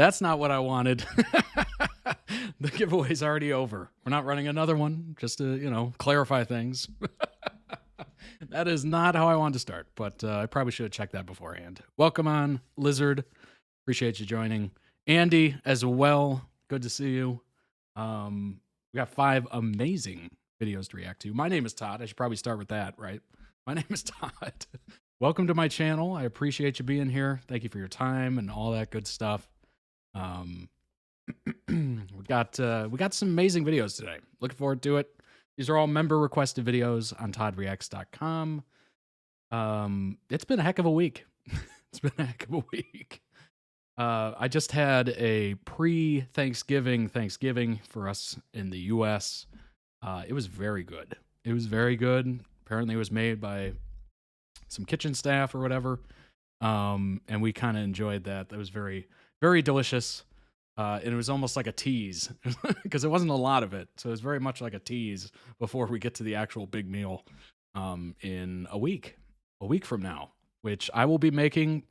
That's not what I wanted. The giveaway's already over. We're not running another one, just to, clarify things. That is not how I wanted to start, but I probably should have checked that beforehand. Welcome on, Lizard. Appreciate you joining. Andy as well. Good to see you. We got 5 amazing videos to react to. My name is Todd. I should probably start with that, right? My name is Todd. Welcome to my channel. I appreciate you being here. Thank you for your time and all that good stuff. We got some amazing videos today. Looking forward to it. These are all member requested videos on toddreacts.com. It's been a heck of a week. It's been a heck of a week. I just had a pre-Thanksgiving Thanksgiving for us in the US. It was very good. It was very good. Apparently it was made by some kitchen staff or whatever. And we kind of enjoyed that. That was very, very delicious. And it was almost like a tease because it wasn't a lot of it. So it was very much like a tease before we get to the actual big meal in a week from now, which I will be making.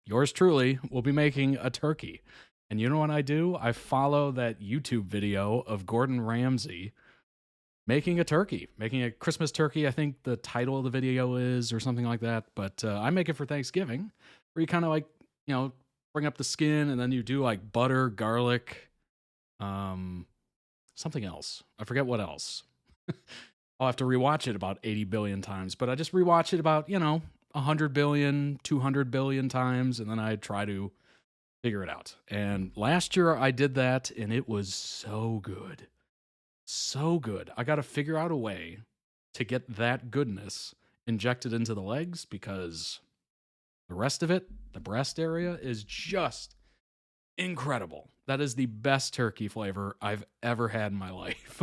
Yours truly will be making a turkey. And you know what I do? I follow that YouTube video of Gordon Ramsay making a turkey, making a Christmas turkey. I think the title of the video is or something like that. But I make it for Thanksgiving where you kind of like, bring up the skin and then you do like butter, garlic, something else. I forget what else. I'll have to rewatch it about 80 billion times, but I just rewatch it about, 100 billion, 200 billion times, and then I try to figure it out. And last year I did that, and it was so good. So good. I got to figure out a way to get that goodness injected into the legs because the rest of it, the breast area, is just incredible. That is the best turkey flavor I've ever had in my life.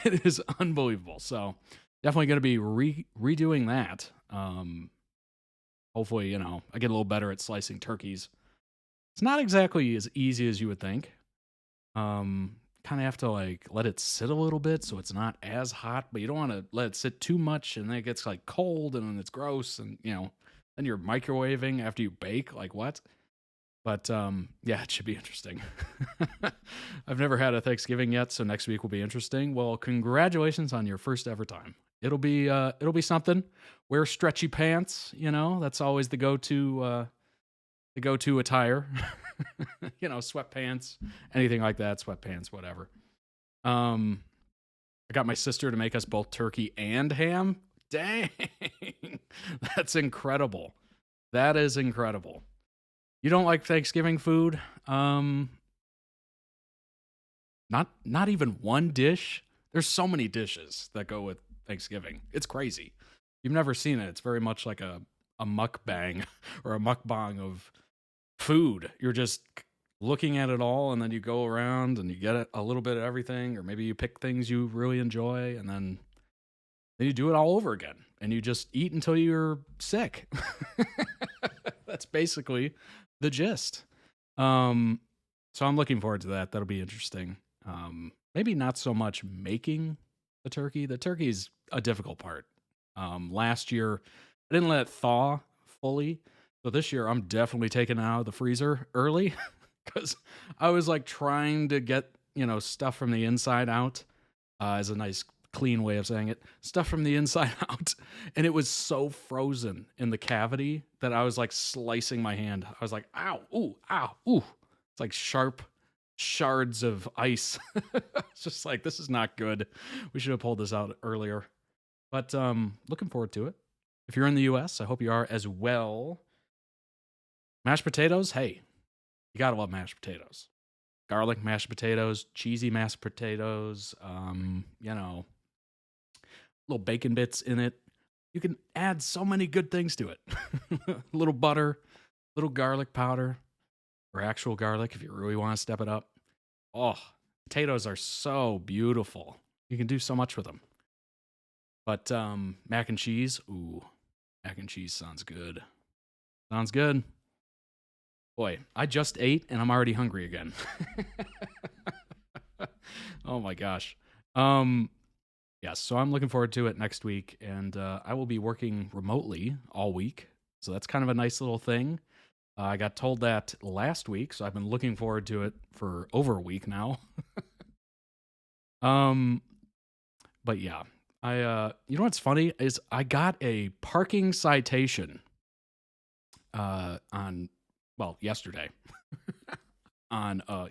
It is unbelievable. So definitely going to be redoing that. Hopefully, I get a little better at slicing turkeys. It's not exactly as easy as you would think. Kind of have to like let it sit a little bit so it's not as hot, but you don't want to let it sit too much and then it gets like cold and then it's gross and then you're microwaving after you bake. Like what? But yeah, it should be interesting. I've never had a Thanksgiving yet, so next week will be interesting. Well, congratulations on your first ever time. It'll be something. Wear stretchy pants, that's always the go-to attire. Sweatpants, anything like that, sweatpants, whatever. I got my sister to make us both turkey and ham. Dang. That's incredible. That is incredible. You don't like Thanksgiving food? Not even one dish. There's so many dishes that go with Thanksgiving. It's crazy. You've never seen it. It's very much like a mukbang or a mukbang of food. You're just looking at it all, and then you go around and you get a little bit of everything, or maybe you pick things you really enjoy, and then you do it all over again, and you just eat until you're sick. That's basically the gist. So I'm looking forward to that. That'll be interesting. Maybe not so much making the turkey. The turkey is a difficult part. Last year, I didn't let it thaw fully. So this year, I'm definitely taking it out of the freezer early because I was like trying to get, stuff from the inside out as a nice clean way of saying it. Stuff from the inside out. And it was so frozen in the cavity that I was like slicing my hand. I was like, ow, ooh, ow, ooh. It's like sharp shards of ice. It's just like, this is not good. We should have pulled this out earlier. But looking forward to it. If you're in the US, I hope you are as well. Mashed potatoes, hey, you gotta love mashed potatoes. Garlic mashed potatoes, cheesy mashed potatoes, little bacon bits in it. You can add so many good things to it. A little butter, little garlic powder, or actual garlic if you really want to step it up. Oh, potatoes are so beautiful. You can do so much with them. But mac and cheese, ooh, mac and cheese sounds good. Sounds good. Boy, I just ate and I'm already hungry again. Oh my gosh. Yes, so I'm looking forward to it next week, and I will be working remotely all week, so that's kind of a nice little thing. I got told that last week, so I've been looking forward to it for over a week now. But yeah, you know what's funny is I got a parking citation yesterday.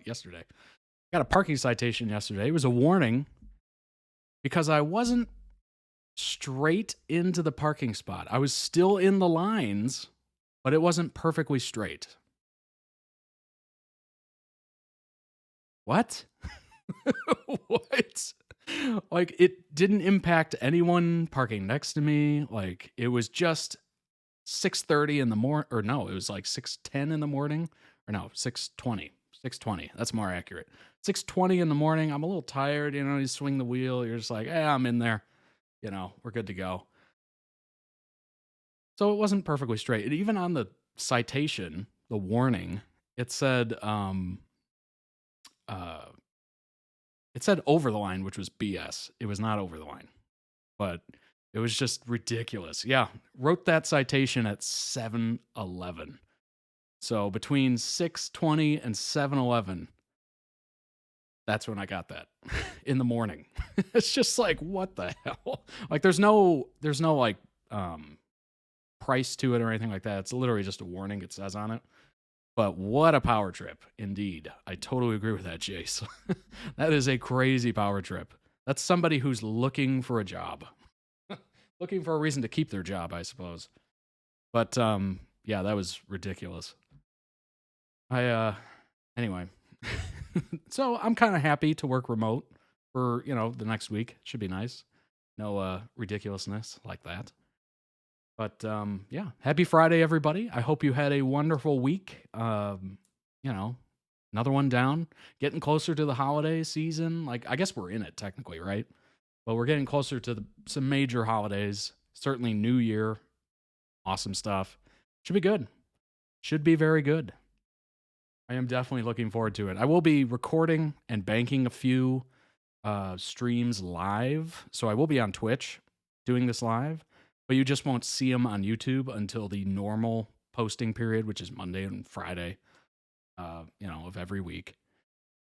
Yesterday. Got a parking citation yesterday. It was a warning because I wasn't straight into the parking spot. I was still in the lines, but it wasn't perfectly straight. What? What? Like, it didn't impact anyone parking next to me. Like, it was just 6:30 in the morning, or no, it was like 6:10 in the morning, or no, 6:20. 6:20. That's more accurate. 6:20 in the morning. I'm a little tired. You know, you swing the wheel. You're just like, I'm in there. You know, we're good to go. So it wasn't perfectly straight. Even on the citation, the warning, it said, over the line, which was BS. It was not over the line, but it was just ridiculous. Yeah, wrote that citation at 7:11. So between 6:20 and 7:11, that's when I got that in the morning. It's just like, what the hell? Like, there's no like price to it or anything like that. It's literally just a warning. It says on it. But what a power trip, indeed. I totally agree with that, Jace. That is a crazy power trip. That's somebody who's looking for a job. Looking for a reason to keep their job, I suppose. But, yeah, that was ridiculous. Anyway. So I'm kind of happy to work remote for, the next week. Should be nice. No ridiculousness like that. But, yeah, happy Friday, everybody. I hope you had a wonderful week. Another one down. Getting closer to the holiday season. Like, I guess we're in it technically, right? But we're getting closer to some major holidays. Certainly New Year. Awesome stuff. Should be good. Should be very good. I am definitely looking forward to it. I will be recording and banking a few streams live. So I will be on Twitch doing this live. But you just won't see them on YouTube until the normal posting period, which is Monday and Friday, of every week.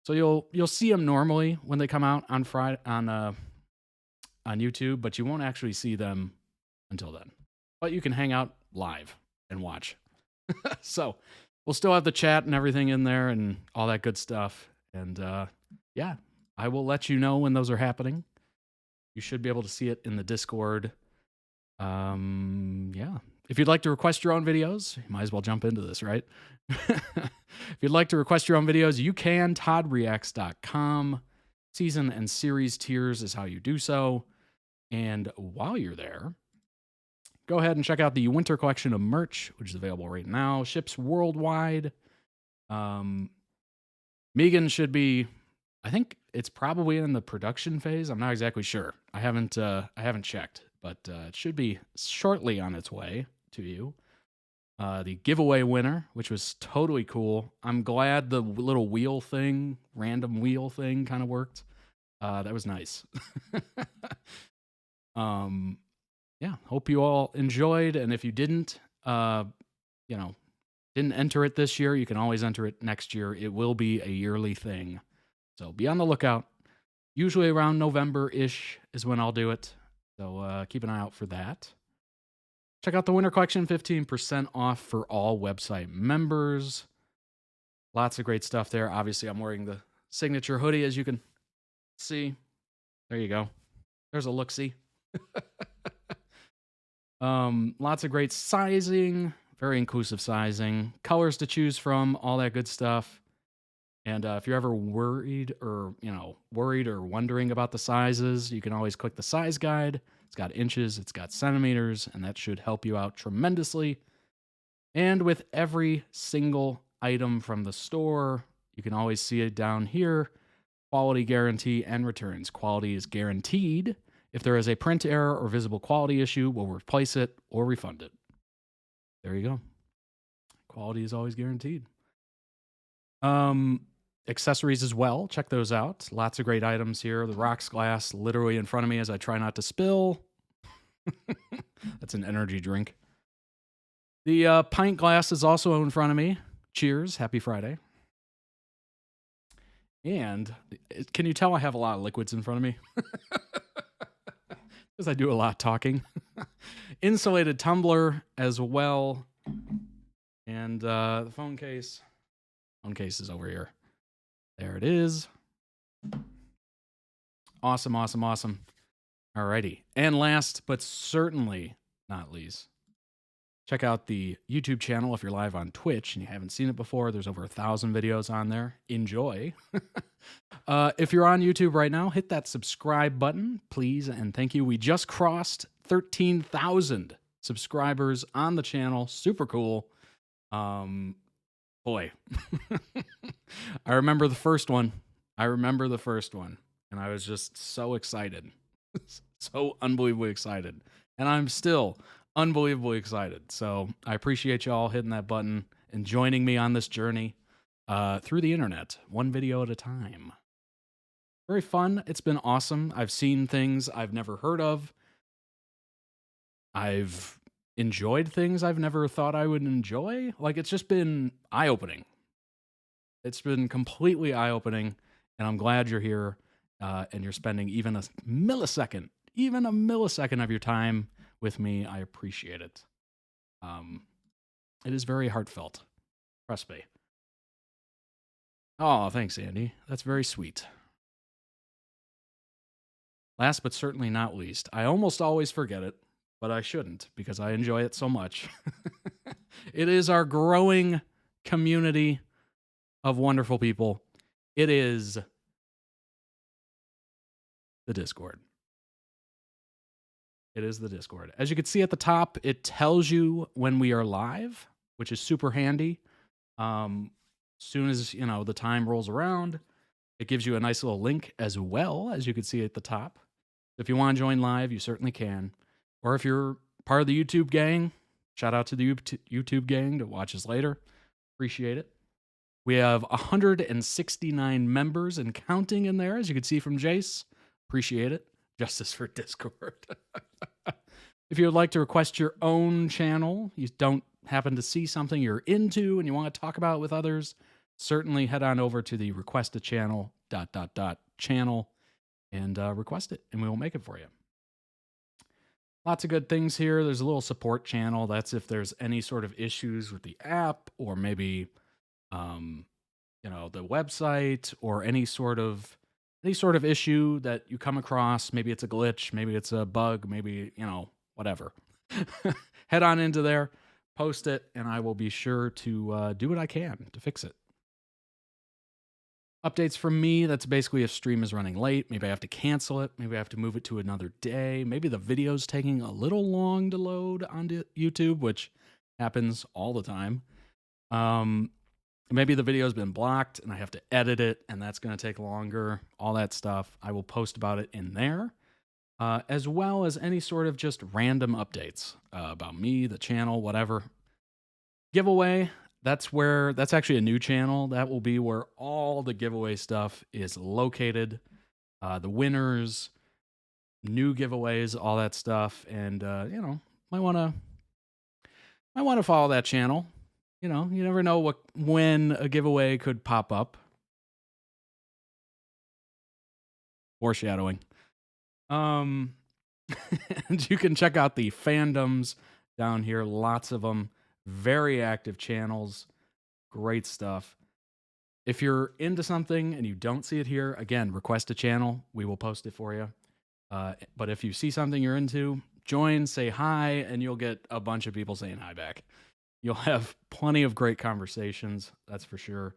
So you'll see them normally when they come out on Friday on YouTube, but you won't actually see them until then. But you can hang out live and watch. So we'll still have the chat and everything in there and all that good stuff. And yeah, I will let you know when those are happening. You should be able to see it in the Discord. Yeah. If you'd like to request your own videos, you might as well jump into this, right? If you'd like to request your own videos, you can. ToddReacts.com. Season and series tiers is how you do so. And while you're there, go ahead and check out the winter collection of merch, which is available right now. Ships worldwide. Megan should be, I think it's probably in the production phase. I'm not exactly sure. I haven't checked. But it should be shortly on its way to you. The giveaway winner, which was totally cool. I'm glad the little wheel thing, random wheel thing kind of worked. That was nice. Yeah, hope you all enjoyed. And if you didn't enter it this year, you can always enter it next year. It will be a yearly thing. So be on the lookout. Usually around November-ish is when I'll do it. So keep an eye out for that. Check out the winter collection, 15% off for all website members. Lots of great stuff there. Obviously, I'm wearing the signature hoodie, as you can see. There you go. There's a look-see. Lots of great sizing, very inclusive sizing, colors to choose from, all that good stuff. And if you're ever worried or wondering about the sizes, you can always click the size guide. It's got inches, it's got centimeters, and that should help you out tremendously. And with every single item from the store, you can always see it down here. Quality guarantee and returns. Quality is guaranteed. If there is a print error or visible quality issue, we'll replace it or refund it. There you go. Quality is always guaranteed. Accessories as well. Check those out. Lots of great items here. The rocks glass literally in front of me as I try not to spill. That's an energy drink. The pint glass is also in front of me. Cheers. Happy Friday. And can you tell I have a lot of liquids in front of me? Because I do a lot of talking. Insulated tumbler as well. And the phone case. Phone case is over here. There it is. Awesome, awesome, awesome. Alrighty. And last, but certainly not least, check out the YouTube channel if you're live on Twitch and you haven't seen it before. There's over 1,000 videos on there. Enjoy. If you're on YouTube right now, hit that subscribe button, please, and thank you. We just crossed 13,000 subscribers on the channel. Super cool. Boy. I remember the first one. And I was just so excited. So unbelievably excited. And I'm still unbelievably excited. So I appreciate y'all hitting that button and joining me on this journey through the internet, one video at a time. Very fun. It's been awesome. I've seen things I've never heard of. I've enjoyed things I've never thought I would enjoy. Like, it's just been eye-opening. It's been completely eye-opening, and I'm glad you're here and you're spending even a millisecond of your time with me. I appreciate it. It is very heartfelt. Trust me. Oh, thanks, Andy. That's very sweet. Last but certainly not least, I almost always forget it, but I shouldn't because I enjoy it so much. It is our growing community of wonderful people. It is the Discord. It is the Discord. As you can see at the top, it tells you when we are live, which is super handy. Soon as, the time rolls around, it gives you a nice little link as well, as you can see at the top. If you want to join live, you certainly can. Or if you're part of the YouTube gang, shout out to the YouTube gang to watch us later. Appreciate it. We have 169 members and counting in there, as you can see from Jace. Appreciate it. Justice for Discord. If you would like to request your own channel, you don't happen to see something you're into and you want to talk about it with others, certainly head on over to the request a channel channel and request it, and we will make it for you. Lots of good things here. There's a little support channel. That's if there's any sort of issues with the app or maybe the website or any sort of issue that you come across. Maybe it's a glitch, maybe it's a bug, maybe, whatever. Head on into there, post it, and I will be sure to do what I can to fix it. Updates from me, that's basically if stream is running late, maybe I have to cancel it, maybe I have to move it to another day, maybe the video's taking a little long to load onto YouTube, which happens all the time. Maybe the video's been blocked and I have to edit it and that's going to take longer, all that stuff. I will post about it in there, as well as any sort of just random updates about me, the channel, whatever. Giveaway, that's actually a new channel. That will be where all the giveaway stuff is located. The winners, new giveaways, all that stuff. And, might want to follow that channel. You never know when a giveaway could pop up. Foreshadowing. And you can check out the fandoms down here. Lots of them. Very active channels. Great stuff. If you're into something and you don't see it here, again, request a channel. We will post it for you. But if you see something you're into, join, say hi, and you'll get a bunch of people saying hi back. You'll have plenty of great conversations, that's for sure.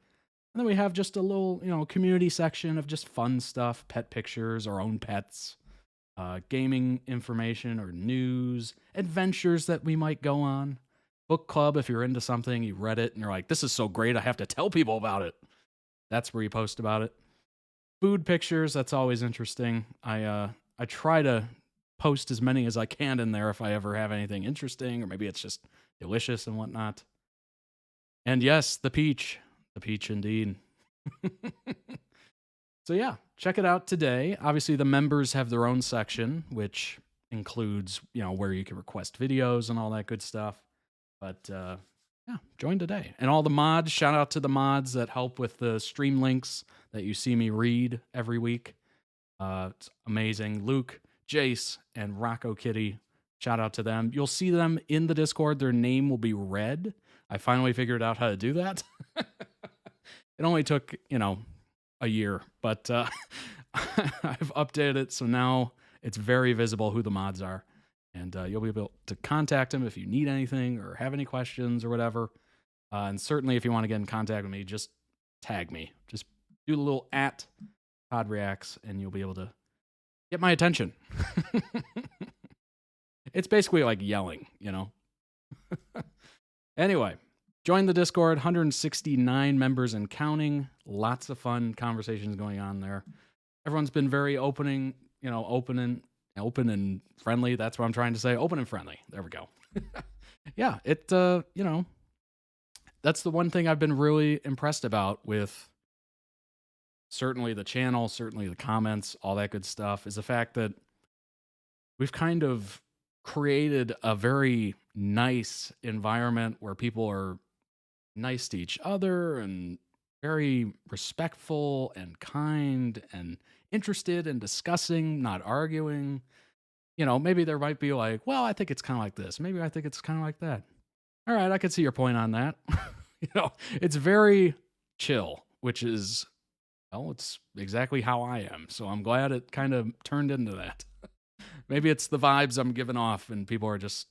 And then we have just a little, community section of just fun stuff, pet pictures, our own pets, gaming information or news, adventures that we might go on. Book club, if you're into something, you read it, and you're like, this is so great, I have to tell people about it. That's where you post about it. Food pictures, that's always interesting. I try to post as many as I can in there if I ever have anything interesting, or maybe it's just delicious and whatnot. And yes, the peach indeed. So yeah, check it out today. Obviously the members have their own section, which includes, where you can request videos and all that good stuff. But yeah, join today. And all the mods, shout out to the mods that help with the stream links that you see me read every week. It's amazing. Luke, Jace, and Rocco Kitty. Shout out to them. You'll see them in the Discord. Their name will be red. I finally figured out how to do that. It only took, a year, but I've updated it, so now it's very visible who the mods are. And you'll be able to contact them if you need anything or have any questions or whatever. And certainly if you want to get in contact with me, just tag me. Just do the little @PodReacts, and you'll be able to get my attention. It's basically like yelling, Anyway, join the Discord, 169 members and counting. Lots of fun conversations going on there. Everyone's been very open and friendly. That's what I'm trying to say. Open and friendly. There we go. Yeah, that's the one thing I've been really impressed about with certainly the channel, certainly the comments, all that good stuff, is the fact that we've kind of created a very nice environment where people are nice to each other and very respectful and kind and interested in discussing, not arguing. Maybe there might be like, well, I think it's kind of like this. Maybe I think it's kind of like that. All right, I can see your point on that. It's very chill, which is, well, it's exactly how I am. So I'm glad it kind of turned into that. Maybe it's the vibes I'm giving off and people are just,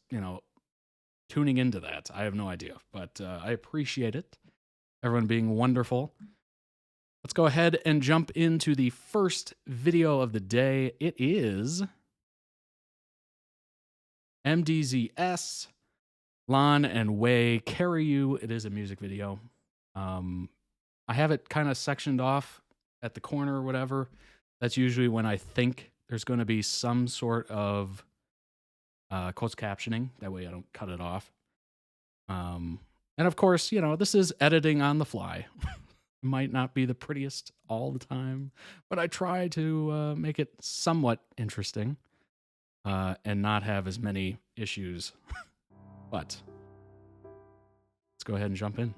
tuning into that. I have no idea, but I appreciate it. Everyone being wonderful. Let's go ahead and jump into the first video of the day. It is MDZS, Lan and Wei Carry You. It is a music video. I have it kind of sectioned off at the corner or whatever. That's usually when I think there's going to be some sort of closed captioning. That way I don't cut it off. And of course, this is editing on the fly. It might not be the prettiest all the time, but I try to make it somewhat interesting and not have as many issues. But let's go ahead and jump in.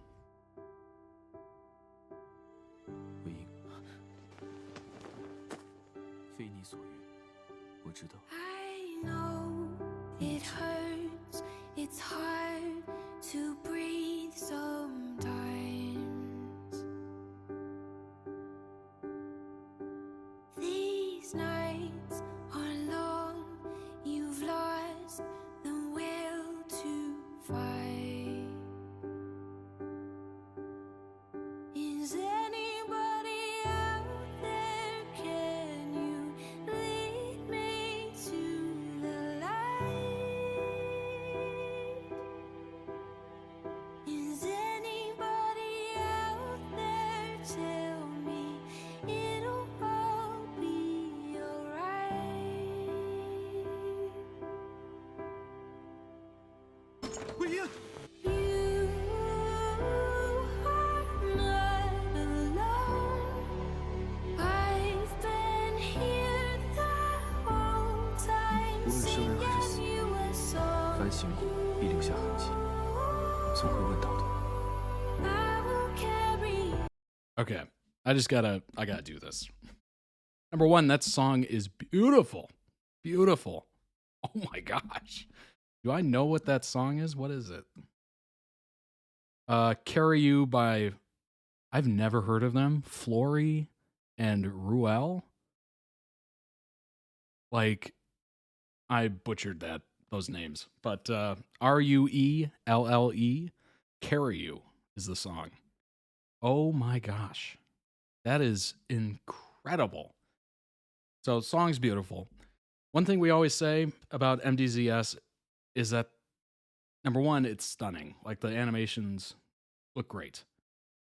I know it hurts, it's hard to breathe sometimes. These nights are long, you've lost the will to fight. Is anybody out there? Can you lead me to the light? Is anybody out there? Tell me it'll all be alright. You are not alone. I've been here the whole time 无论生人还是死， singing you a song. 凡辛苦必留下痕迹，总会问到的。 I will carry you. Okay, I gotta do this. Number one, that song is beautiful. Beautiful. Oh my gosh. Do I know what that song is? What is it? Carry You by, I've never heard of them. Flory and Ruel. Like, I butchered those names. But Ruelle, Carry You is the song. Oh my gosh. That is incredible. So, song's beautiful. One thing we always say about MDZS is that, number one, it's stunning. Like, the animations look great.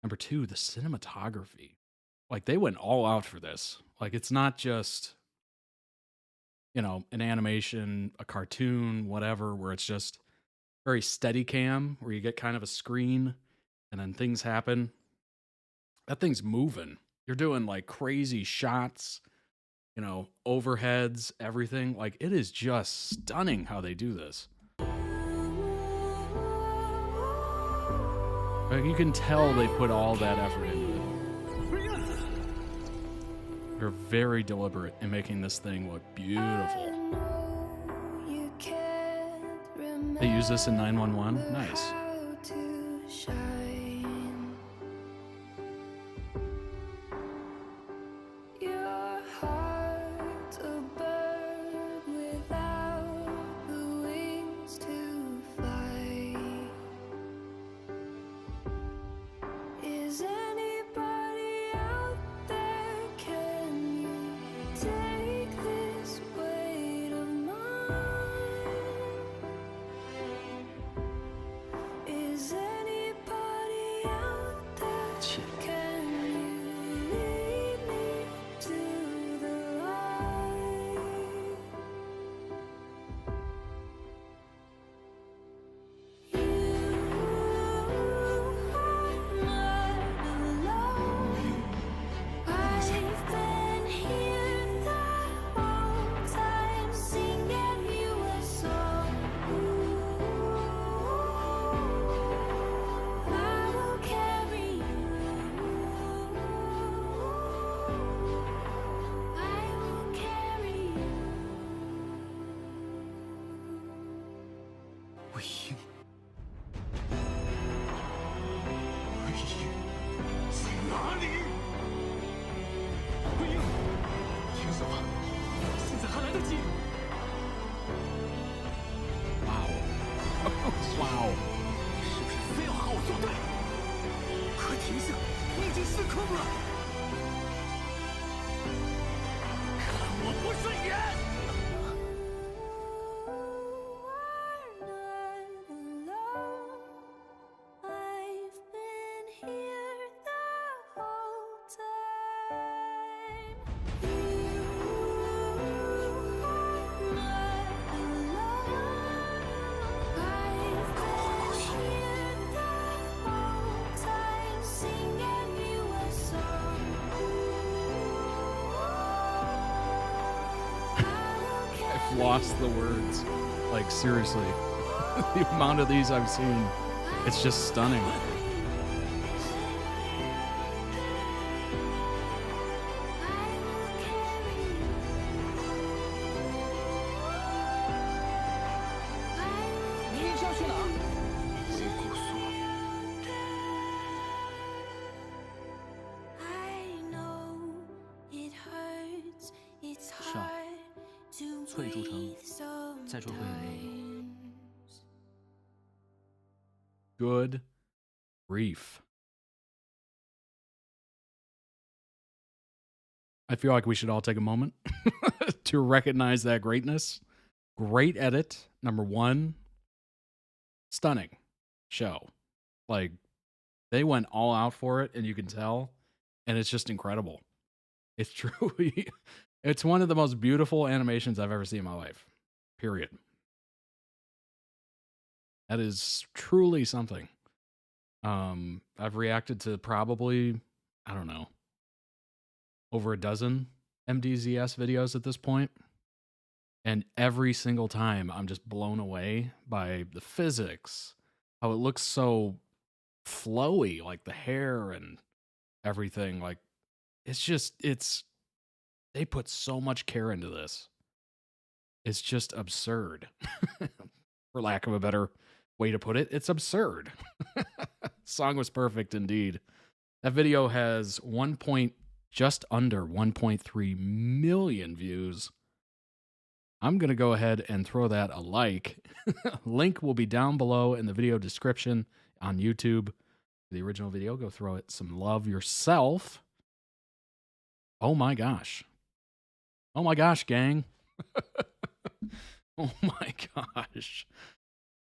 Number two, the cinematography. Like, they went all out for this. Like, it's not just, an animation, a cartoon, whatever, where it's just very steady cam, where you get kind of a screen and then things happen. That thing's moving. You're doing like crazy shots, overheads, everything. Like, it is just stunning how they do this. Like, you can tell they put all that effort into it. They're very deliberate in making this thing look beautiful. You can't remember They use this in 911. Nice. how to shine. Your heart's a bird without the wings to fly. Is anybody out there? Can you take this weight of mine? Is anybody out there?切， Can you lead me to the light? You are not alone. I've been here the whole time, singing you a song. I will carry you. I will carry you. 魏婴，魏婴在哪里？魏婴，听什么？现在还来得及。 Wow. Wow. 是不是非要和我作对？快停下！你已经失控了。看我不顺眼！ I've been here the whole time. You are not alone. I've been here the whole time, singing you a song. I've lost the words. Like, seriously. The amount of these I've seen, it's just stunning. I will carry you. I will 你是要去哪儿？别告诉我。 I know it hurts. It's Shyy， hard to 翠筑城 breathe 再说会有 sometimes. Good grief. I feel like we should all take a moment to recognize that greatness. Great edit. Number one, stunning show. Like, they went all out for it, and you can tell, and it's just incredible. It's truly, it's one of the most beautiful animations I've ever seen in my life. Period. That is truly something. I've reacted to probably, I don't know, over a dozen MDZS videos at this point. And every single time I'm just blown away by the physics, how it looks so flowy, like the hair and everything. Like, they put so much care into this. It's just absurd. For lack of a better way to put it, it's absurd. Song was perfect indeed. That video has just under 1.3 million views. I'm going to go ahead and throw that a like. Link will be down below in the video description on YouTube. The original video, go throw it some love yourself. Oh my gosh. Oh my gosh, gang. Oh my gosh.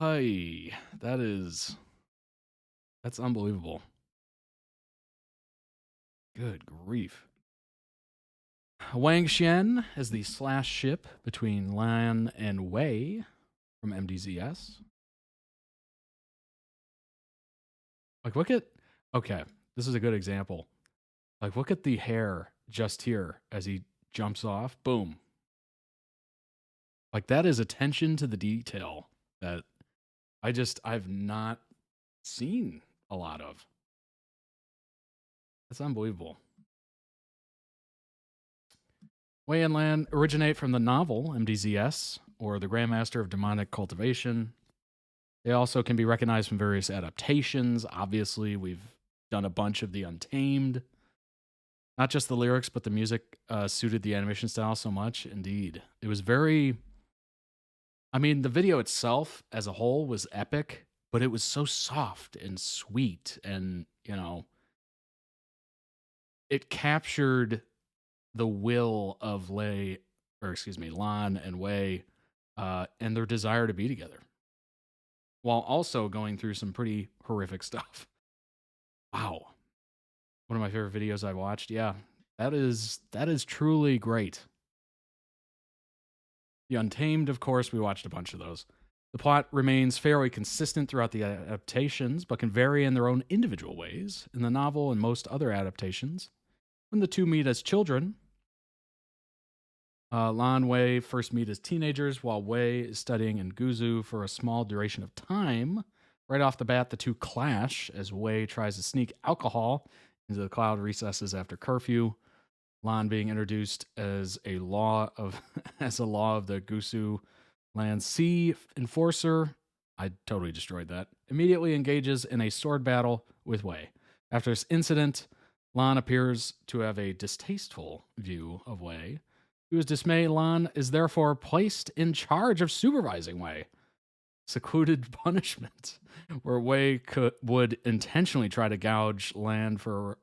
Hey, that's unbelievable. Good grief. Wang Xian is the slash ship between Lan and Wei from MDZS. Like, okay, this is a good example. Like, look at the hair just here as he jumps off. Boom. Like, that is attention to the detail that I've not seen a lot of. It's unbelievable. Wei and Lan originate from the novel MDZS, or The Grandmaster of Demonic Cultivation. They also can be recognized from various adaptations. Obviously, we've done a bunch of The Untamed. Not just the lyrics, but the music suited the animation style so much. Indeed. It was very... I mean, the video itself as a whole was epic, but it was so soft and sweet. And, you know, it captured the will of Lan and Wei and their desire to be together, while also going through some pretty horrific stuff. Wow. One of my favorite videos I watched. Yeah, that is truly great. The Untamed, of course, we watched a bunch of those. The plot remains fairly consistent throughout the adaptations, but can vary in their own individual ways. In the novel and most other adaptations, when the two meet as children, Lan and Wei first meet as teenagers, while Wei is studying in Guzu for a small duration of time. Right off the bat, the two clash as Wei tries to sneak alcohol into the cloud recesses after curfew. Lan being introduced as a law of the Gusu Land Sea enforcer. I totally destroyed that. Immediately engages in a sword battle with Wei. After this incident, Lan appears to have a distasteful view of Wei. To his dismay, Lan is therefore placed in charge of supervising Wei. Secluded punishment, where Wei would intentionally try to gouge Lan for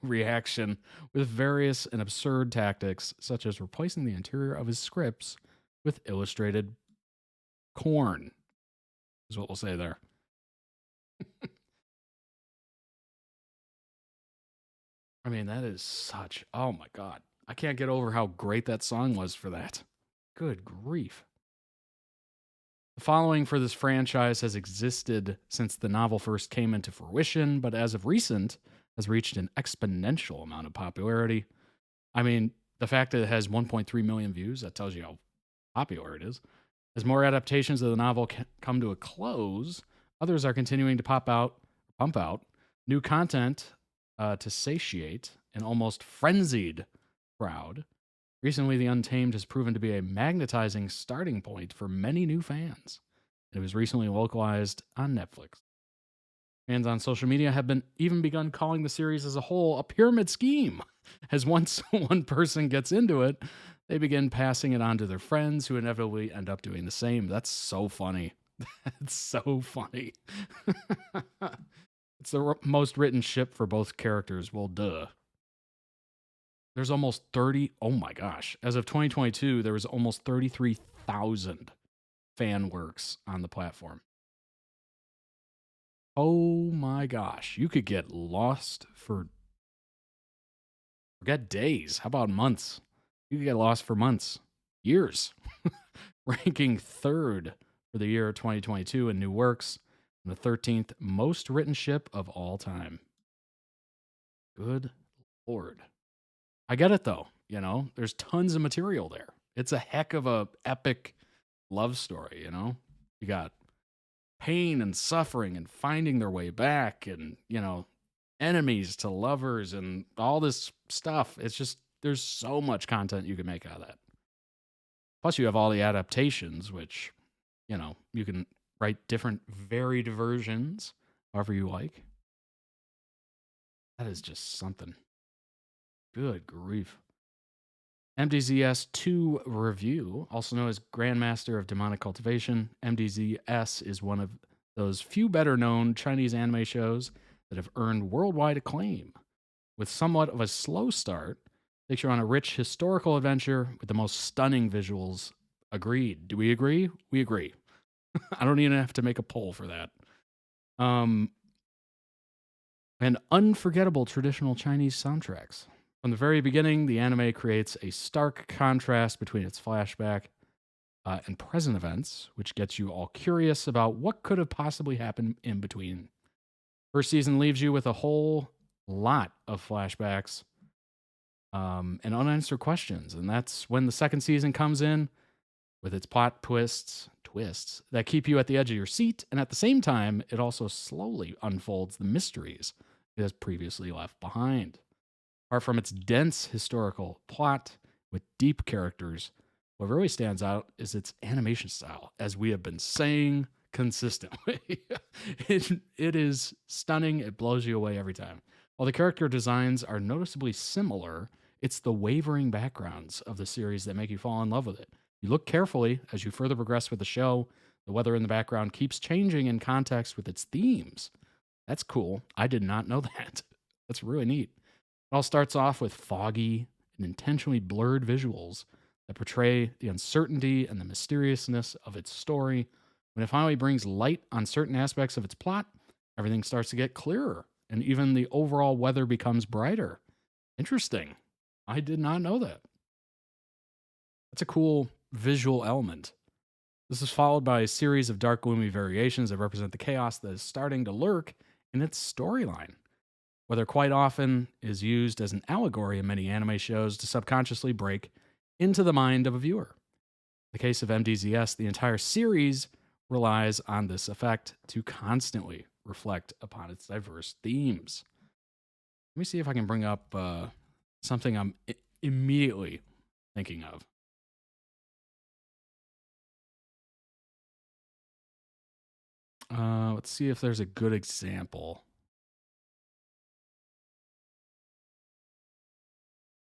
reaction with various and absurd tactics, such as replacing the interior of his scripts with illustrated corn, is what we'll say there. I mean, that is such... Oh my God. I can't get over how great that song was for that. Good grief. The following for this franchise has existed since the novel first came into fruition, but as of recent, has reached an exponential amount of popularity. I mean, the fact that it has 1.3 million views, that tells you how popular it is. As more adaptations of the novel come to a close, others are continuing to pump out new content to satiate an almost frenzied crowd. Recently, The Untamed has proven to be a magnetizing starting point for many new fans. It was recently localized on Netflix. Fans on social media have even begun calling the series as a whole a pyramid scheme, as once one person gets into it, they begin passing it on to their friends who inevitably end up doing the same. That's so funny. That's so funny. It's the most written ship for both characters. Well, duh. There's almost 30... Oh my gosh. As of 2022, there was almost 33,000 fan works on the platform. Oh my gosh. You could get lost for... Forget days. How about months? You could get lost for months. Years. Ranking third for the year 2022 in new works, and the 13th most written ship of all time. Good Lord. I get it though, you know, there's tons of material there. It's a heck of a epic love story, you know. You got pain and suffering and finding their way back and, you know, enemies to lovers and all this stuff. It's just, there's so much content you can make out of that. Plus you have all the adaptations, which, you know, you can write different varied versions, however you like. That is just something. Good grief. MDZS 2 Review, also known as Grandmaster of Demonic Cultivation. MDZS is one of those few better known Chinese anime shows that have earned worldwide acclaim. With somewhat of a slow start, takes you on a rich historical adventure with the most stunning visuals. Agreed. Do we agree? We agree. I don't even have to make a poll for that. And unforgettable traditional Chinese soundtracks. From the very beginning, the anime creates a stark contrast between its flashback and present events, which gets you all curious about what could have possibly happened in between. First season leaves you with a whole lot of flashbacks and unanswered questions, and that's when the second season comes in with its plot twists twists that keep you at the edge of your seat, and at the same time, it also slowly unfolds the mysteries it has previously left behind. Apart from its dense historical plot with deep characters, what really stands out is its animation style, as we have been saying consistently. It is stunning. It blows you away every time. While the character designs are noticeably similar, it's the wavering backgrounds of the series that make you fall in love with it. You look carefully as you further progress with the show. The weather in the background keeps changing in context with its themes. That's cool. I did not know that. That's really neat. It all starts off with foggy and intentionally blurred visuals that portray the uncertainty and the mysteriousness of its story. When it finally brings light on certain aspects of its plot, everything starts to get clearer, and even the overall weather becomes brighter. Interesting. I did not know that. That's a cool visual element. This is followed by a series of dark, gloomy variations that represent the chaos that is starting to lurk in its storyline. Whether quite often is used as an allegory in many anime shows to subconsciously break into the mind of a viewer. In the case of MDZS, the entire series relies on this effect to constantly reflect upon its diverse themes. Let me see if I can bring up something I'm immediately thinking of. Let's see if there's a good example.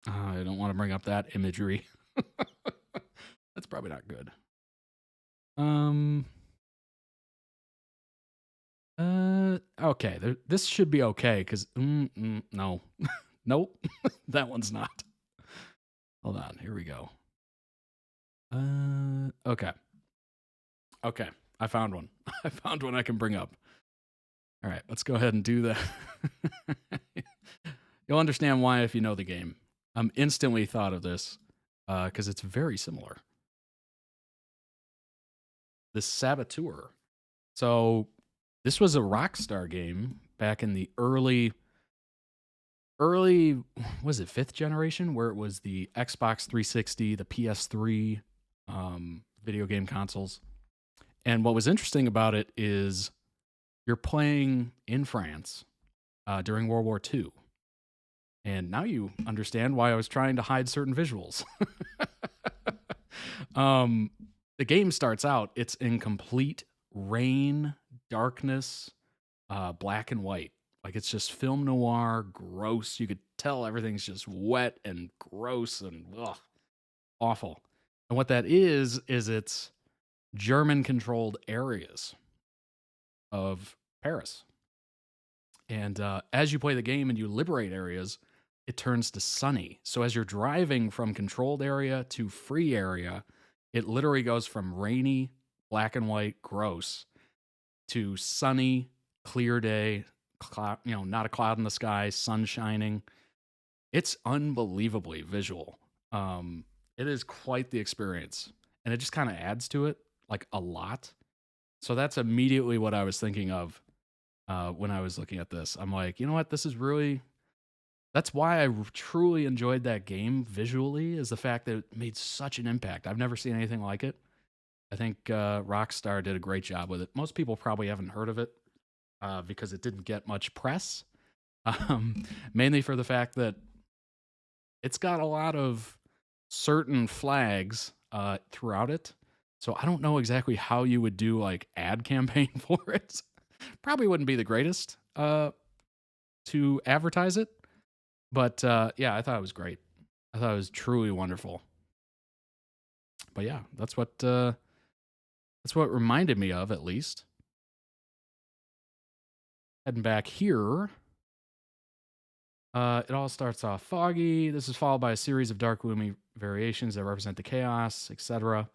I don't want to bring up that imagery. That's probably not good. Okay. This should be okay because no, nope, that one's not. Hold on. Here we go. Okay. I found one. I found one I can bring up. All right, let's go ahead and do that. You'll understand why if you know the game. I'm instantly thought of this because it's very similar. The Saboteur. So this was a Rockstar game back in the early, was it 5th generation, where it was the Xbox 360, the PS3 video game consoles. And what was interesting about it is you're playing in France during World War II. And now you understand why I was trying to hide certain visuals. The game starts out, it's in complete rain, darkness, black and white. Like it's just film noir, gross. You could tell everything's just wet and gross and awful. And what that is it's German-controlled areas of Paris. And as you play the game and you liberate areas, it turns to sunny. So as you're driving from controlled area to free area, it literally goes from rainy, black and white, gross, to sunny, clear day, not a cloud in the sky, sun shining. It's unbelievably visual. It is quite the experience. And it just kind of adds to it, like a lot. So that's immediately what I was thinking of when I was looking at this. I'm like, you know what? This is really... That's why I truly enjoyed that game visually, is the fact that it made such an impact. I've never seen anything like it. I think Rockstar did a great job with it. Most people probably haven't heard of it because it didn't get much press, mainly for the fact that it's got a lot of certain flags throughout it. So I don't know exactly how you would do like ad campaign for it. Probably wouldn't be the greatest to advertise it. But yeah, I thought it was great. I thought it was truly wonderful. But yeah, that's what it reminded me of, at least. Heading back here, it all starts off foggy. This is followed by a series of dark, gloomy variations that represent the chaos, etc.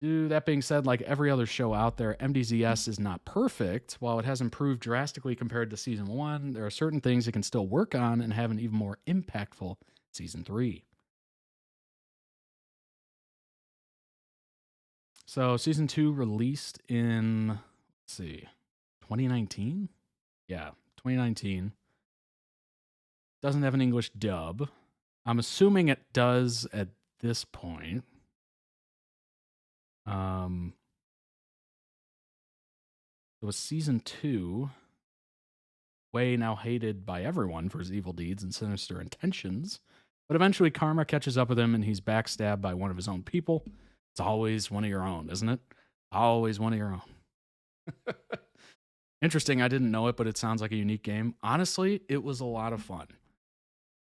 That being said, like every other show out there, MDZS is not perfect. While it has improved drastically compared to Season 1, there are certain things it can still work on and have an even more impactful Season 3. So Season 2 released in, let's see, 2019? Yeah, 2019. Doesn't have an English dub. I'm assuming it does at this point. It was season 2. Wei, now hated by everyone for his evil deeds and sinister intentions, but eventually karma catches up with him and he's backstabbed by one of his own people. It's always one of your own, isn't it? Always one of your own. Interesting, I didn't know it, but it sounds like a unique game. Honestly, it was a lot of fun.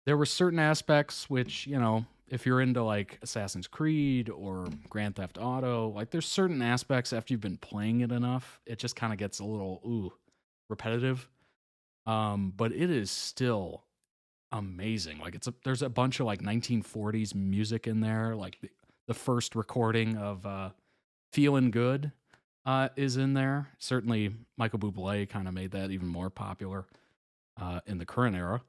There were certain aspects which, you know, if you're into like Assassin's Creed or Grand Theft Auto, like there's certain aspects after you've been playing it enough, it just kind of gets a little, repetitive. But it is still amazing. Like there's a bunch of like 1940s music in there. Like the first recording of Feelin' Good is in there. Certainly Michael Bublé kind of made that even more popular in the current era.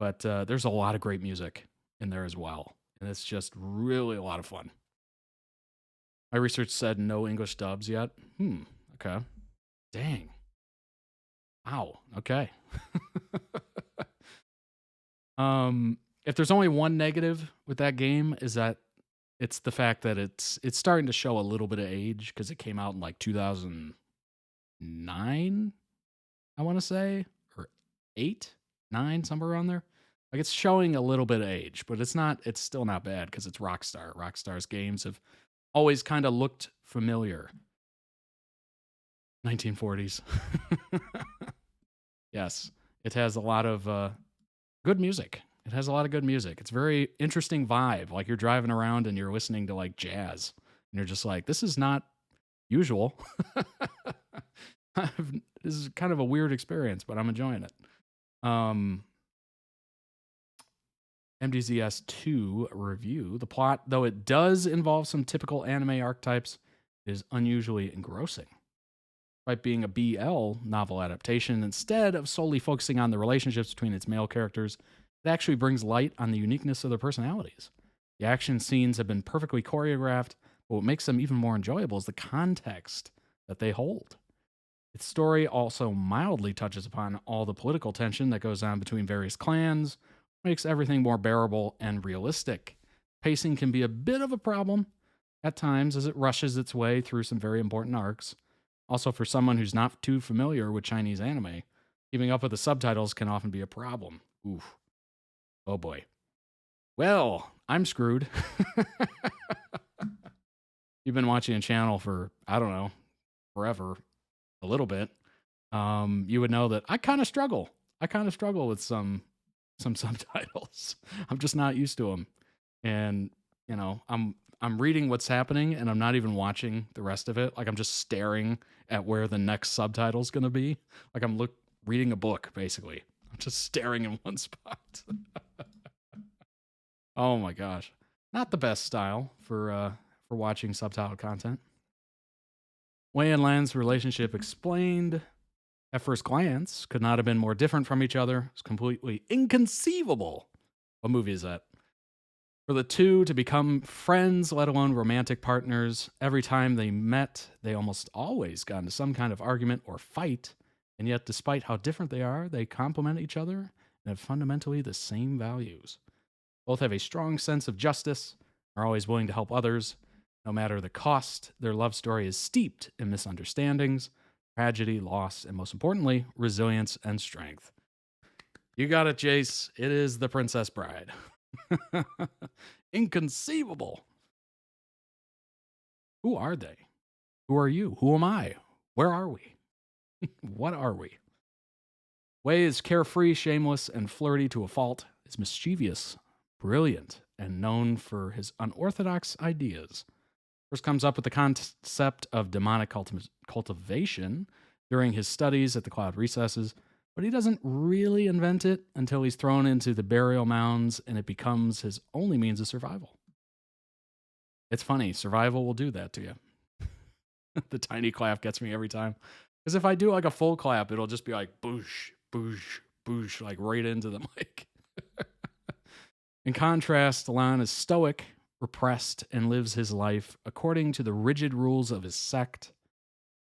But there's a lot of great music in there as well. And it's just really a lot of fun. My research said no English dubs yet. Okay. Dang. Wow. Okay. If there's only one negative with that game, is that it's the fact that it's starting to show a little bit of age because it came out in like 2009, I want to say, or 8, 9, somewhere around there. Like it's showing a little bit of age, but it's still not bad because it's Rockstar. Rockstar's games have always kind of looked familiar. 1940s. Yes, it has a lot of good music. It has a lot of good music. It's a very interesting vibe. Like you're driving around and you're listening to like jazz, and you're just like, this is not usual. This is kind of a weird experience, but I'm enjoying it. MDZS 2 review. The plot, though it does involve some typical anime archetypes, is unusually engrossing. Despite being a BL novel adaptation, instead of solely focusing on the relationships between its male characters, it actually brings light on the uniqueness of their personalities. The action scenes have been perfectly choreographed, but what makes them even more enjoyable is the context that they hold. Its story also mildly touches upon all the political tension that goes on between various clans, makes everything more bearable and realistic. Pacing can be a bit of a problem at times as it rushes its way through some very important arcs. Also, for someone who's not too familiar with Chinese anime, keeping up with the subtitles can often be a problem. Oof. Oh boy. Well, I'm screwed. You've been watching a channel for, I don't know, forever, a little bit. You would know that I kind of struggle. With some subtitles. I'm just not used to them. And, you know, I'm reading what's happening and I'm not even watching the rest of it. Like I'm just staring at where the next subtitle's going to be. Like I'm reading a book, basically. I'm just staring in one spot. Oh my gosh. Not the best style for watching subtitled content. Wei and Lan's relationship explained at first glance could not have been more different from each other. It's completely inconceivable. What movie is that? For the two to become friends, let alone romantic partners, every time they met, they almost always got into some kind of argument or fight. And yet, despite how different they are, they complement each other and have fundamentally the same values. Both have a strong sense of justice, are always willing to help others. No matter the cost, their love story is steeped in misunderstandings, tragedy, loss, and most importantly, resilience and strength. You got it, Jace. It is The Princess Bride. Inconceivable. Who are they? Who are you? Who am I? Where are we? What are we? Wei is carefree, shameless, and flirty to a fault. Is mischievous, brilliant, and known for his unorthodox ideas. First comes up with the concept of demonic cultivation during his studies at the cloud recesses, but he doesn't really invent it until he's thrown into the burial mounds and it becomes his only means of survival. It's funny, survival will do that to you. The tiny clap gets me every time. Because if I do like a full clap, it'll just be like boosh, boosh, boosh, like right into the mic. In contrast, Lan is stoic, repressed, and lives his life according to the rigid rules of his sect.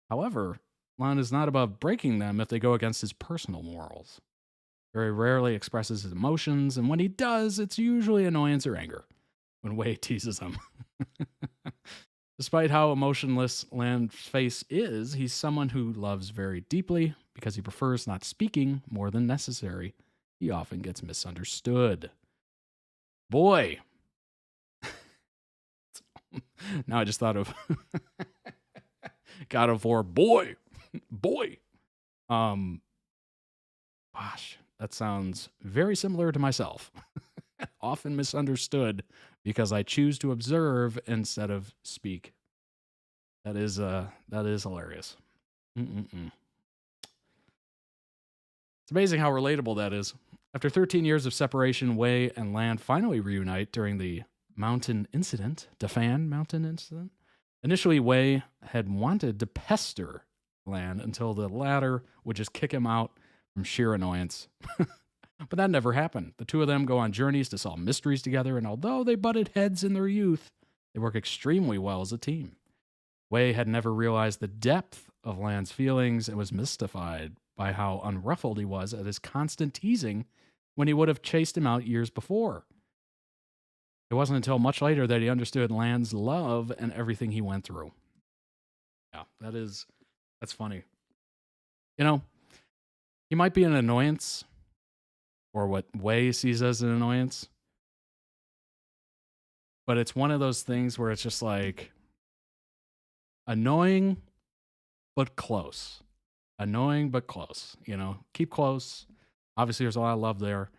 However, Lan is not above breaking them if they go against his personal morals. Very rarely expresses his emotions, and when he does, it's usually annoyance or anger when Wei teases him. Despite how emotionless Land's face is, he's someone who loves very deeply because he prefers not speaking more than necessary. He often gets misunderstood. Boy. Now I just thought of God of War. Boy. Gosh, that sounds very similar to myself. Often misunderstood because I choose to observe instead of speak. That is hilarious. It's amazing how relatable that is. After 13 years of separation, Wei and Lan finally reunite during the mountain incident, Dafan Mountain incident. Initially, Wei had wanted to pester Lan until the latter would just kick him out from sheer annoyance. But that never happened. The two of them go on journeys to solve mysteries together, and although they butted heads in their youth, they work extremely well as a team. Wei had never realized the depth of Lan's feelings and was mystified by how unruffled he was at his constant teasing when he would have chased him out years before. It wasn't until much later that he understood Lan's love and everything he went through. Yeah, that's funny. You know, he might be an annoyance, or what Wei sees as an annoyance, but it's one of those things where it's just like annoying, but close. Annoying, but close. You know, keep close. Obviously, there's a lot of love there,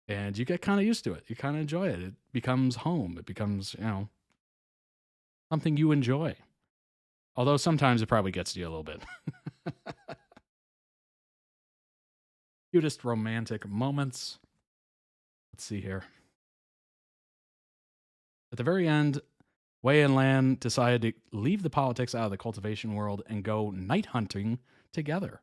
and you get kind of used to it. You kind of enjoy it. It becomes home. It becomes, something you enjoy. Although sometimes it probably gets to you a little bit. Cutest romantic moments. Let's see here. At the very end, Wei and Lan decided to leave the politics out of the cultivation world and go night hunting together.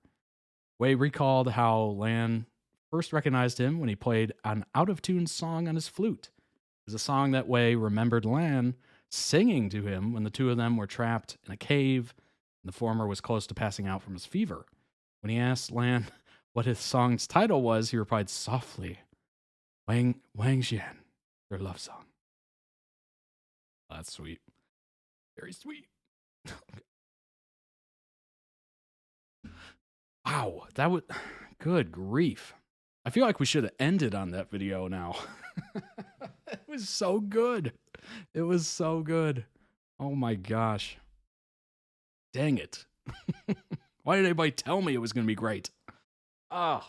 Wei recalled how Lan first recognized him when he played an out-of-tune song on his flute. It was a song that Wei remembered Lan singing to him when the two of them were trapped in a cave, and the former was close to passing out from his fever. When he asked Lan what his song's title was, he replied softly, Wang Xian, your love song. Oh, that's sweet. Very sweet. Wow, that was good grief. I feel like we should have ended on that video now. It was so good. It was so good. Oh my gosh. Dang it. Why did anybody tell me it was going to be great? Oh.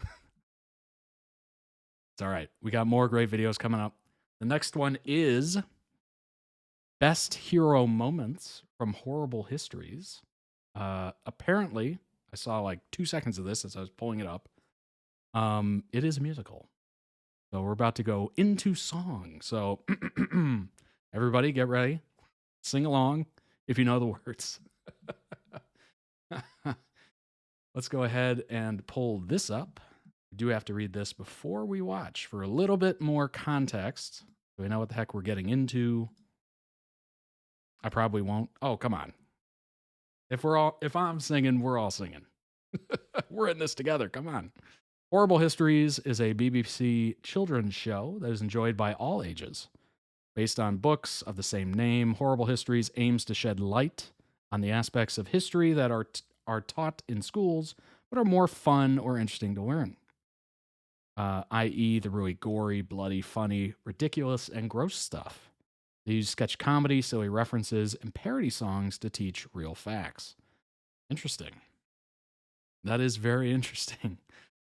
It's all right. We got more great videos coming up. The next one is Best Hero Moments from Horrible Histories. Apparently, I saw like 2 seconds of this as I was pulling it up. It is a musical. So we're about to go into song. So everybody get ready. Sing along if you know the words. Let's go ahead and pull this up. We do have to read this before we watch for a little bit more context. So we know what the heck we're getting into. I probably won't. Oh, come on. If I'm singing, we're all singing. We're in this together. Come on. Horrible Histories is a BBC children's show that is enjoyed by all ages. Based on books of the same name, Horrible Histories aims to shed light on the aspects of history that are taught in schools, but are more fun or interesting to learn. I.e. the really gory, bloody, funny, ridiculous, and gross stuff. They use sketch comedy, silly references, and parody songs to teach real facts. Interesting. That is very interesting.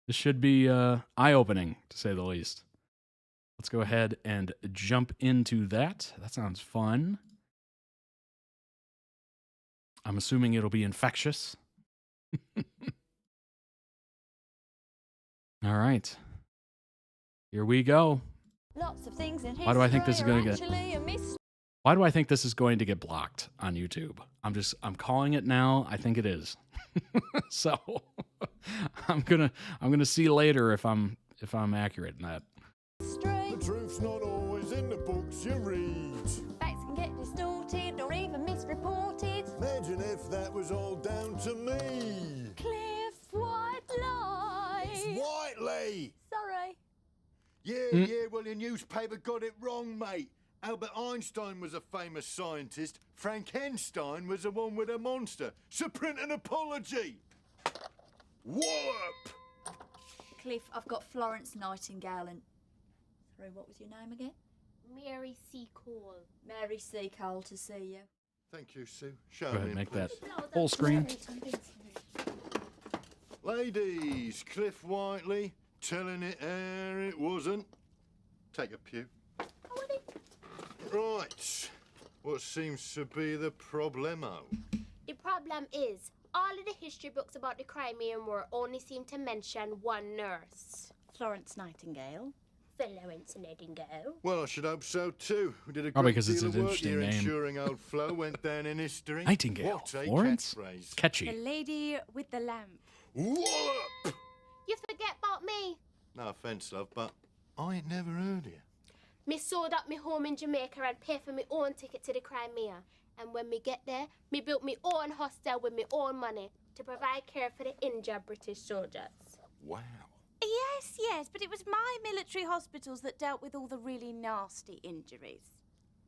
This should be eye-opening, to say the least. Let's go ahead and jump into that. That sounds fun. I'm assuming it'll be infectious. All right. Here we go. Lots of things in Why do I think this is going to get... get? Why do I think this is going to get blocked on YouTube? I'm calling it now. I think it is. So I'm gonna see later if I'm accurate in that. The truth's not always in the books you read. Facts can get distorted or even misreported. Imagine if that was all down to me. Cliff Whiteley. It's Whiteley. Sorry. Yeah, well, the newspaper got it wrong, mate. Albert Einstein was a famous scientist. Frankenstein was the one with a monster. So print an apology. Whoop! Cliff, I've got Florence Nightingale and... Sorry, what was your name again? Mary C. Cole. Mary C. Cole to see you. Thank you, Sue. Show Go ahead, me, make please. that full screen. Ladies, Cliff Whiteley, telling it how it wasn't. Take a pew. Right. What seems to be the problemo? The problem is, all of the history books about the Crimean War only seem to mention one nurse. Florence Nightingale. Florence Nightingale. Well, I should hope so too. We did a Probably great 'cause it's deal an of work interesting here name. ensuring old Flo went down in history. Nightingale. What a Florence? catchphrase. The Catchy. lady with the lamp. Wallop! You forget about me. No offence, love, but I ain't never heard of you. Me sold up me home in Jamaica and paid for me own ticket to the Crimea. And when me get there, me built me own hostel with me own money to provide care for the injured British soldiers. Wow. Yes, but it was my military hospitals that dealt with all the really nasty injuries.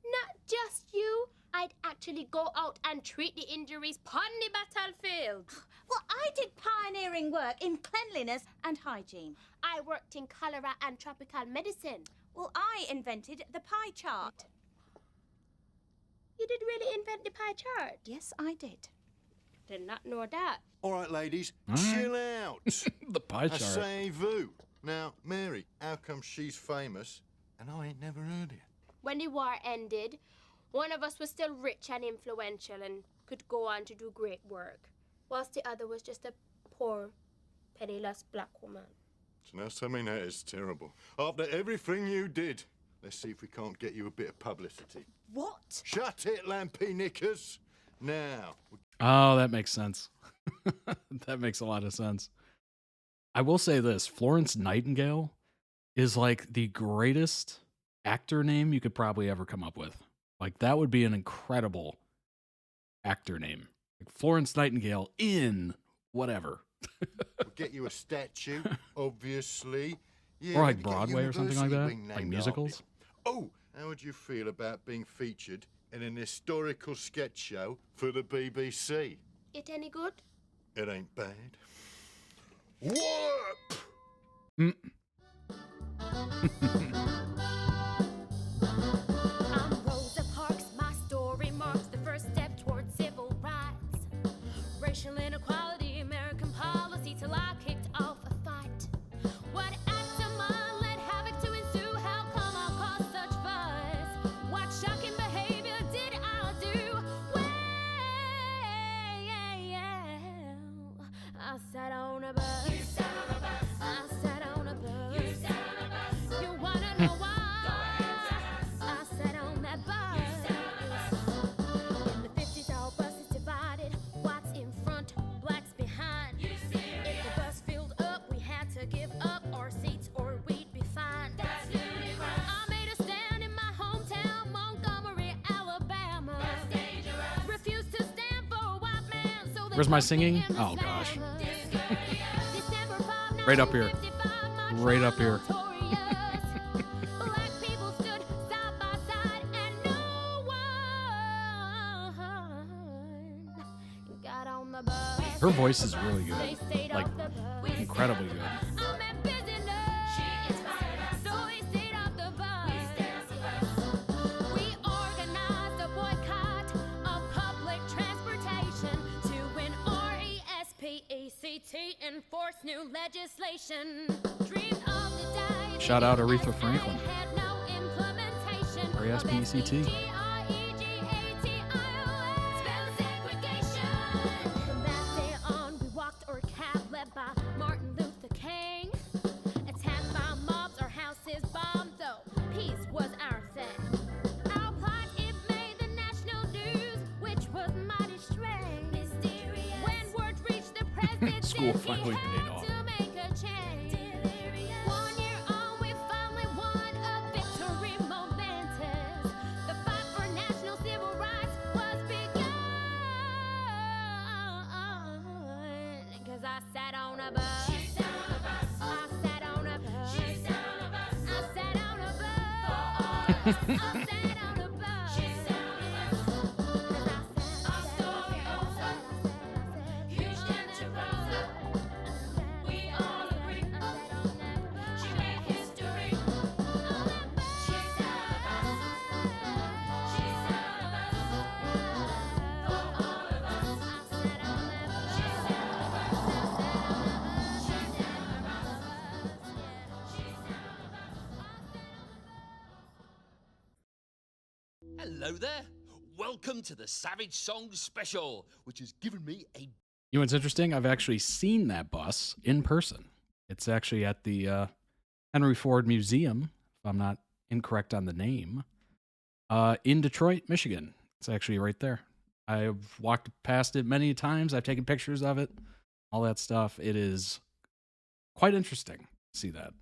Not just you. I'd actually go out and treat the injuries on the battlefield. Well, I did pioneering work in cleanliness and hygiene. I worked in cholera and tropical medicine. Well, I invented the pie chart. You did really invent the pie chart? Yes, I did. Did not know that. All right, ladies, All right. chill out. The pie chart. Assez-vous. Now, Mary, how come she's famous and I ain't never heard of you? When the war ended, one of us was still rich and influential and could go on to do great work, whilst the other was just a poor, penniless black woman. So now tell me that is terrible. After everything you did, let's see if we can't get you a bit of publicity. What? Shut it, Lampy Knickers. Now. Oh, that makes sense. That makes a lot of sense. I will say this, Florence Nightingale is like the greatest actor name you could probably ever come up with. Like, that would be an incredible actor name. Like Florence Nightingale in whatever. We'll get you a statue, obviously. Yeah, Or like maybe get a Broadway or something like that? university wing Like named musicals? after you. Oh, how would you feel about being featured in an historical sketch show for the BBC? It any good? It ain't bad. Whoop! I'm Rosa Parks, my story marks the first step towards civil rights. Racial inequality, American policy till I kicked off a fight. What act of mine led havoc to ensue? How come I caused such fuss? What shocking behavior did I do? Well, I sat on a bus. You sat on a bus. I sat on a bus. You sat on a bus. You wanna know why? I sat on that bus. In the 50s, our bus is divided. Whites in front, blacks behind. If the bus filled up, we had to give up our seats or we'd be fined. I made a stand in my hometown, Montgomery, Alabama. Refused to stand for a white man, so they Where's my put me singing? in the Oh, gosh. slammer. December 5, Right up here. 1955, my Right up here. trial notorious. Black people stood side by side and no one got on the bus. Her voice is really good. They stayed Like, off the bus. incredibly good. I'm a business. So we stayed off the bus. We organized a boycott of public transportation to an RESPECT enforce new legislation. Dreamed of the day. Shout out Aretha Franklin. Had no implementation of RESPECT. SKZ. Spell segregation. From that day on, we walked our cab led by Martin Luther King. Attacked by mobs, our houses bombed, though peace was our thing. Our plight, it made the national news, which was mighty strange. Mysterious. When word reached the president, School finally paid off. to make a change. 1 year on, we finally won a victory momentous. The fight for national civil rights was begun. 'Cause I sat on a bus. I sat on a bus. I sat on a bus. For Hello there. Welcome to the Savage Songs Special, which has given me a... You know what's interesting? I've actually seen that bus in person. It's actually at the Henry Ford Museum, if I'm not incorrect on the name, in Detroit, Michigan. It's actually right there. I've walked past it many times. I've taken pictures of it, all that stuff. It is quite interesting to see that.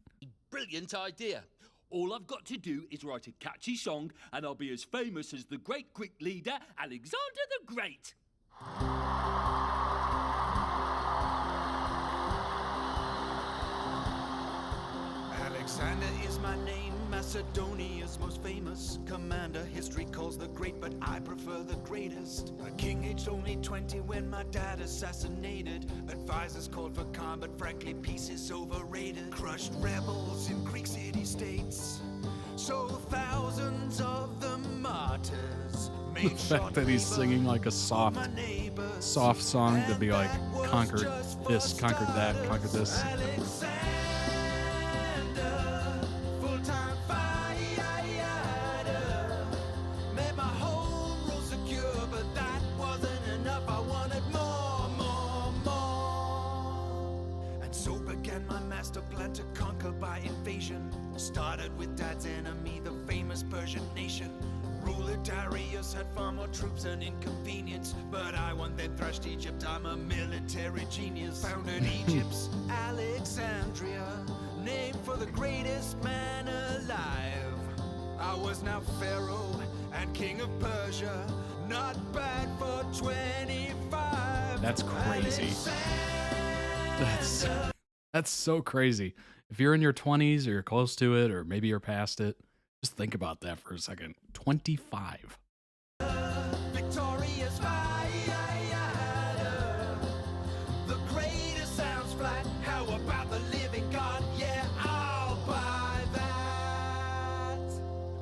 Brilliant idea. All I've got to do is write a catchy song, and I'll be as famous as the great Greek leader, Alexander the Great. Alexander is my name, Macedonia's most famous commander. History calls the great, but I prefer the greatest. A king aged only 20 when my dad assassinated. Advisors called for calm, but frankly peace is overrated. Crushed rebels in Greek city-states, so thousands of the martyrs. The fact that he's singing like a soft song to be like, conquered this, conquered that, conquered this. Plan to conquer by invasion. Started with Dad's enemy, the famous Persian nation. Ruler Darius had far more troops and inconvenience, but I won then thrashed Egypt. I'm a military genius. Founded Egypt's Alexandria, named for the greatest man alive. I was now Pharaoh and king of Persia, not bad for 25. That's crazy. That's so crazy. If you're in your 20s or you're close to it, or maybe you're past it, just think about that for a second. 25. Victorious the greatest sounds flat. How about the living God? Yeah, I'll buy that.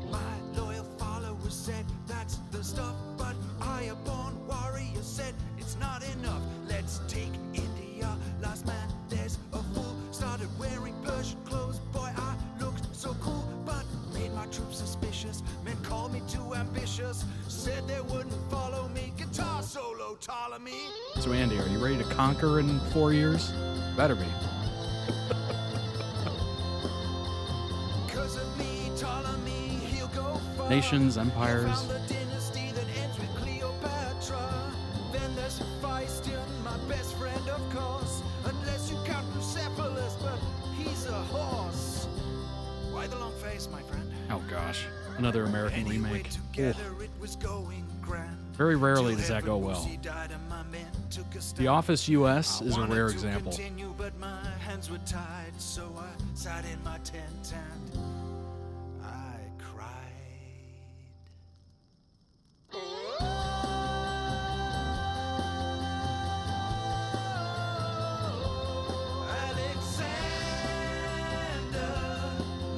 My loyal followers said that's the stuff, but I, a born warrior, said it's not enough. Let's take India, last man. There's a fool started wearing Persian clothes. Boy, I looked so cool, but made my troops suspicious. Men called me too ambitious, said they wouldn't follow me. Guitar solo, Ptolemy. So Andy, are you ready to conquer in 4 years? Better be. Because of me, Ptolemy, he'll go far. Nations, empires. Found a dynasty that ends with Cleopatra. Then there's Hephaestion, my best friend, of course. Unless you count Bucephalus, but he's a horse. Why the long face, my friend? Oh gosh, another American Anyway, remake. together it was going grand. Very rarely Till does that go heaven well. he died and my men took a stand. The Office US I is a wanted rare to example. Continue, but my hands were tied, so I sat in my tent and I cried. Alexander,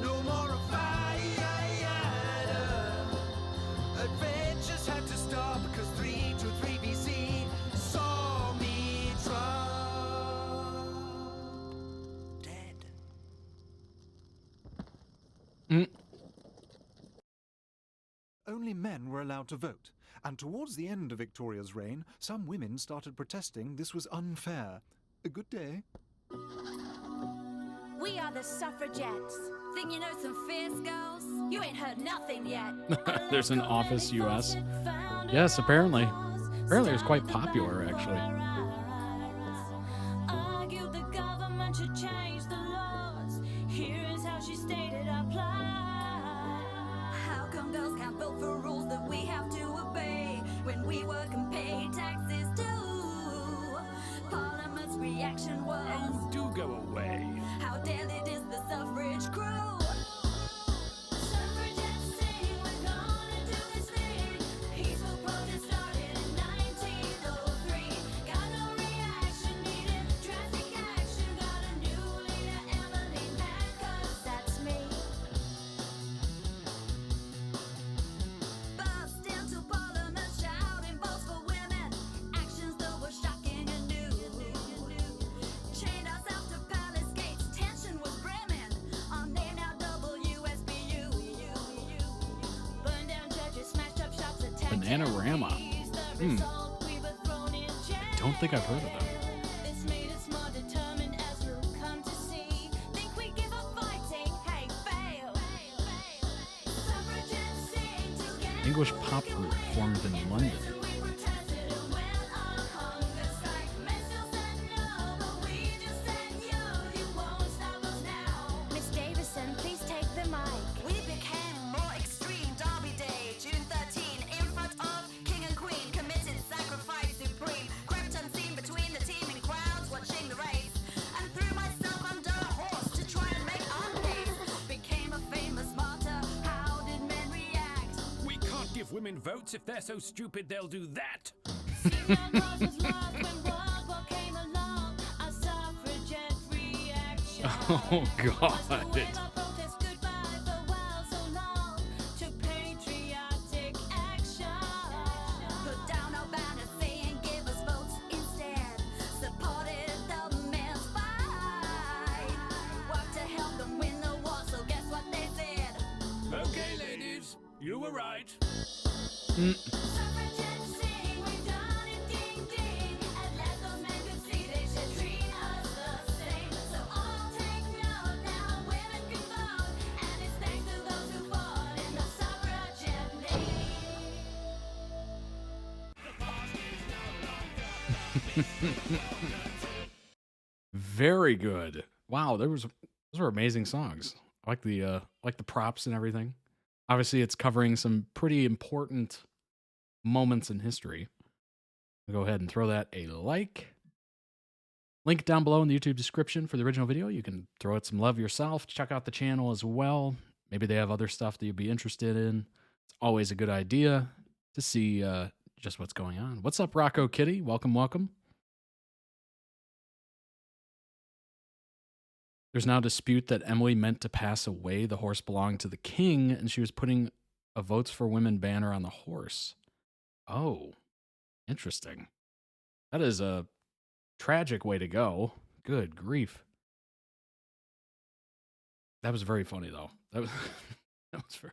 no more a fighter. Adventures had to stop because 323 BC saw me drop dead. Only men were allowed to vote, and towards the end of Victoria's reign, some women started protesting this was unfair. A good day. We are the suffragettes. Think you know some fierce girls? You ain't heard nothing yet. There's an Office US. Yes, apparently. Apparently it's quite popular, actually. Argued the government should change the laws. Here's how she stated our plight. How come girls can't vote for rules that we have to obey when we work and pay taxes too? Parliament's reaction was, Oh, do go away. how dare it is the suffrage crew. Suffragettes Panorama. I don't think I've heard of them. English pop group formed in London. Miss Davison, please take the mic. We became more extreme. Derby Day, June 13, in front of King and Queen, committed sacrifice supreme. Crept unseen between the teeming crowds, watching the race, and threw myself under a horse to try and make our case. Became a famous martyr. How did men react? We can't give women votes. If they're so stupid, they'll do that. Oh, God. Put down our banners saying give us votes instead. Supported the men's fight. Worked to help them win the war, so guess what they said? Okay, ladies, you were right. Suffragettes sing, we've done it, ding ding. At last those men could see they should treat us the same. So all take note now, women can vote, and it's thanks to those who fought in the suffragette league. Very good. Wow, those were amazing songs. I like the props and everything. Obviously, it's covering some pretty important moments in history. I'll go ahead and throw that a like. Link down below in the YouTube description for the original video. You can throw it some love yourself. Check out the channel as well. Maybe they have other stuff that you'd be interested in. It's always a good idea to see just what's going on. What's up, Rocco Kitty? Welcome, welcome. There's now dispute that Emily meant to pass away. The horse belonged to the king, and she was putting a Votes for Women banner on the horse. Oh, interesting. That is a tragic way to go. Good grief. That was very funny, though. That was very...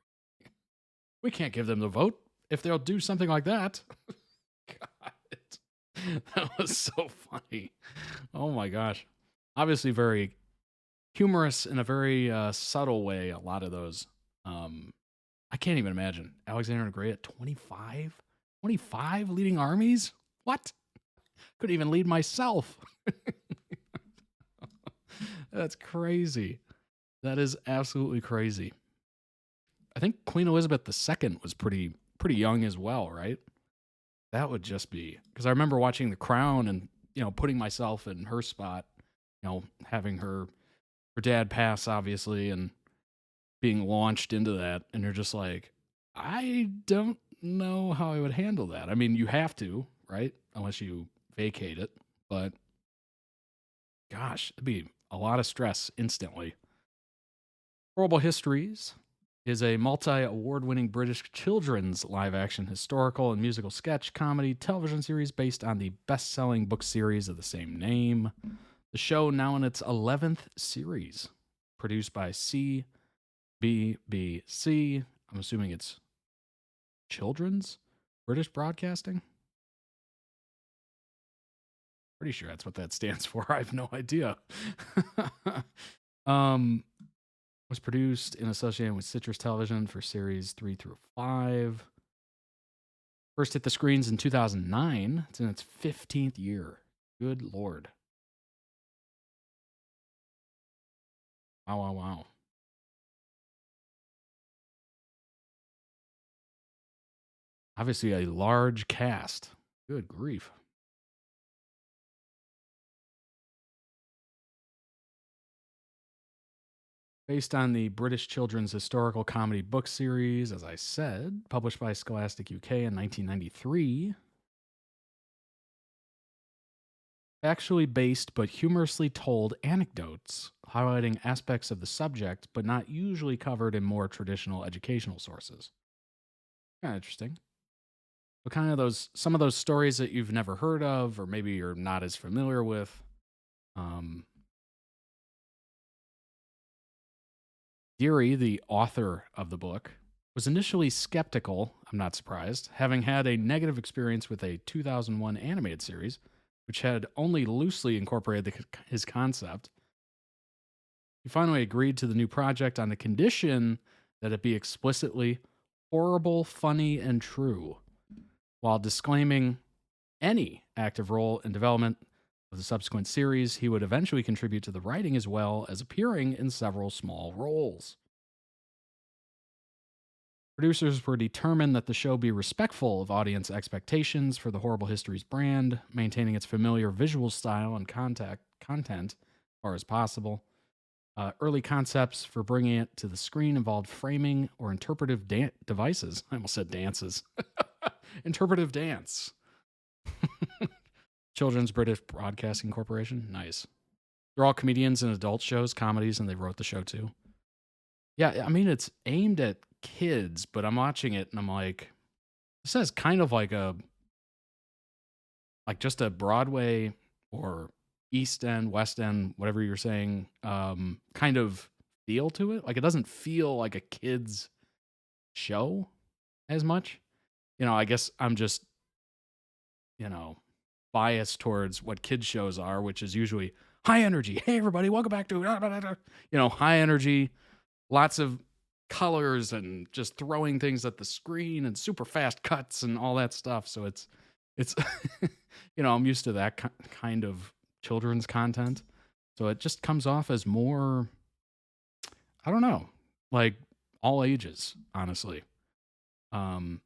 We can't give them the vote if they'll do something like that. God, that was so funny. Oh, my gosh. Obviously very humorous in a very subtle way, a lot of those. I can't even imagine. Alexander the Great at 25? 25 leading armies? What? Couldn't even lead myself. That's crazy. That is absolutely crazy. I think Queen Elizabeth II was pretty young as well, right? That would just be... Because I remember watching The Crown and, putting myself in her spot, having her dad pass, obviously, and being launched into that, and you're just like, I don't know how I would handle that. I mean, you have to, right? Unless you vacate it, but gosh, it'd be a lot of stress instantly. Horrible Histories is a multi-award-winning British children's live-action historical and musical sketch comedy television series based on the best-selling book series of the same name. The show now in its 11th series, produced by CBBC. I'm assuming it's Children's British Broadcasting. Pretty sure that's what that stands for. I have no idea. Was produced in association with Citrus Television for series 3 through 5. First hit the screens in 2009. It's in its 15th year. Good Lord. Wow, wow, wow. Obviously a large cast. Good grief. Based on the British children's historical comedy book series, as I said, published by Scholastic UK in 1993. Actually based but humorously told anecdotes highlighting aspects of the subject, but not usually covered in more traditional educational sources. Kind of interesting. But kind of some of those stories that you've never heard of, or maybe you're not as familiar with. Deary, the author of the book, was initially skeptical, I'm not surprised, having had a negative experience with a 2001 animated series, which had only loosely incorporated his concept. He finally agreed to the new project on the condition that it be explicitly horrible, funny, and true, while disclaiming any active role in development of the subsequent series. He would eventually contribute to the writing as well as appearing in several small roles. Producers were determined that the show be respectful of audience expectations for the Horrible Histories brand, maintaining its familiar visual style and content as far as possible. Early concepts for bringing it to the screen involved framing or interpretive devices. I almost said dances. Interpretive dance. Children's British Broadcasting Corporation. Nice. They're all comedians in adult shows, comedies, and they wrote the show too. Yeah, I mean, it's aimed at kids, but I'm watching it and I'm like, this is kind of like just a Broadway or East End, West End, whatever you're saying, kind of feel to it. Like, it doesn't feel like a kid's show as much. I guess I'm just, biased towards what kids shows are, which is usually high energy. Hey, everybody, welcome back to, high energy, lots of colors and just throwing things at the screen and super fast cuts and all that stuff. So it's, I'm used to that kind of children's content. So it just comes off as more, I don't know, like all ages, honestly. Then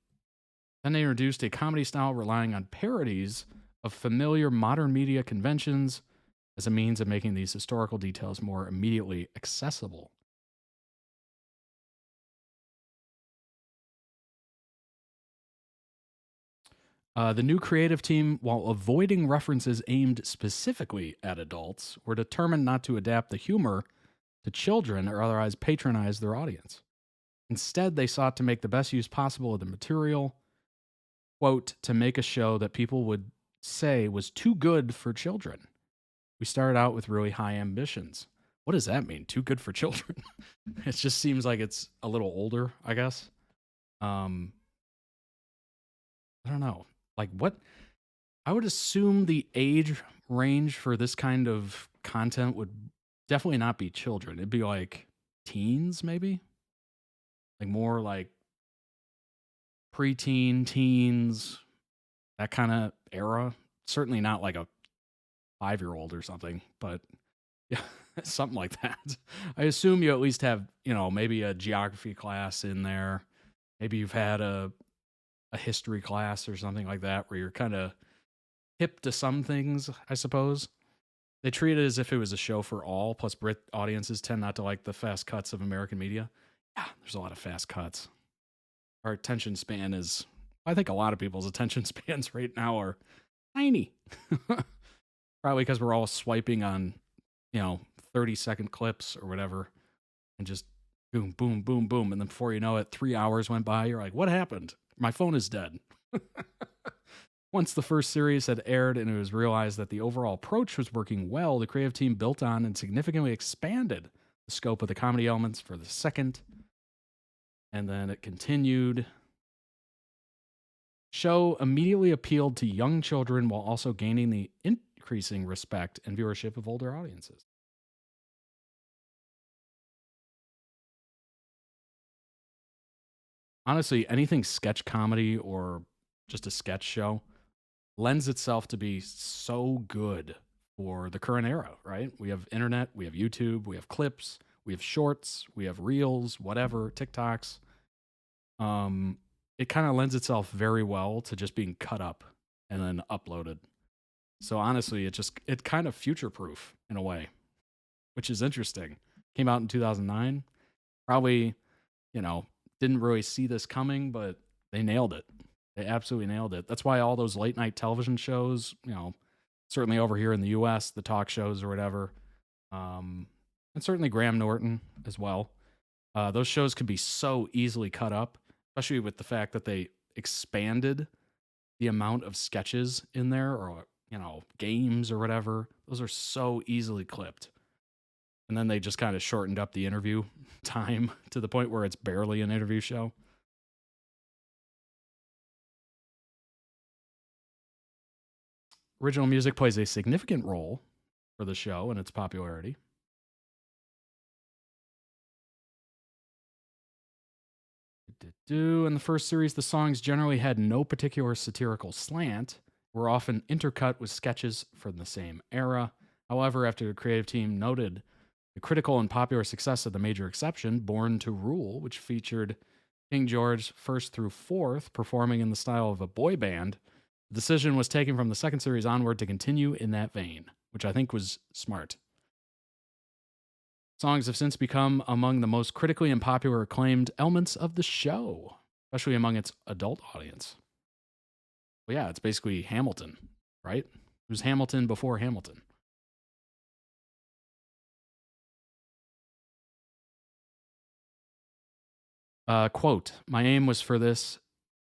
they introduced a comedy style relying on parodies of familiar modern media conventions as a means of making these historical details more immediately accessible. The new creative team, while avoiding references aimed specifically at adults, were determined not to adapt the humor to children or otherwise patronize their audience. Instead, they sought to make the best use possible of the material, quote, to make a show that people would say was too good for children. We started out with really high ambitions. What does that mean? Too good for children? It just seems like it's a little older, I guess. I don't know. Like, what? I would assume the age range for this kind of content would definitely not be children. It'd be like teens, maybe? Like more like preteen, teens, that kind of era. Certainly not like a 5-year-old or something, but yeah, something like that. I assume you at least have, maybe a geography class in there. Maybe you've had a history class or something like that where you're kind of hip to some things, I suppose. They treat it as if it was a show for all, plus Brit audiences tend not to like the fast cuts of American media. Yeah, there's a lot of fast cuts. Our attention span is, I think a lot of people's attention spans right now are tiny. Probably because we're all swiping on, 30-second clips or whatever, and just boom, boom, boom, boom. And then before you know it, 3 hours went by. You're like, what happened? My phone is dead. Once the first series had aired and it was realized that the overall approach was working well, the creative team built on and significantly expanded the scope of the comedy elements for the second. And then it continued. Show immediately appealed to young children while also gaining the increasing respect and viewership of older audiences. Honestly, anything sketch comedy or just a sketch show lends itself to be so good for the current era, right? We have internet, we have YouTube, we have clips, we have shorts, we have reels, whatever, TikToks. It kind of lends itself very well to just being cut up and then uploaded. So honestly, it kind of future-proof in a way, which is interesting. Came out in 2009. Probably, didn't really see this coming, but they nailed it. They absolutely nailed it. That's why all those late night television shows, certainly over here in the US, the talk shows or whatever, and certainly Graham Norton as well. Those shows could be so easily cut up, especially with the fact that they expanded the amount of sketches in there or, games or whatever. Those are so easily clipped. And then they just kind of shortened up the interview time to the point where it's barely an interview show. Original music plays a significant role for the show and its popularity. In the first series, the songs generally had no particular satirical slant, were often intercut with sketches from the same era. However, after the creative team noted the critical and popular success of the major exception, Born to Rule, which featured King George 1st through 4th performing in the style of a boy band, the decision was taken from the second series onward to continue in that vein, which I think was smart. Songs have since become among the most critically and popular acclaimed elements of the show, especially among its adult audience. Well, yeah, it's basically Hamilton, right? It was Hamilton before Hamilton. Quote, my aim for this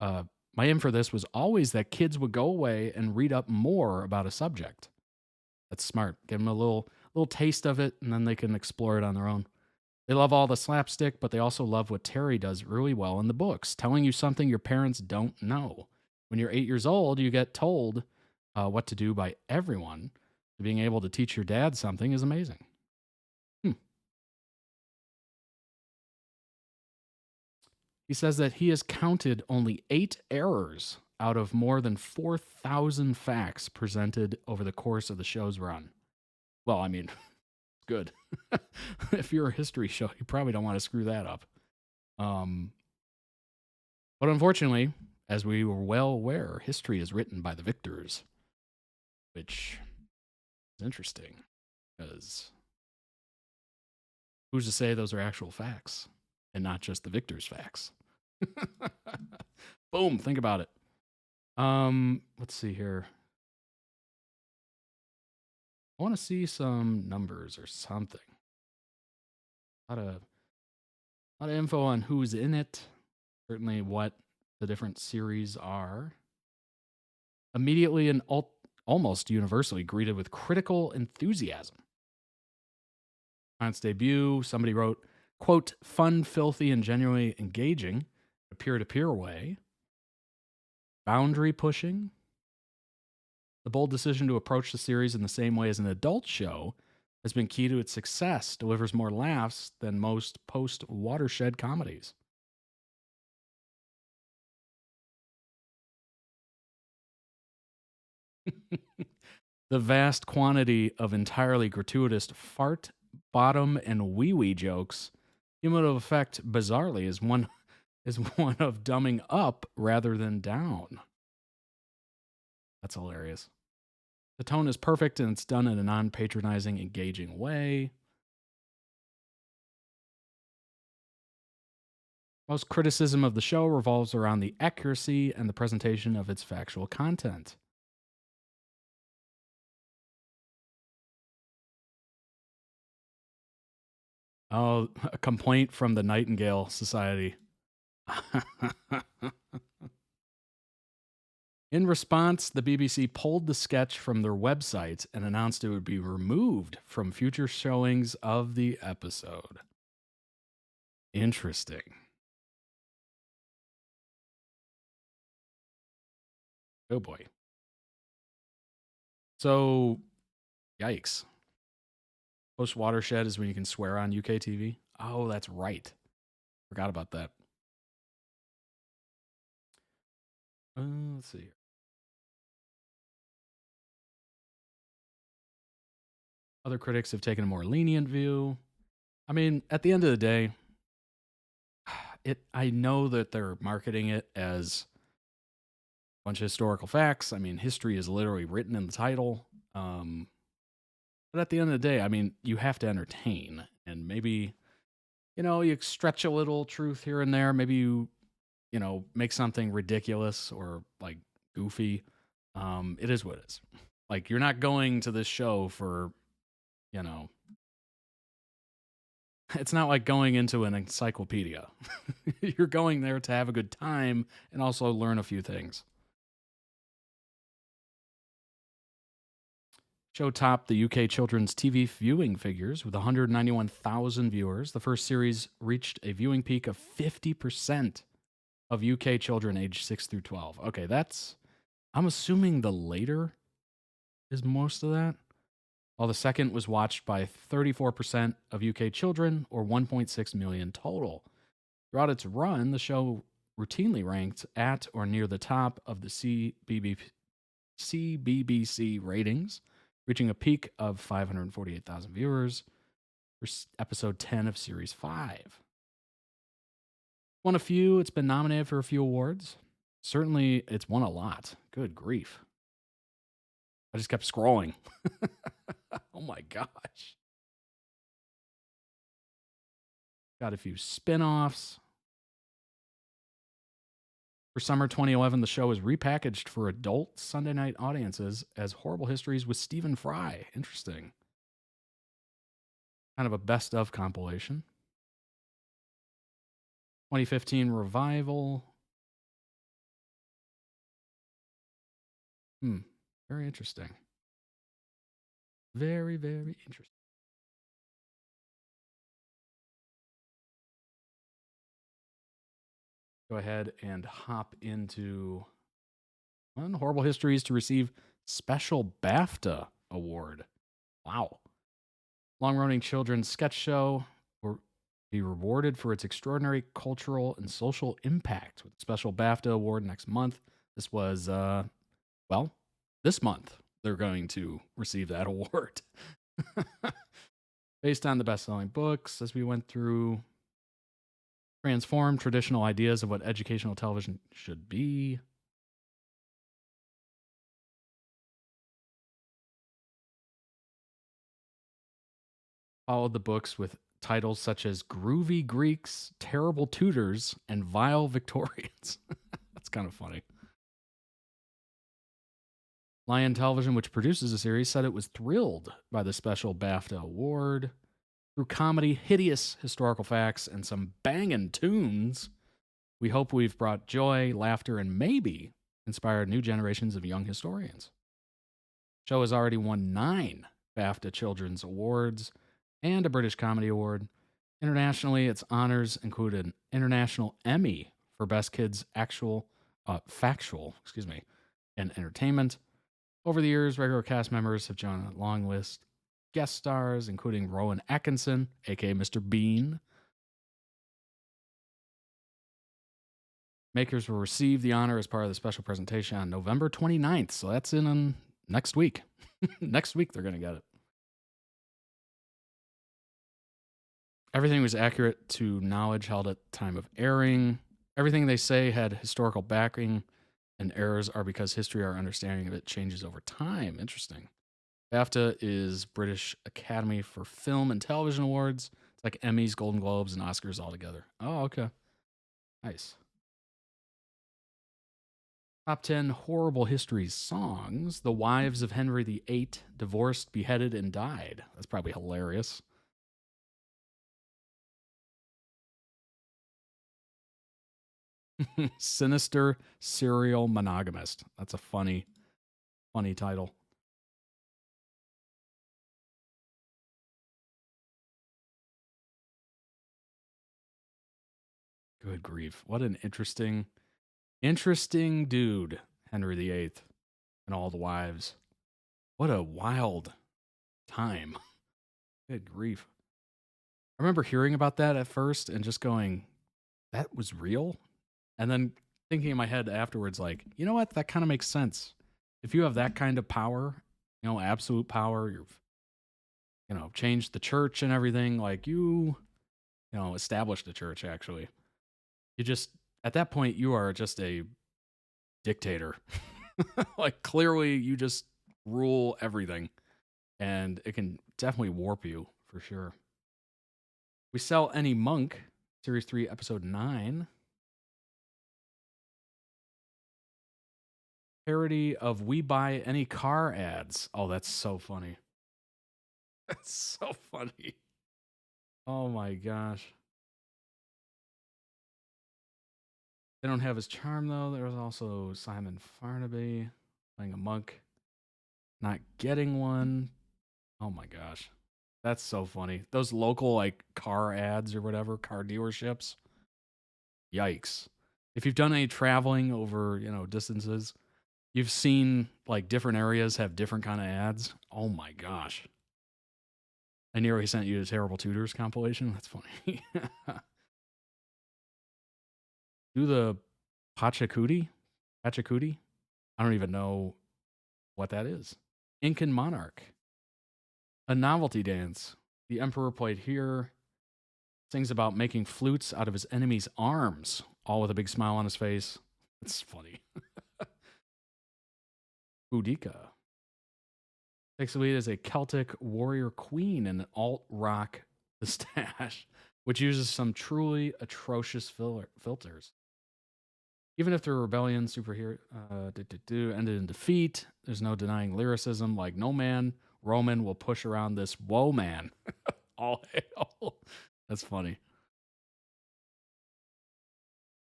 was always that kids would go away and read up more about a subject. That's smart. Give them a little taste of it, and then they can explore it on their own. They love all the slapstick, but they also love what Terry does really well in the books, telling you something your parents don't know. When you're 8 years old, you get told what to do by everyone. Being able to teach your dad something is amazing. He says that he has counted only 8 errors out of more than 4,000 facts presented over the course of the show's run. Well, I mean, good. If you're a history show, you probably don't want to screw that up. But unfortunately, as we were well aware, history is written by the victors, which is interesting, because who's to say those are actual facts and not just the victors' facts? Boom, think about it. Let's see here. I want to see some numbers or something. A lot of info on who's in it. Certainly what the different series are. Immediately and almost universally greeted with critical enthusiasm. On its debut, somebody wrote, quote, fun, filthy, and genuinely engaging, a peer-to-peer way. Boundary pushing. The bold decision to approach the series in the same way as an adult show has been key to its success, delivers more laughs than most post-watershed comedies. The vast quantity of entirely gratuitous fart, bottom, and wee-wee jokes, cumulative effect, bizarrely, is one of dumbing up rather than down. That's hilarious. The tone is perfect, and it's done in a non-patronizing, engaging way. Most criticism of the show revolves around the accuracy and the presentation of its factual content. Oh, a complaint from the Nightingale Society. In response, the BBC pulled the sketch from their website and announced it would be removed from future showings of the episode. Interesting. Oh boy. So, yikes. Post-watershed is when you can swear on UK TV. Oh, that's right. Forgot about that. Let's see here. Other critics have taken a more lenient view. I mean, at the end of the day, I know that they're marketing it as a bunch of historical facts. I mean, history is literally written in the title. But at the end of the day, I mean, you have to entertain. And maybe, you stretch a little truth here and there. Maybe you make something ridiculous or, like, goofy. It is what it is. Like, you're not going to this show for, it's not like going into an encyclopedia. You're going there to have a good time and also learn a few things. Show topped the UK children's TV viewing figures with 191,000 viewers. The first series reached a viewing peak of 50% of UK children aged 6 through 12. Okay, I'm assuming the later is most of that, while the second was watched by 34% of UK children, or 1.6 million total. Throughout its run, the show routinely ranked at or near the top of the CBBC ratings, reaching a peak of 548,000 viewers for episode 10 of Series 5. Won a few. It's been nominated for a few awards. Certainly, it's won a lot. Good grief. I just kept scrolling. Oh my gosh. Got a few spin-offs. For summer 2011, the show was repackaged for adult Sunday night audiences as Horrible Histories with Stephen Fry. Interesting. Kind of a best of compilation. 2015 revival. Very interesting. Very, very interesting. Go ahead and hop into Horrible Histories to receive special BAFTA award. Wow. Long-running children's sketch show will be rewarded for its extraordinary cultural and social impact with a special BAFTA award next month. This was, this month they're going to receive that award. Based on the best-selling books, as we went through, transform traditional ideas of what educational television should be. Followed the books with titles such as Groovy Greeks, Terrible Tutors, and Vile Victorians. That's kind of funny. Lion Television, which produces the series, said it was thrilled by the special BAFTA award. Through comedy, hideous historical facts, and some banging tunes, we hope we've brought joy, laughter, and maybe inspired new generations of young historians. The show has already won 9 BAFTA Children's Awards and a British Comedy Award. Internationally, its honors include an International Emmy for Best Kids Factual, and Entertainment. Over the years, regular cast members have joined a long list guest stars, including Rowan Atkinson, aka Mr. Bean. Makers will receive the honor as part of the special presentation on November 29th, so that's in next week. Next week, they're going to get it. Everything was accurate to knowledge held at the time of airing. Everything they say had historical backing, and errors are because history, our understanding of it, changes over time. Interesting. BAFTA is British Academy for Film and Television Awards. It's like Emmys, Golden Globes, and Oscars all together. Oh, okay. Nice. Top 10 Horrible Histories songs. The wives of Henry VIII divorced, beheaded, and died. That's probably hilarious. Sinister Serial Monogamist. That's a funny title. Good grief. What an interesting dude, Henry VIII and all the wives. What a wild time. Good grief. I remember hearing about that at first and just going, that was real? And then thinking in my head afterwards, like, you know what? That kind of makes sense. If you have that kind of power, absolute power, you've, changed the church and everything, like established the church, actually. You just, at that point, you are just a dictator. Like, clearly, you just rule everything. And it can definitely warp you, for sure. We Sell Any Monk, Series 3, Episode 9. Parody of We Buy Any Car ads. Oh, that's so funny. That's so funny. Oh, my gosh. They don't have his charm, though. There was also Simon Farnaby playing a monk, not getting one. Oh my gosh. That's so funny. Those local, car ads or whatever, car dealerships. Yikes. If you've done any traveling over, distances, You've seen like different areas have different kind of ads. Oh my gosh. I nearly sent you a Terrible Tutors compilation. That's funny. Do the Pachacootie? Pachacootie? I don't even know what that is. Incan Monarch. A novelty dance. The Emperor played here. Sings about making flutes out of his enemy's arms, all with a big smile on his face. It's funny. Boudica. Takes the lead as a Celtic warrior queen in an alt-rock The Stash, which uses some truly atrocious filters. Even if the rebellion superhero ended in defeat, there's no denying lyricism. Like, no man, Roman, will push around this woe man. All hail. That's funny.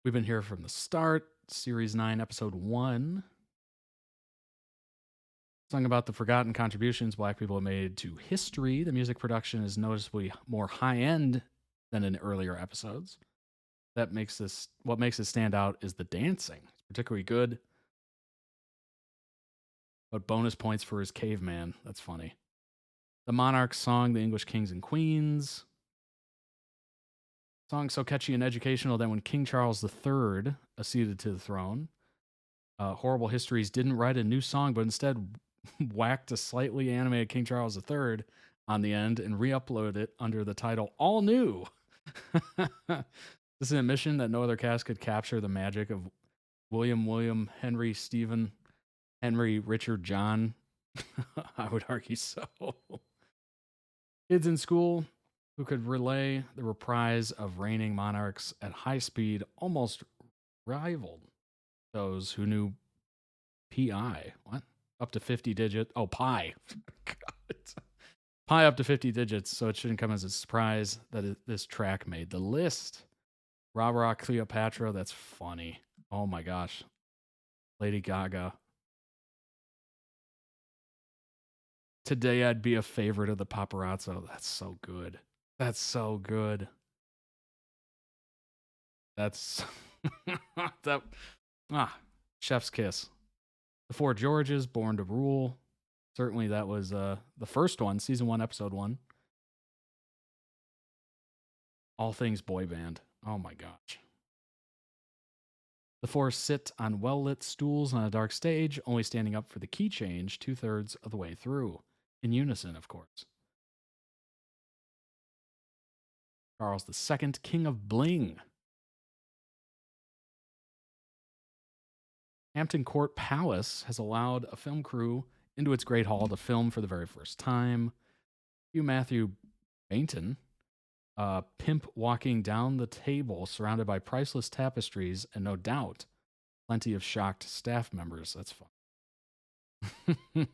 We've been here from the start. Series 9, Episode 1. Song about the forgotten contributions Black people have made to history. The music production is noticeably more high-end than in earlier episodes. What makes it stand out is the dancing. It's particularly good. But bonus points for his caveman. That's funny. The Monarch song, The English Kings and Queens. Song so catchy and educational that when King Charles III acceded to the throne, Horrible Histories didn't write a new song, but instead whacked a slightly animated King Charles III on the end and re-uploaded it under the title All New. This is an admission that no other cast could capture the magic of William, Henry, Stephen, Henry, Richard, John. I would argue so. Kids in school who could relay the reprise of reigning monarchs at high speed almost rivaled those who knew PI. What? Up to 50 digit. Oh, pi. God. Pi up to 50 digits, so it shouldn't come as a surprise that this track made the list. Rob Rock Cleopatra, that's funny. Oh my gosh. Lady Gaga. Today I'd be a favorite of the paparazzo. That's so good. That's so good. That's chef's kiss. The Four Georges, Born to Rule. Certainly that was the first one, season 1, episode 1. All things boy band. Oh my gosh. The four sit on well-lit stools on a dark stage, only standing up for the key change 2/3 of the way through. In unison, of course. Charles II, King of Bling. Hampton Court Palace has allowed a film crew into its Great Hall to film for the very first time. Hugh Matthew Bainton, pimp walking down the table surrounded by priceless tapestries and no doubt plenty of shocked staff members. That's fun.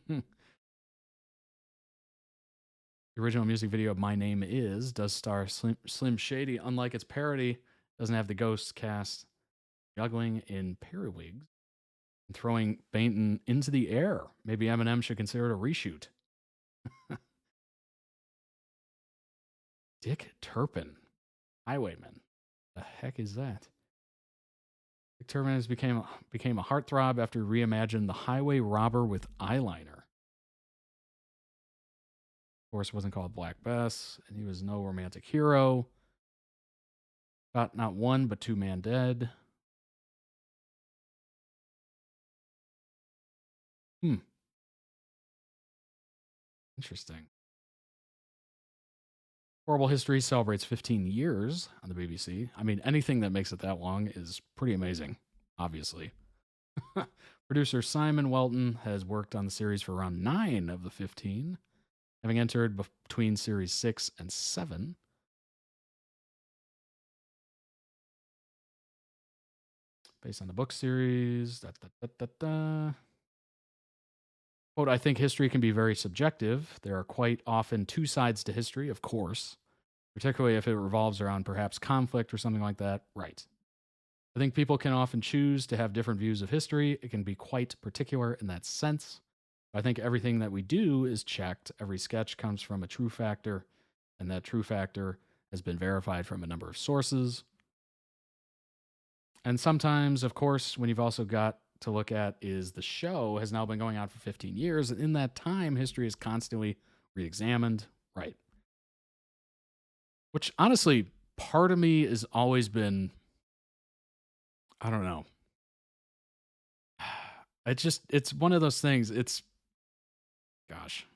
The original music video of My Name Is does star Slim Shady. Unlike its parody, doesn't have the ghost cast juggling in periwigs and throwing Bainton into the air. Maybe Eminem should consider it a reshoot. Dick Turpin, Highwayman. The heck is that? Dick Turpin has became a heartthrob after he reimagined the highway robber with eyeliner. Of course, it wasn't called Black Bess, and he was no romantic hero. Got not one, but 2 men dead. Interesting. Horrible History celebrates 15 years on the BBC. I mean, anything that makes it that long is pretty amazing, obviously. Producer Simon Welton has worked on the series for around 9 of the 15. Having entered between series 6 and 7. Based on the book series. Quote, I think history can be very subjective. There are quite often 2 sides to history, of course. Particularly if it revolves around perhaps conflict or something like that. Right. I think people can often choose to have different views of history. It can be quite particular in that sense. I think everything that we do is checked. Every sketch comes from a true factor, and that true factor has been verified from a number of sources. And sometimes, of course, when you've also got to look at is the show has now been going on for 15 years. And in that time, history is constantly re-examined. Right. Which honestly, part of me has always been, I don't know. It's one of those things. Gosh,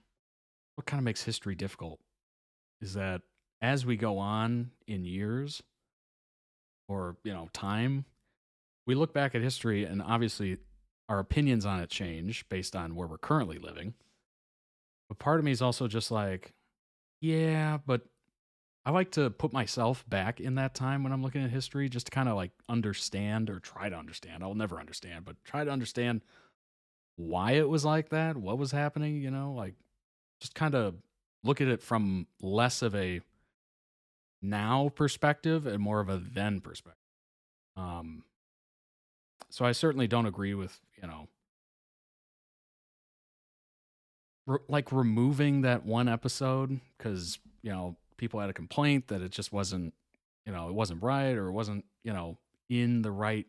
what kind of makes history difficult is that as we go on in years or, time, we look back at history and obviously our opinions on it change based on where we're currently living. But part of me is also just like, yeah, but I like to put myself back in that time when I'm looking at history just to kind of like understand or try to understand. I'll never understand, but try to understand why it was like that, what was happening, like just kind of look at it from less of a now perspective and more of a then perspective. So I certainly don't agree with, like removing that one episode because, people had a complaint that it just wasn't, it wasn't right or it wasn't, in the right,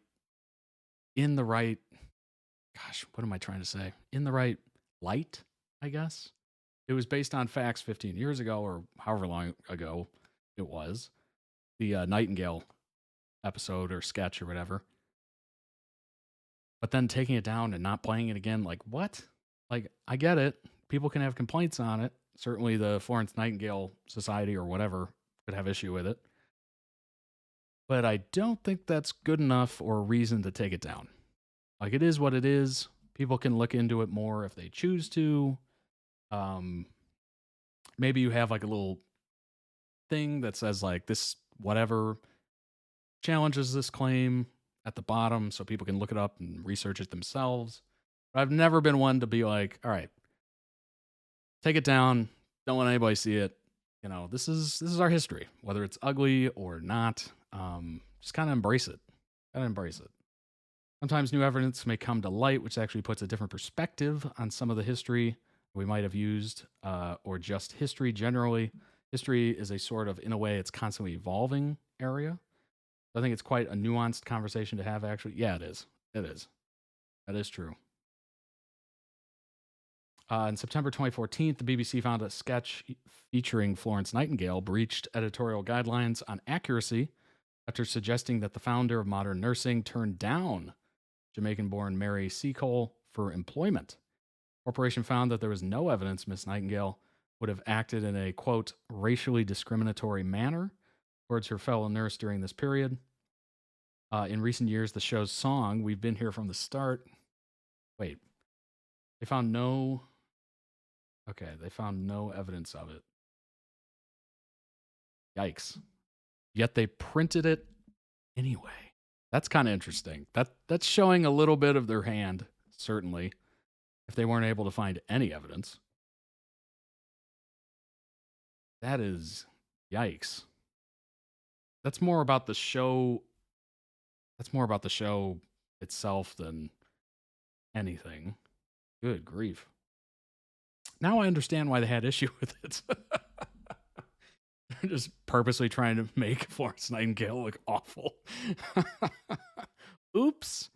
gosh, what am I trying to say? In the right light, I guess. It was based on facts 15 years ago or however long ago it was. The Nightingale episode or sketch or whatever. But then taking it down and not playing it again, like what? Like, I get it. People can have complaints on it. Certainly the Florence Nightingale Society or whatever could have issue with it. But I don't think that's good enough or a reason to take it down. Like, it is what it is. People can look into it more if they choose to. Maybe you have like a little thing that says like this, whatever, challenges this claim at the bottom so people can look it up and research it themselves. But I've never been one to be like, all right, take it down. Don't let anybody see it. This is our history, whether it's ugly or not. Just kind of embrace it. Sometimes new evidence may come to light, which actually puts a different perspective on some of the history we might have used, or just history generally. History is a sort of, in a way, it's constantly evolving area. I think it's quite a nuanced conversation to have, actually. Yeah, it is. That is true. In September 2014, the BBC found a sketch featuring Florence Nightingale breached editorial guidelines on accuracy after suggesting that the founder of modern nursing turned down Jamaican-born Mary Seacole for employment. The corporation found that there was no evidence Miss Nightingale would have acted in a, quote, racially discriminatory manner towards her fellow nurse during this period. In recent years, the show's song, We've Been Here From the Start. Wait. They found no evidence of it. Yikes. Yet they printed it anyway. That's kind of interesting. That's showing a little bit of their hand, certainly, if they weren't able to find any evidence. That is yikes. That's more about the show. That's more about the show itself than anything. Good grief. Now I understand why they had issue with it. They're just purposely trying to make Florence Nightingale look awful. Oops.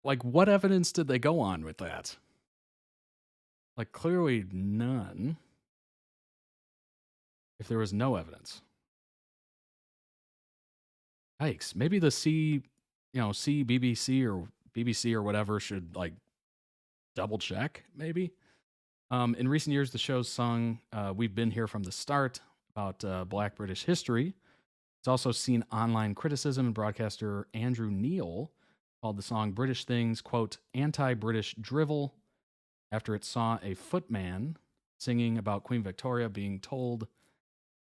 Like, what evidence did they go on with that? Like, clearly none. If there was no evidence. Yikes. Maybe the BBC or whatever should, like, double check, maybe. In recent years, the show's sung We've Been Here From the Start about Black British history. It's also seen online criticism, and broadcaster Andrew Neil called the song British Things, quote, anti-British drivel, after it saw a footman singing about Queen Victoria being told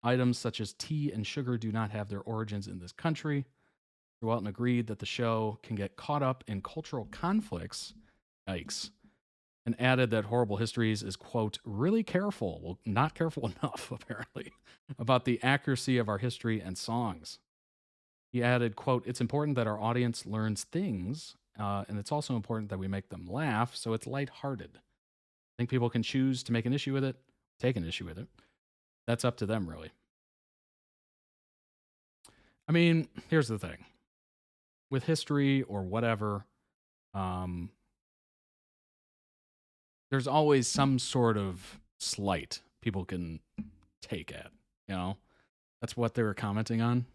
items such as tea and sugar do not have their origins in this country. Welton agreed that the show can get caught up in cultural conflicts, yikes, and added that Horrible Histories is, quote, really careful, well, not careful enough, apparently, about the accuracy of our history and songs. He added, quote, it's important that our audience learns things, and it's also important that we make them laugh, so it's lighthearted. I think people can choose to make an issue with it, take an issue with it. That's up to them, really. I mean, here's the thing. With history or whatever, there's always some sort of slight people can take at, you know? That's what they were commenting on.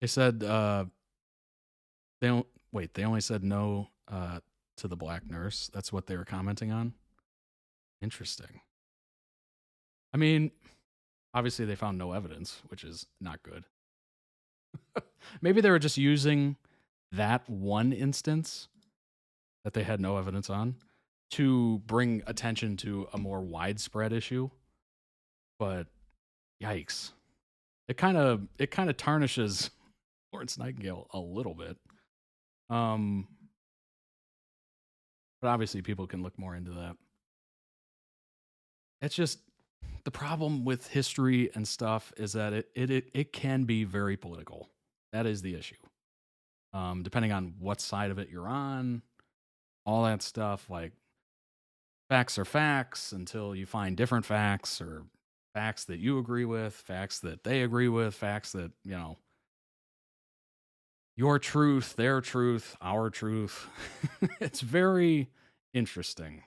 They said, they only said no to the black nurse. That's what they were commenting on. Interesting. I mean, obviously they found no evidence, which is not good. Maybe they were just using that one instance that they had no evidence on to bring attention to a more widespread issue. But yikes. It kind of tarnishes Florence Nightingale a little bit. But obviously people can look more into that. It's just the problem with history and stuff is that it can be very political. That is the issue. Depending on what side of it you're on, all that stuff, like facts are facts until you find different facts, or facts that you agree with, facts that they agree with, facts that, you know, your truth, their truth, our truth. It's very interesting.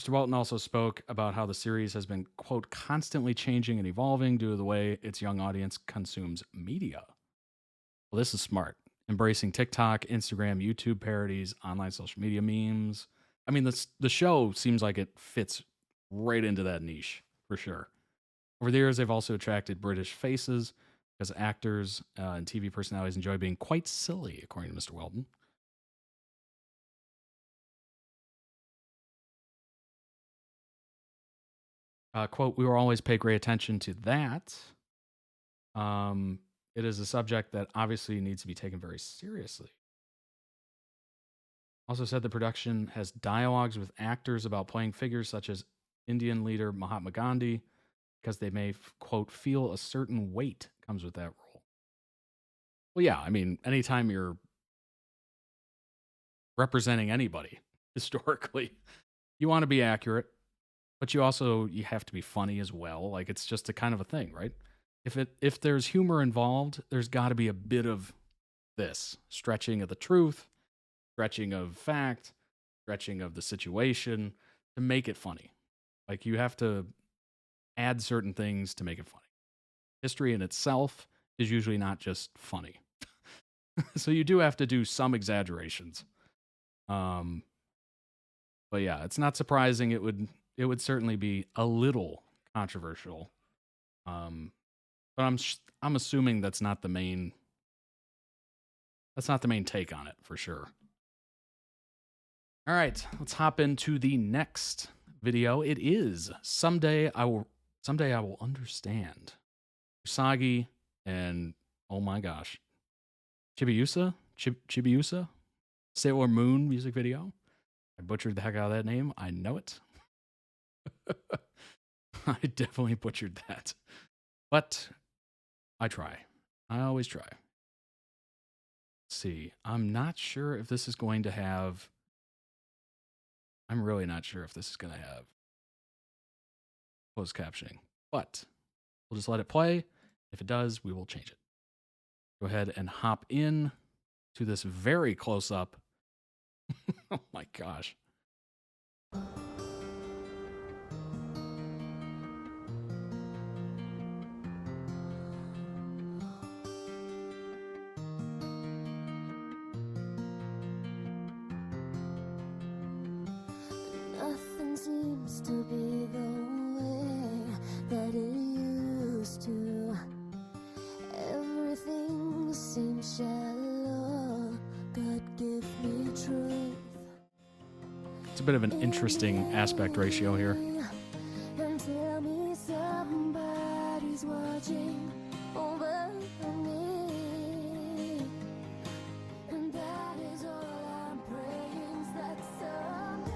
Mr. Walton also spoke about how the series has been, quote, constantly changing and evolving due to the way its young audience consumes media. Well, this is smart. Embracing TikTok, Instagram, YouTube parodies, online social media memes. I mean, the show seems like it fits right into that niche, for sure. Over the years, they've also attracted British faces because actors and TV personalities enjoy being quite silly, according to Mr. Weldon. Quote, we will always pay great attention to that. It is a subject that obviously needs to be taken very seriously. Also said the production has dialogues with actors about playing figures such as Indian leader Mahatma Gandhi, because they may, quote, feel a certain weight comes with that role. Well, yeah, I mean, anytime you're representing anybody historically, you want to be accurate, but you have to be funny as well. Like, it's just a kind of a thing, right? If there's humor involved, there's got to be a bit of this stretching of the truth, stretching of fact, stretching of the situation to make it funny. Like, you have to add certain things to make it funny. History in itself is usually not just funny. So you do have to do some exaggerations. But yeah, it's not surprising. It would certainly be a little controversial. But I'm assuming that's not the main take on it, for sure. All right, let's hop into the next video. It is Someday I Will Understand. Usagi and, oh my gosh, Chibiusa? Sailor Moon music video. I butchered the heck out of that name. I know it. I definitely butchered that. But I try. I always try. Let's see. I'm really not sure if this is going to have closed captioning. But we'll just let it play. If it does, we will change it. Go ahead and hop in to this very close up. Oh my gosh. Nothing seems to be the way that it used to. Everything seems shallow. God give me truth. It's a bit of an interesting aspect ratio here. And tell me somebody's watching over me. And that is all I'm praying, is that someday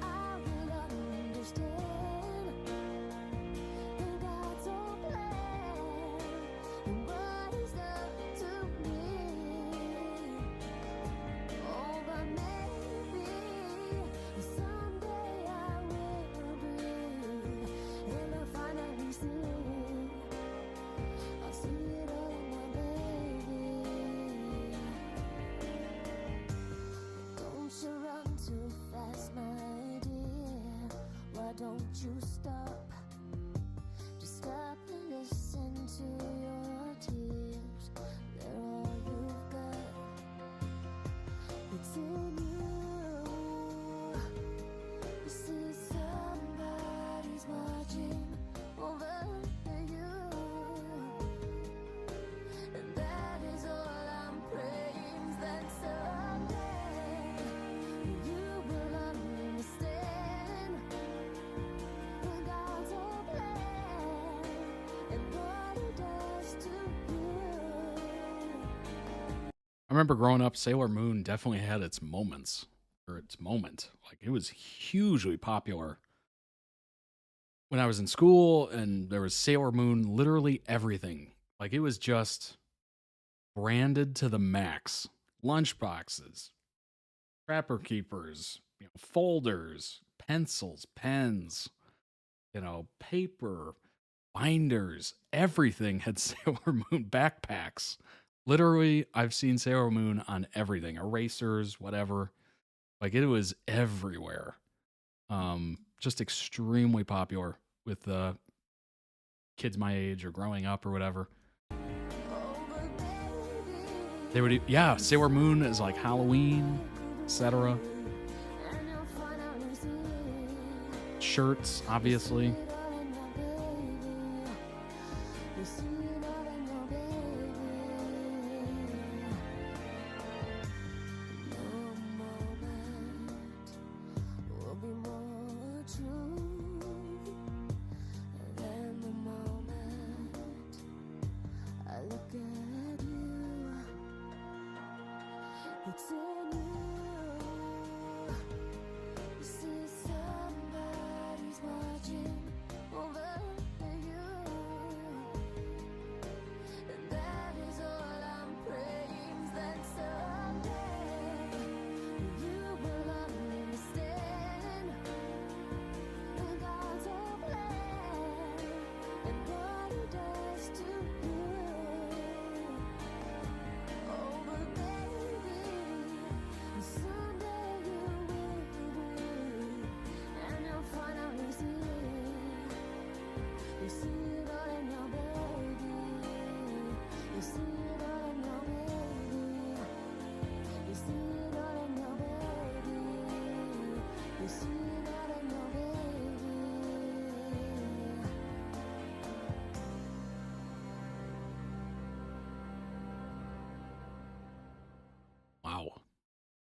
I will understand. And God's own plan, and what is up to me. Oh, but maybe someday I will. don't you stop? Just stop and listen to your tears. They're all you've got. It's in you. You see somebody's watching over you. And that is all I'm praying, that someday you will understand when God's whole plan and what He does to you. I remember growing up, Sailor Moon definitely had its moments, or its moment. Like, it was hugely popular when I was in school, and there was Sailor Moon, literally everything. Like, it was just branded to the max. Lunchboxes, Trapper Keepers, folders, pencils, pens, paper, binders, everything had Sailor Moon. Backpacks. Literally, I've seen Sailor Moon on everything. Erasers, whatever. Like, it was everywhere. Just extremely popular with kids my age or growing up or whatever. They would, Sailor Moon is like Halloween, etc. Shirts, obviously.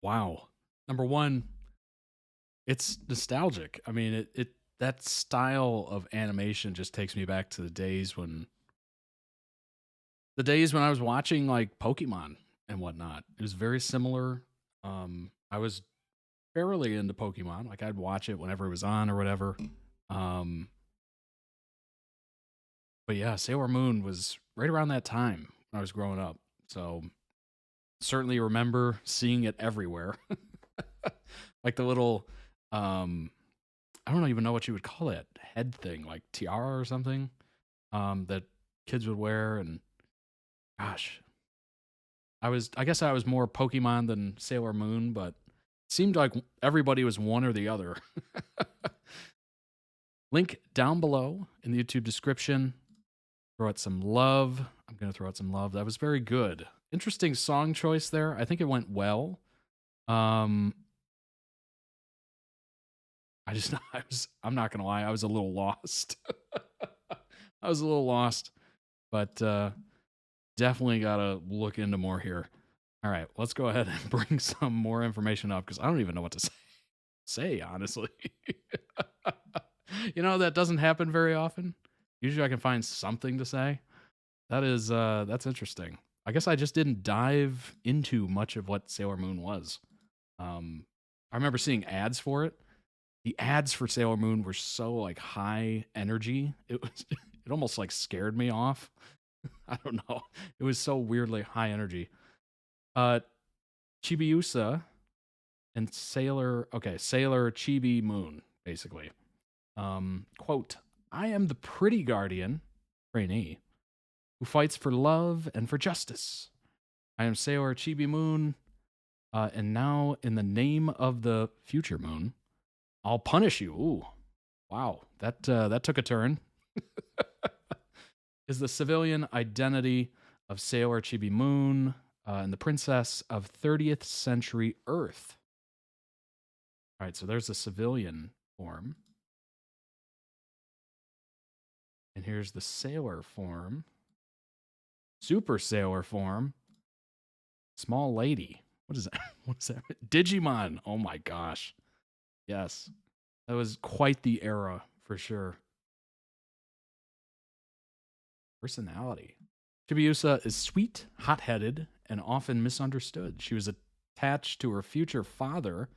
Wow. Number one, it's nostalgic. I mean, that style of animation just takes me back to the days when I was watching like Pokemon and whatnot. It was very similar. I was fairly into Pokemon. Like, I'd watch it whenever it was on or whatever. But yeah, Sailor Moon was right around that time when I was growing up. So certainly remember seeing it everywhere. Like the little, I don't even know what you would call it, head thing, like tiara or something, that kids would wear. And gosh, I guess I was more Pokemon than Sailor Moon, but it seemed like everybody was one or the other. Link down below in the YouTube description. Throw out some love. I'm going to throw out some love. That was very good. Interesting song choice there. I think it went well. I'm not going to lie. I was a little lost. But definitely got to look into more here. All right, let's go ahead and bring some more information up because I don't even know what to say, honestly. That doesn't happen very often. Usually I can find something to say. That's interesting. I guess I just didn't dive into much of what Sailor Moon was. I remember seeing ads for it. The ads for Sailor Moon were so like high energy. It almost like scared me off. I don't know. It was so weirdly high energy. Chibiusa and Sailor Chibi Moon, basically. Quote, I am the pretty guardian, trainee, who fights for love and for justice. I am Sailor Chibi Moon, and now in the name of the future moon, I'll punish you. Ooh, Wow, that took a turn. Is the civilian identity of Sailor Chibi Moon and the princess of 30th century Earth. All right, so there's the civilian form. And here's the sailor form. Super sailor form. Small lady. What is that? What is that? Digimon. Oh my gosh. Yes. That was quite the era for sure. Personality. Chibiusa is sweet, hot-headed, and often misunderstood. She was attached to her future father,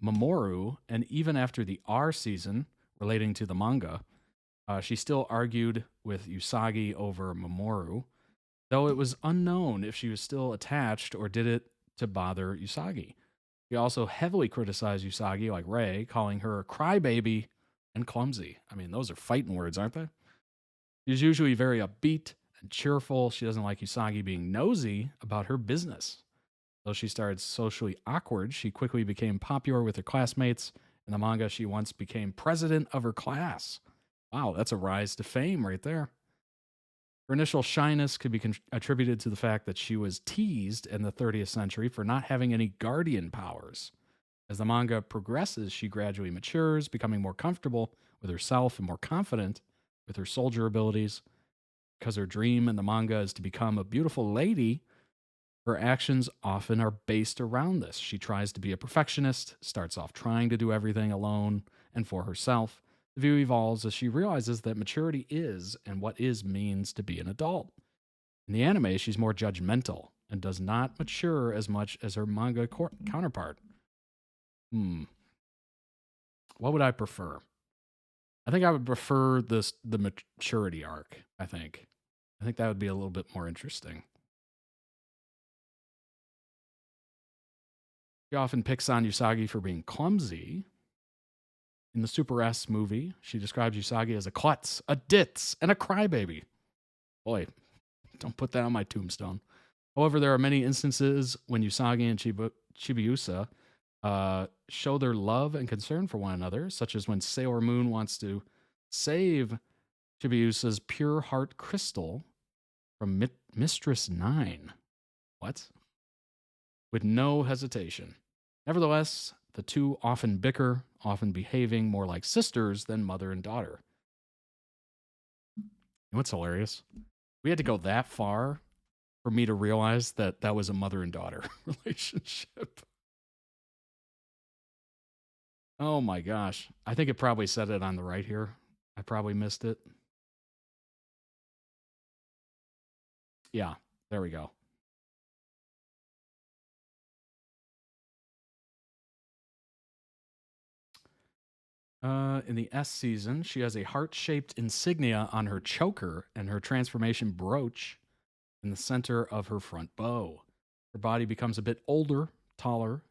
Mamoru, and even after the R season relating to the manga, she still argued with Usagi over Mamoru, though it was unknown if she was still attached or did it to bother Usagi. She also heavily criticized Usagi, like Ray, calling her a crybaby and clumsy. I mean, those are fighting words, aren't they? She's usually very upbeat and cheerful. She doesn't like Usagi being nosy about her business. Though she started socially awkward, she quickly became popular with her classmates. In the manga, she once became president of her class. Wow, that's a rise to fame right there. Her initial shyness could be attributed to the fact that she was teased in the 30th century for not having any guardian powers. As the manga progresses, she gradually matures, becoming more comfortable with herself and more confident with her soldier abilities. Because her dream in the manga is to become a beautiful lady, her actions often are based around this. She tries to be a perfectionist, starts off trying to do everything alone and for herself. The view evolves as she realizes that maturity is and what is means to be an adult. In the anime, she's more judgmental and does not mature as much as her manga counterpart. What would I prefer? I think I would prefer the maturity arc, I think that would be a little bit more interesting. She often picks on Usagi for being clumsy. In the Super S movie, she describes Usagi as a klutz, a ditz, and a crybaby. Boy, don't put that on my tombstone. However, there are many instances when Usagi and Chibiusa show their love and concern for one another, such as when Sailor Moon wants to save Chibiusa's pure heart crystal from Mistress 9. What? With no hesitation. Nevertheless, the two often bicker, often behaving more like sisters than mother and daughter. You know what's hilarious? We had to go that far for me to realize that that was a mother and daughter relationship. Oh my gosh. I think it probably said it on the right here. I probably missed it. Yeah, there we go. In the S season, she has a heart-shaped insignia on her choker and her transformation brooch in the center of her front bow. Her body becomes a bit older, taller,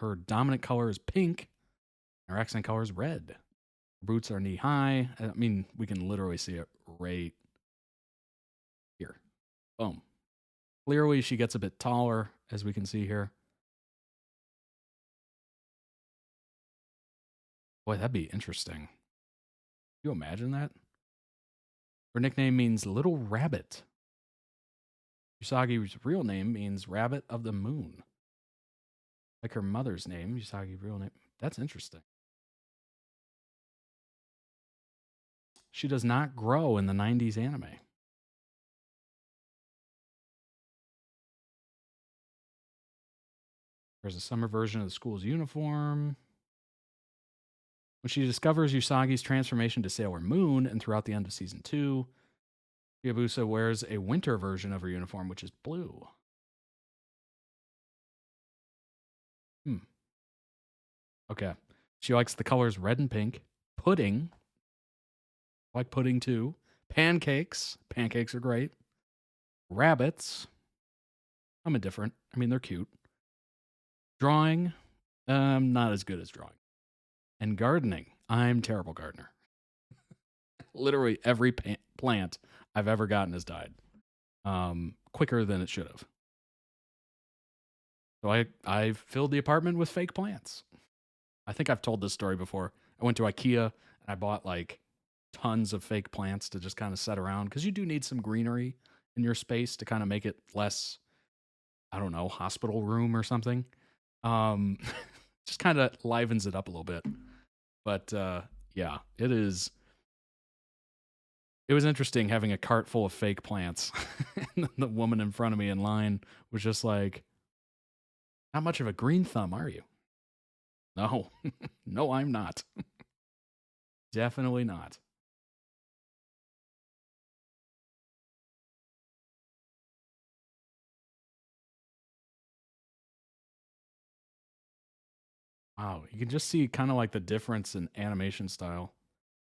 her dominant color is pink, her accent color is red. Her boots are knee-high. I mean, we can literally see it right here. Boom. Clearly, she gets a bit taller, as we can see here. Boy, that'd be interesting. Can you imagine that? Her nickname means Little Rabbit. Usagi's real name means Rabbit of the Moon. Like her mother's name, Usagi's real name. That's interesting. She does not grow in the 90s anime. There's a summer version of the school's uniform. When she discovers Usagi's transformation to Sailor Moon and throughout the end of Season 2, Chibiusa wears a winter version of her uniform, which is blue. Okay. She likes the colors red and pink. Pudding. I like pudding too. Pancakes. Pancakes are great. Rabbits. I'm indifferent. I mean, they're cute. Drawing. Not as good as drawing. And gardening. I'm terrible gardener. Literally every plant I've ever gotten has died. Quicker than it should have. So I filled the apartment with fake plants. I think I've told this story before. I went to IKEA I bought like tons of fake plants to just kind of set around because you do need some greenery in your space to kind of make it less, I don't know, hospital room or something. Just kind of livens it up a little bit. But yeah, it is. It was interesting having a cart full of fake plants. And the woman in front of me in line was just like, how much of a green thumb are you? No, no, I'm not. Definitely not. Wow, you can just see kind of like the difference in animation style,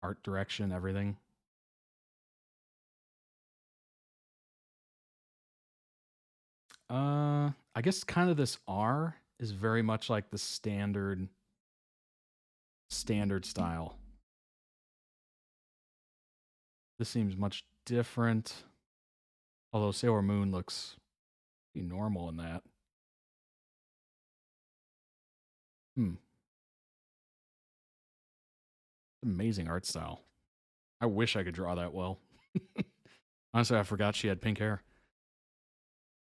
art direction, everything. I guess kind of this R is very much like the standard style. This seems much different. Although Sailor Moon looks pretty normal in that. Amazing art style. I wish I could draw that well. Honestly, I forgot she had pink hair.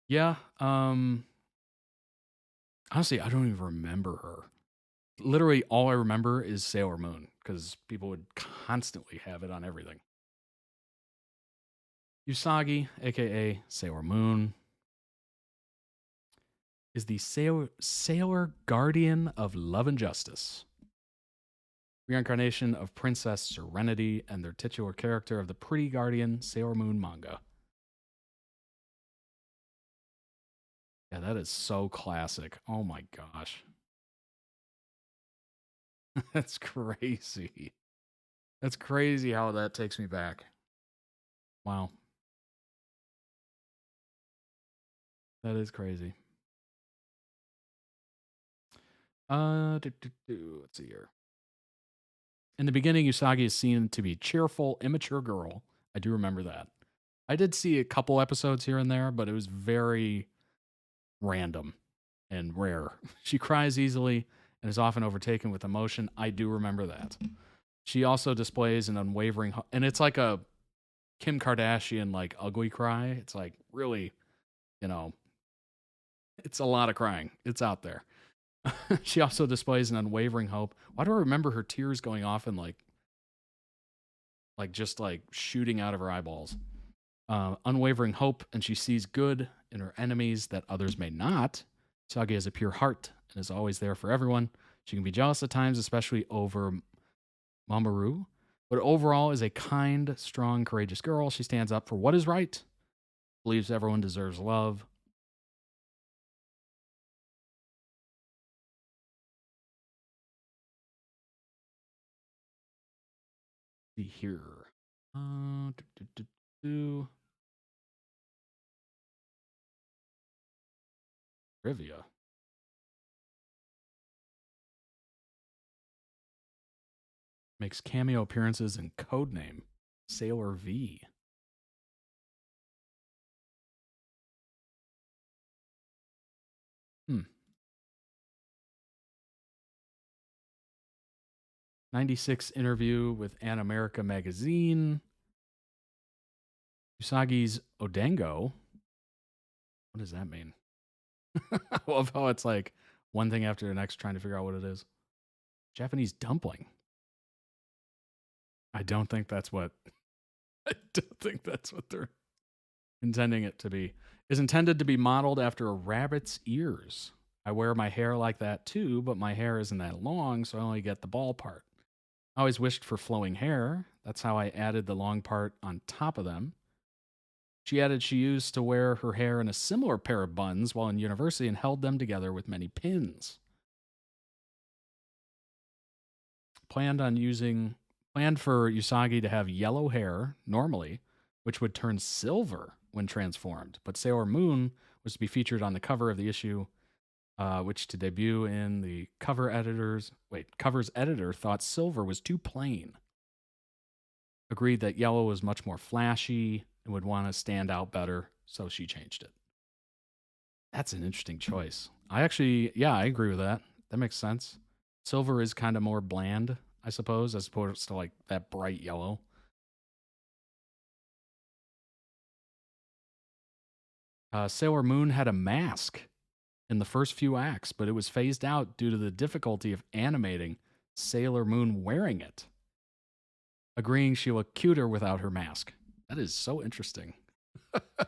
Yeah, honestly, I don't even remember her. Literally, all I remember is Sailor Moon, because people would constantly have it on everything. Usagi, aka Sailor Moon, is the Sailor Guardian of Love and Justice. Reincarnation of Princess Serenity and their titular character of the Pretty Guardian Sailor Moon manga. Yeah, that is so classic. Oh my gosh. That's crazy. That's crazy how that takes me back. Wow. That is crazy. Let's see here. In the beginning, Usagi is seen to be a cheerful, immature girl. I do remember that. I did see a couple episodes here and there, but it was very random and rare. She cries easily and is often overtaken with emotion. I do remember that. She also displays an unwavering, and it's like a Kim Kardashian, like, ugly cry. It's like really, you know, it's a lot of crying. It's out there. She also displays an unwavering hope. Why do I remember her tears going off and like just like shooting out of her eyeballs? Unwavering hope, and she sees good in her enemies that others may not. Usagi has a pure heart and is always there for everyone. She can be jealous at times, especially over Mamoru, but overall is a kind, strong, courageous girl. She stands up for what is right, believes everyone deserves love. See here. Trivia. Makes cameo appearances in Codename Sailor V. '96 interview with An America magazine. Usagi's Odango. What does that mean? I love how it's like one thing after the next trying to figure out what it is. Japanese dumpling. I don't think that's what they're intending it to be. Is intended to be modeled after a rabbit's ears. I wear my hair like that too, but my hair isn't that long, so I only get the ball part. I always wished for flowing hair. That's how I added the long part on top of them. She added she used to wear her hair in a similar pair of buns while in university and held them together with many pins. Planned for Usagi to have yellow hair normally, which would turn silver when transformed. But Sailor Moon was to be featured on the cover of the issue, which to debut in the cover's editor thought silver was too plain. Agreed that yellow was much more flashy and would want to stand out better, so she changed it. That's an interesting choice. I agree with that. That makes sense. Silver is kind of more bland, I suppose, as opposed to like that bright yellow. Sailor Moon had a mask in the first few acts, but it was phased out due to the difficulty of animating Sailor Moon wearing it, agreeing she looked cuter without her mask. That is so interesting. I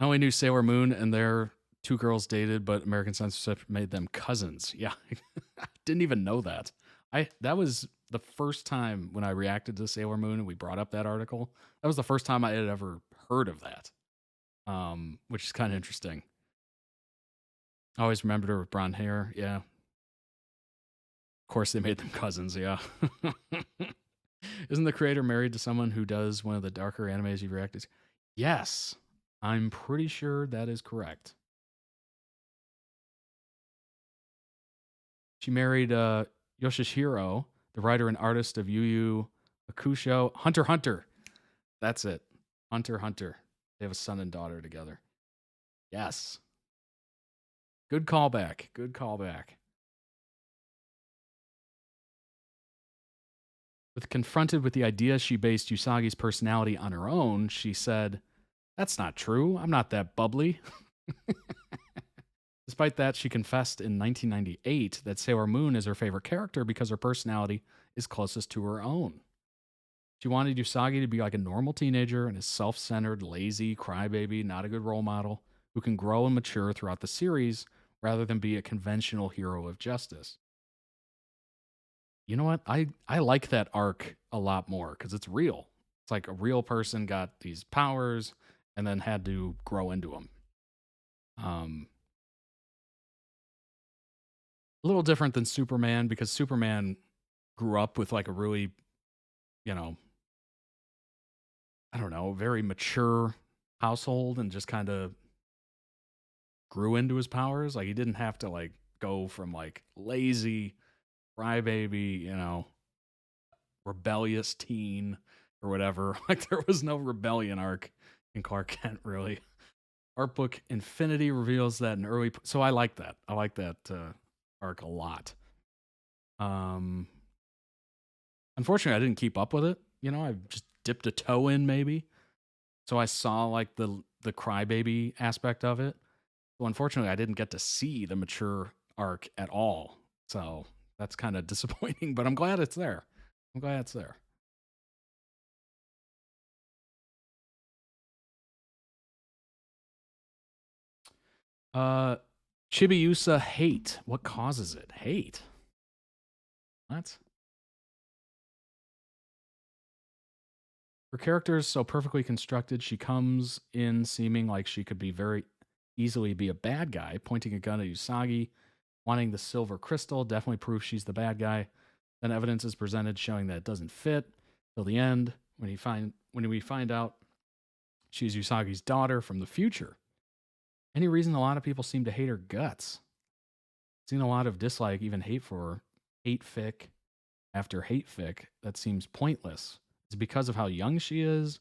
only knew Sailor Moon and their two girls dated, but American censorship made them cousins. Yeah, I didn't even know that. That was the first time when I reacted to Sailor Moon and we brought up that article. That was the first time I had ever heard of that, which is kind of interesting. I always remembered her with blonde hair. Yeah. Of course, they made them cousins. Yeah. Isn't the creator married to someone who does one of the darker animes you've reacted to? Yes. I'm pretty sure that is correct. She married Yoshihiro, the writer and artist of Yu Yu Hakusho. Hunter x Hunter. That's it. Hunter x Hunter. They have a son and daughter together. Yes. Good callback. Good callback. With confronted with the idea she based Usagi's personality on her own, she said, "That's not true. I'm not that bubbly." Despite that, she confessed in 1998 that Sailor Moon is her favorite character because her personality is closest to her own. She wanted Usagi to be like a normal teenager and a self-centered, lazy crybaby, not a good role model, who can grow and mature throughout the series rather than be a conventional hero of justice. You know what? I like that arc a lot more because it's real. It's like a real person got these powers and then had to grow into them. A little different than Superman because Superman grew up with like a really, I don't know, very mature household and just kind of grew into his powers. Like he didn't have to like go from like lazy crybaby, rebellious teen or whatever. Like there was no rebellion arc in Clark Kent really. Art book Infinity reveals that in early, so I like that. I like that arc a lot. Unfortunately, I didn't keep up with it. I just dipped a toe in maybe. So I saw like the crybaby aspect of it. So unfortunately, I didn't get to see the mature arc at all. So that's kind of disappointing, but I'm glad it's there. I'm glad it's there. Chibiusa hate. What causes it? Hate? What? Her character is so perfectly constructed, she comes in seeming like she could be very easily be a bad guy, pointing a gun at Usagi, wanting the silver crystal, definitely proves she's the bad guy. Then evidence is presented showing that it doesn't fit till the end when we find out she's Usagi's daughter from the future. Any reason a lot of people seem to hate her guts. Seen a lot of dislike, even hate for her. Hate fic after hate fic that seems pointless. Is it because of how young she is?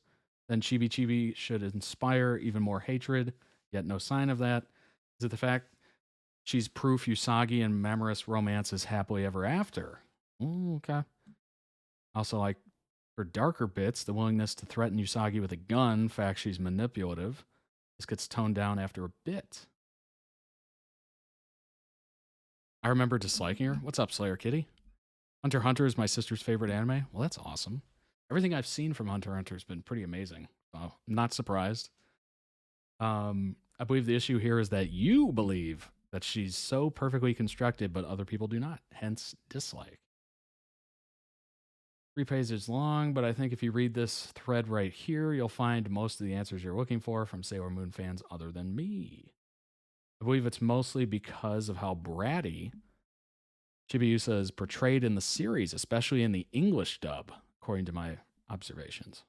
Then Chibi Chibi should inspire even more hatred, yet no sign of that. Is it the fact she's proof Usagi and Mamoru's romance is happily ever after? Okay. Also, like, for darker bits, the willingness to threaten Usagi with a gun, fact she's manipulative. This gets toned down after a bit. I remember disliking her. What's up, Slayer Kitty? Hunter x Hunter is my sister's favorite anime. Well, that's awesome. Everything I've seen from Hunter x Hunter has been pretty amazing. So I'm not surprised. I believe the issue here is that you believe that she's so perfectly constructed, but other people do not. Hence, dislike. 3 pages long, but I think if you read this thread right here, you'll find most of the answers you're looking for from Sailor Moon fans other than me. I believe it's mostly because of how bratty Chibiusa is portrayed in the series, especially in the English dub, according to my observations.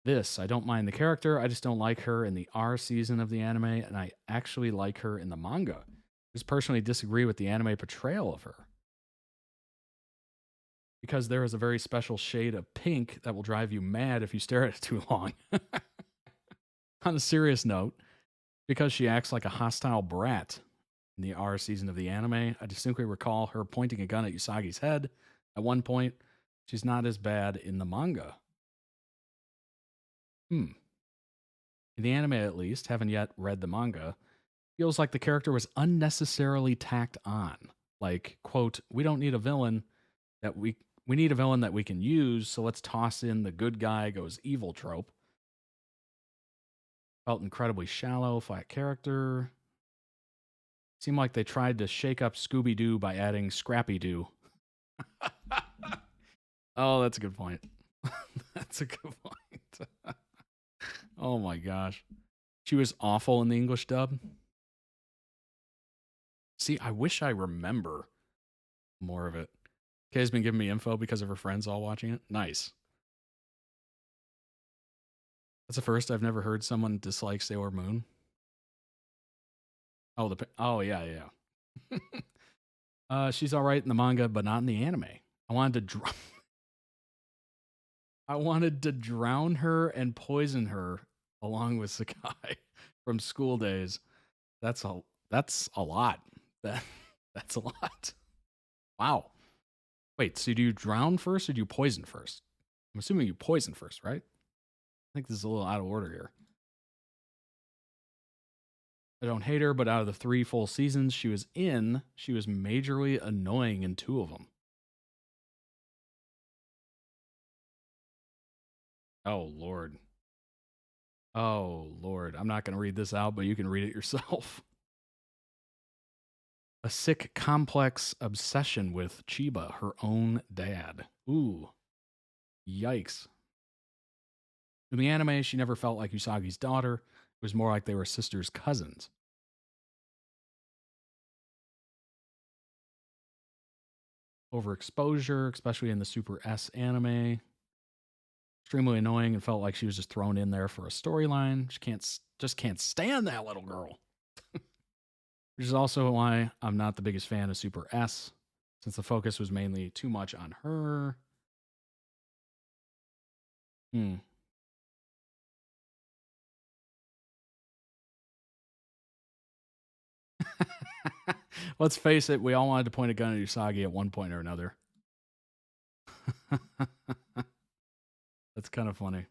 I don't mind the character, I just don't like her in the R season of the anime, and I actually like her in the manga. I just personally disagree with the anime portrayal of her. Because there is a very special shade of pink that will drive you mad if you stare at it too long. On a serious note, because she acts like a hostile brat. in the R season of the anime. I distinctly recall her pointing a gun at Usagi's head at one point. She's not as bad in the manga. In the anime, at least, haven't yet read the manga, feels like the character was unnecessarily tacked on. Like, quote, we don't need a villain that we need a villain that we can use, so let's toss in the good guy goes evil trope. Felt incredibly shallow, flat character. Seemed like they tried to shake up Scooby-Doo by adding Scrappy-Doo. Oh, that's a good point. That's a good point. Oh my gosh. She was awful in the English dub. See, I wish I remember more of it. Kay's been giving me info because of her friends all watching it. Nice. That's the first I've never heard someone dislike Sailor Moon. Oh, yeah. She's all right in the manga, but not in the anime. I wanted to drown her and poison her along with Sakai from School Days. That's a lot. That's a lot. Wow. Wait, so do you drown first or do you poison first? I'm assuming you poison first, right? I think this is a little out of order here. I don't hate her, but out of the 3 full seasons she was in, she was majorly annoying in 2 of them. Oh, Lord. Oh, Lord. I'm not going to read this out, but you can read it yourself. A sick, complex obsession with Chiba, her own dad. Ooh. Yikes. In the anime, she never felt like Usagi's daughter. It was more like they were sisters' cousins. Overexposure, especially in the Super S anime. Extremely annoying and felt like she was just thrown in there for a storyline. She just can't stand that little girl. Which is also why I'm not the biggest fan of Super S, since the focus was mainly too much on her. Let's face it, we all wanted to point a gun at Usagi at one point or another. That's kind of funny.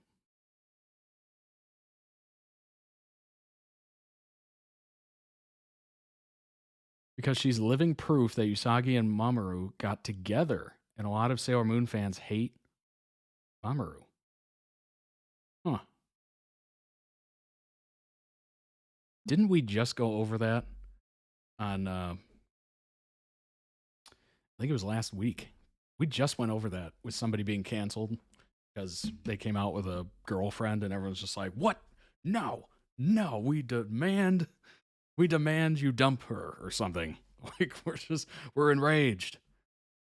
Because she's living proof that Usagi and Mamoru got together, and a lot of Sailor Moon fans hate Mamoru. Huh. Didn't we just go over that on, I think it was last week. We just went over that with somebody being canceled because they came out with a girlfriend and everyone's just like, what? No, we demand you dump her or something. Like, we're enraged.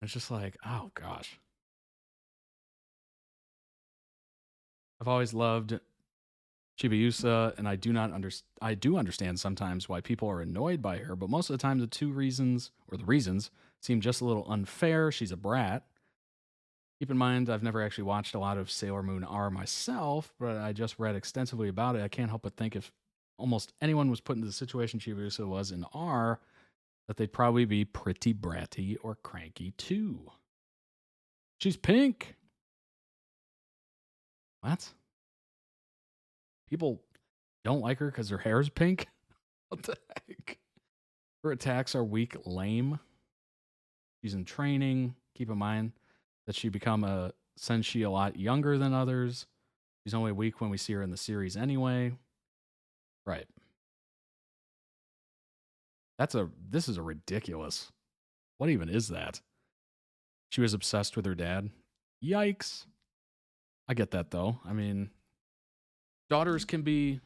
It's just like, oh gosh. I've always loved Chibiusa, and I do understand sometimes why people are annoyed by her, but most of the time the reasons seem just a little unfair. She's a brat. Keep in mind, I've never actually watched a lot of Sailor Moon R myself, but I just read extensively about it. I can't help but think if almost anyone was put into the situation Chibiusa was in R, that they'd probably be pretty bratty or cranky too. She's pink. What? People don't like her because her hair's pink? What the heck? Her attacks are weak, lame. She's in training. Keep in mind that she become a senshi a lot younger than others. She's only weak when we see her in the series anyway. Right. This is a ridiculous. What even is that? She was obsessed with her dad. Yikes. I get that though. I mean, daughters can be,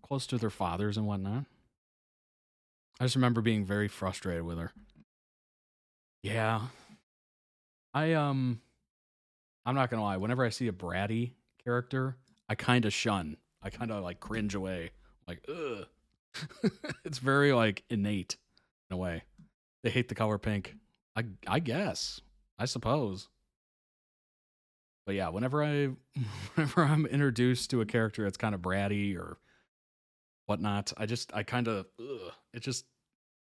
close to their fathers and whatnot. I just remember being very frustrated with her. Yeah. I'm not gonna lie, whenever I see a bratty character, I kind of shun. I kind of like cringe away. Like, ugh. It's very like innate in a way. They hate the color pink. I guess. I suppose. But yeah, whenever I'm introduced to a character that's kind of bratty or whatnot, I kind of, it just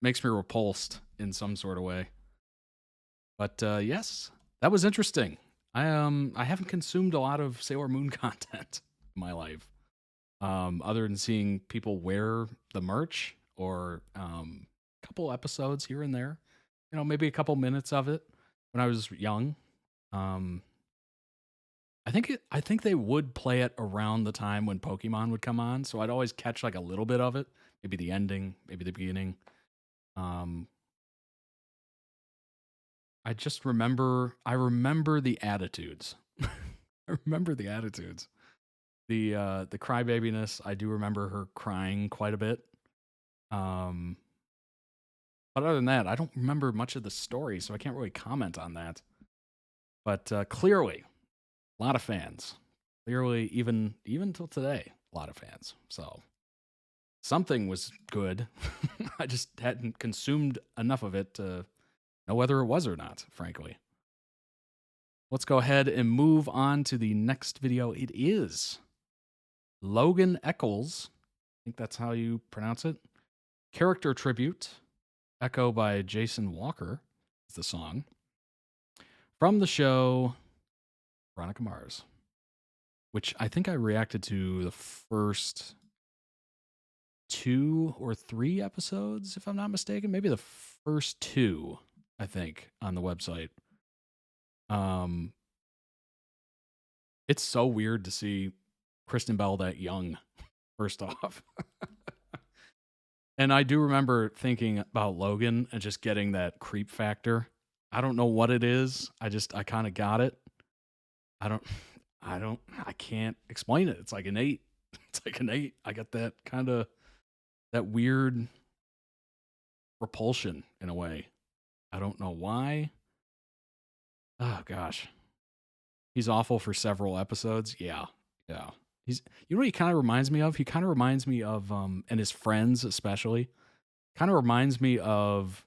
makes me repulsed in some sort of way. But yes, that was interesting. I haven't consumed a lot of Sailor Moon content in my life, other than seeing people wear the merch or a couple episodes here and there. You know, maybe a couple minutes of it when I was young. I think they would play it around the time when Pokemon would come on, so I'd always catch like a little bit of it, maybe the ending, maybe the beginning. I just remember. I remember the attitudes. I remember the attitudes. The crybabiness. I do remember her crying quite a bit. But other than that, I don't remember much of the story, so I can't really comment on that. But clearly, a lot of fans. Clearly, even till today, a lot of fans. So something was good. I just hadn't consumed enough of it to know whether it was or not, frankly. Let's go ahead and move on to the next video. It is Logan Echolls. I think that's how you pronounce it. Character Tribute. Echo by Jason Walker is the song. From the show Veronica Mars, which I think I reacted to the first 2 or 3 episodes, if I'm not mistaken. Maybe the first 2, I think, on the website. It's so weird to see Kristen Bell that young, first off. And I do remember thinking about Logan and just getting that creep factor. I don't know what it is. I kind of got it. I can't explain it. It's like innate. It's like innate. I got that kind of, that weird repulsion in a way. I don't know why. Oh gosh. He's awful for several episodes. Yeah. You know what he kind of reminds me of? He kind of reminds me of, and his friends especially, kind of reminds me of,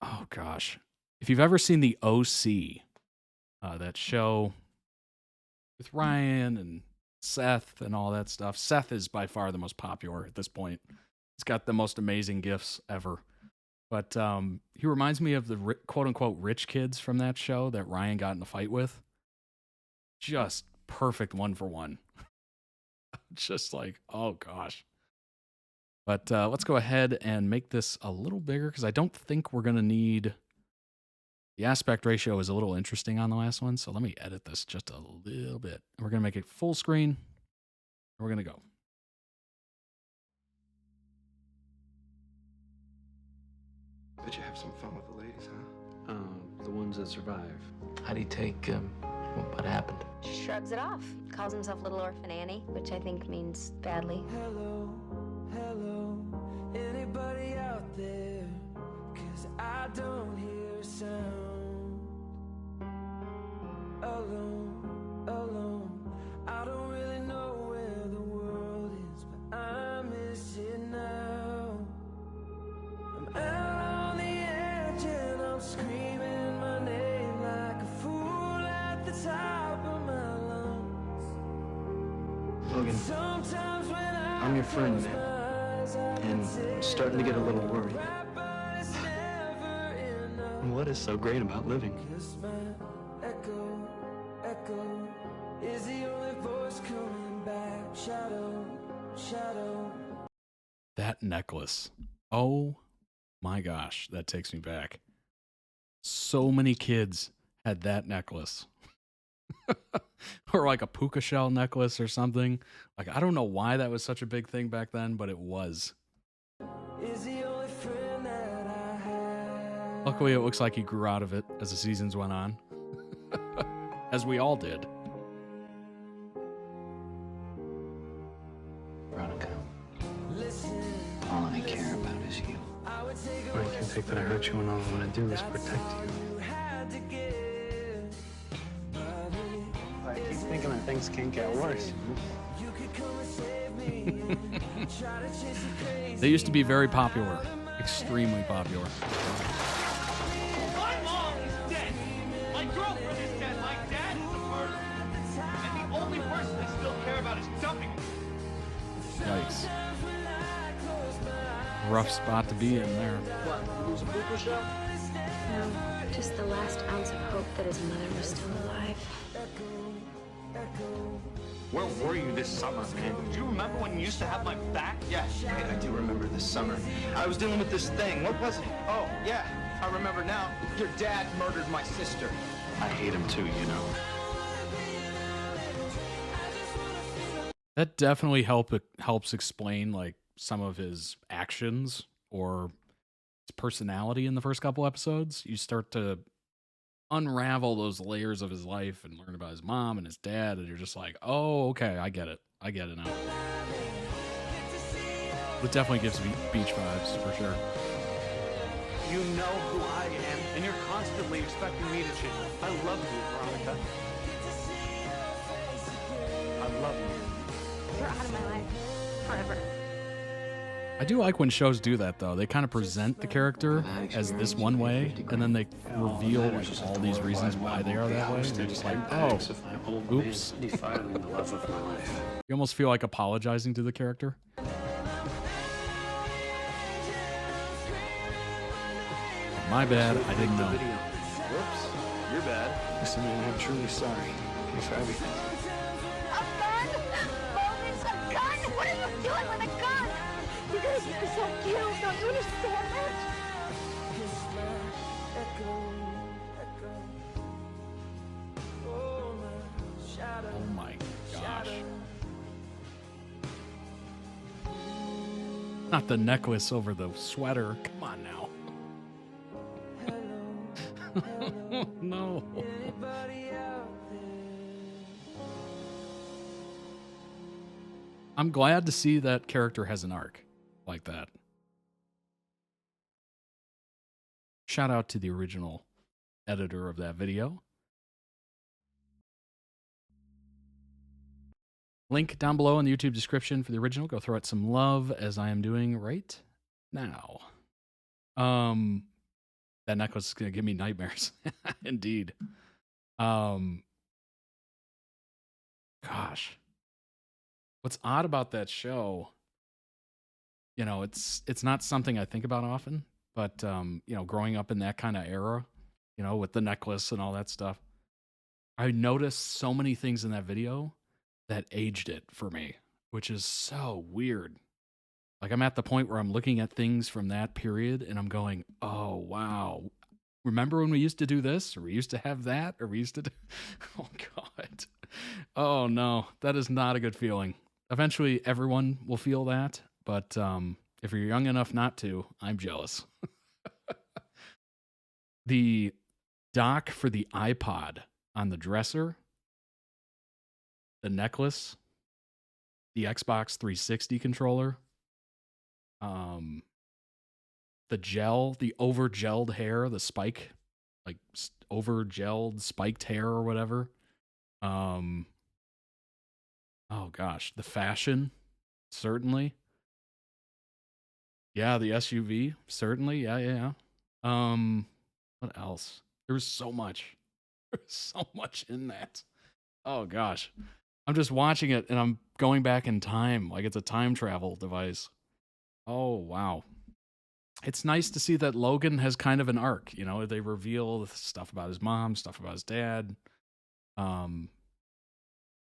oh gosh. If you've ever seen the OC, that show with Ryan and Seth and all that stuff. Seth is by far the most popular at this point. He's got the most amazing gifts ever. But he reminds me of the quote-unquote rich kids from that show that Ryan got in a fight with. Just perfect one-for-one. Just like, oh gosh. But let's go ahead and make this a little bigger because I don't think we're going to need... The aspect ratio is a little interesting on the last one, so let me edit this just a little bit. We're going to make it full screen. We're going to go. Bet you have some fun with the ladies, huh? The ones that survive. How do you take what happened? Shrugs it off. Calls himself Little Orphan Annie, which I think means badly. Hello, anybody out there? 'Cause I don't hear a sound. Alone, I don't really know where the world is, but I miss it now. I'm out on the edge and I'm screaming my name like a fool at the top of my lungs. Logan, Sometimes when I'm your friend, man, and I'm starting to get a little worried. What is so great about living? Echo is the only voice coming back. Shadow. That necklace. Oh my gosh, that takes me back. So many kids had that necklace. Or like a puka shell necklace or something. Like, I don't know why that was such a big thing back then, but it was. Is the only friend that I have. Luckily, it looks like he grew out of it as the seasons went on. As we all did. Veronica, all I care about is you. I can't take that I hurt you and all I want to do is protect you. I keep thinking that things can't get worse. They used to be very popular. Extremely popular. My mom is dead. My girlfriend is dead. My dad was murdered. And the only person I still care about is dumping me. Yikes. rough spot to be in there. What, lose a pooper show? No, just the last ounce of hope that his mother was still alive. Where were you this summer, man? Do you remember when you used to have my back? Yeah, I do remember this summer. I was dealing with this thing. What was it? Oh, yeah, I remember now. Your dad murdered my sister. I hate him too, you know. That definitely helps explain like some of his actions or his personality in the first couple episodes. You start to unravel those layers of his life and learn about his mom and his dad, and you're just like, oh, okay, I get it now. It definitely gives me beach vibes for sure. You know who I am, and you're constantly expecting me to change. I love you, Veronica. I love you. You're out of my life forever. I do like when shows do that, though. They kind of present the character as this one way, and then they reveal like all these reasons why they are that way. And they're just like, oh, oops. You almost feel like apologizing to the character. My bad, I didn't know. Whoops, you're bad. Listen, man, I'm truly sorry for everything. A gun? Bonus, a gun? What are you doing with a gun? You're gonna get yourself killed, don't you understand that? Oh my gosh. Not the necklace over the sweater. Come on now. No. I'm glad to see that character has an arc like that. Shout out to the original editor of that video. Link down below in the YouTube description for the original. Go throw it some love, as I am doing right now. That necklace is going to give me nightmares. Indeed. Gosh. What's odd about that show, you know, it's not something I think about often, but, you know, growing up in that kind of era, you know, with the necklace and all that stuff, I noticed so many things in that video that aged it for me, which is so weird. Like, I'm at the point where I'm looking at things from that period and I'm going, oh, wow. Remember when we used to do this? Or we used to have that? Or we used to do... Oh, God. Oh, no. That is not a good feeling. Eventually, everyone will feel that. But if you're young enough not to, I'm jealous. The dock for the iPod on the dresser, the necklace, the Xbox 360 controller, the gel, the over-gelled hair, the spike, like over-gelled spiked hair or whatever. Oh gosh, the fashion, certainly. Yeah, the SUV, certainly. Yeah. What else? There was so much. There's so much in that. Oh gosh. I'm just watching it and I'm going back in time like it's a time travel device. Oh, wow. It's nice to see that Logan has kind of an arc. You know, they reveal stuff about his mom, stuff about his dad. You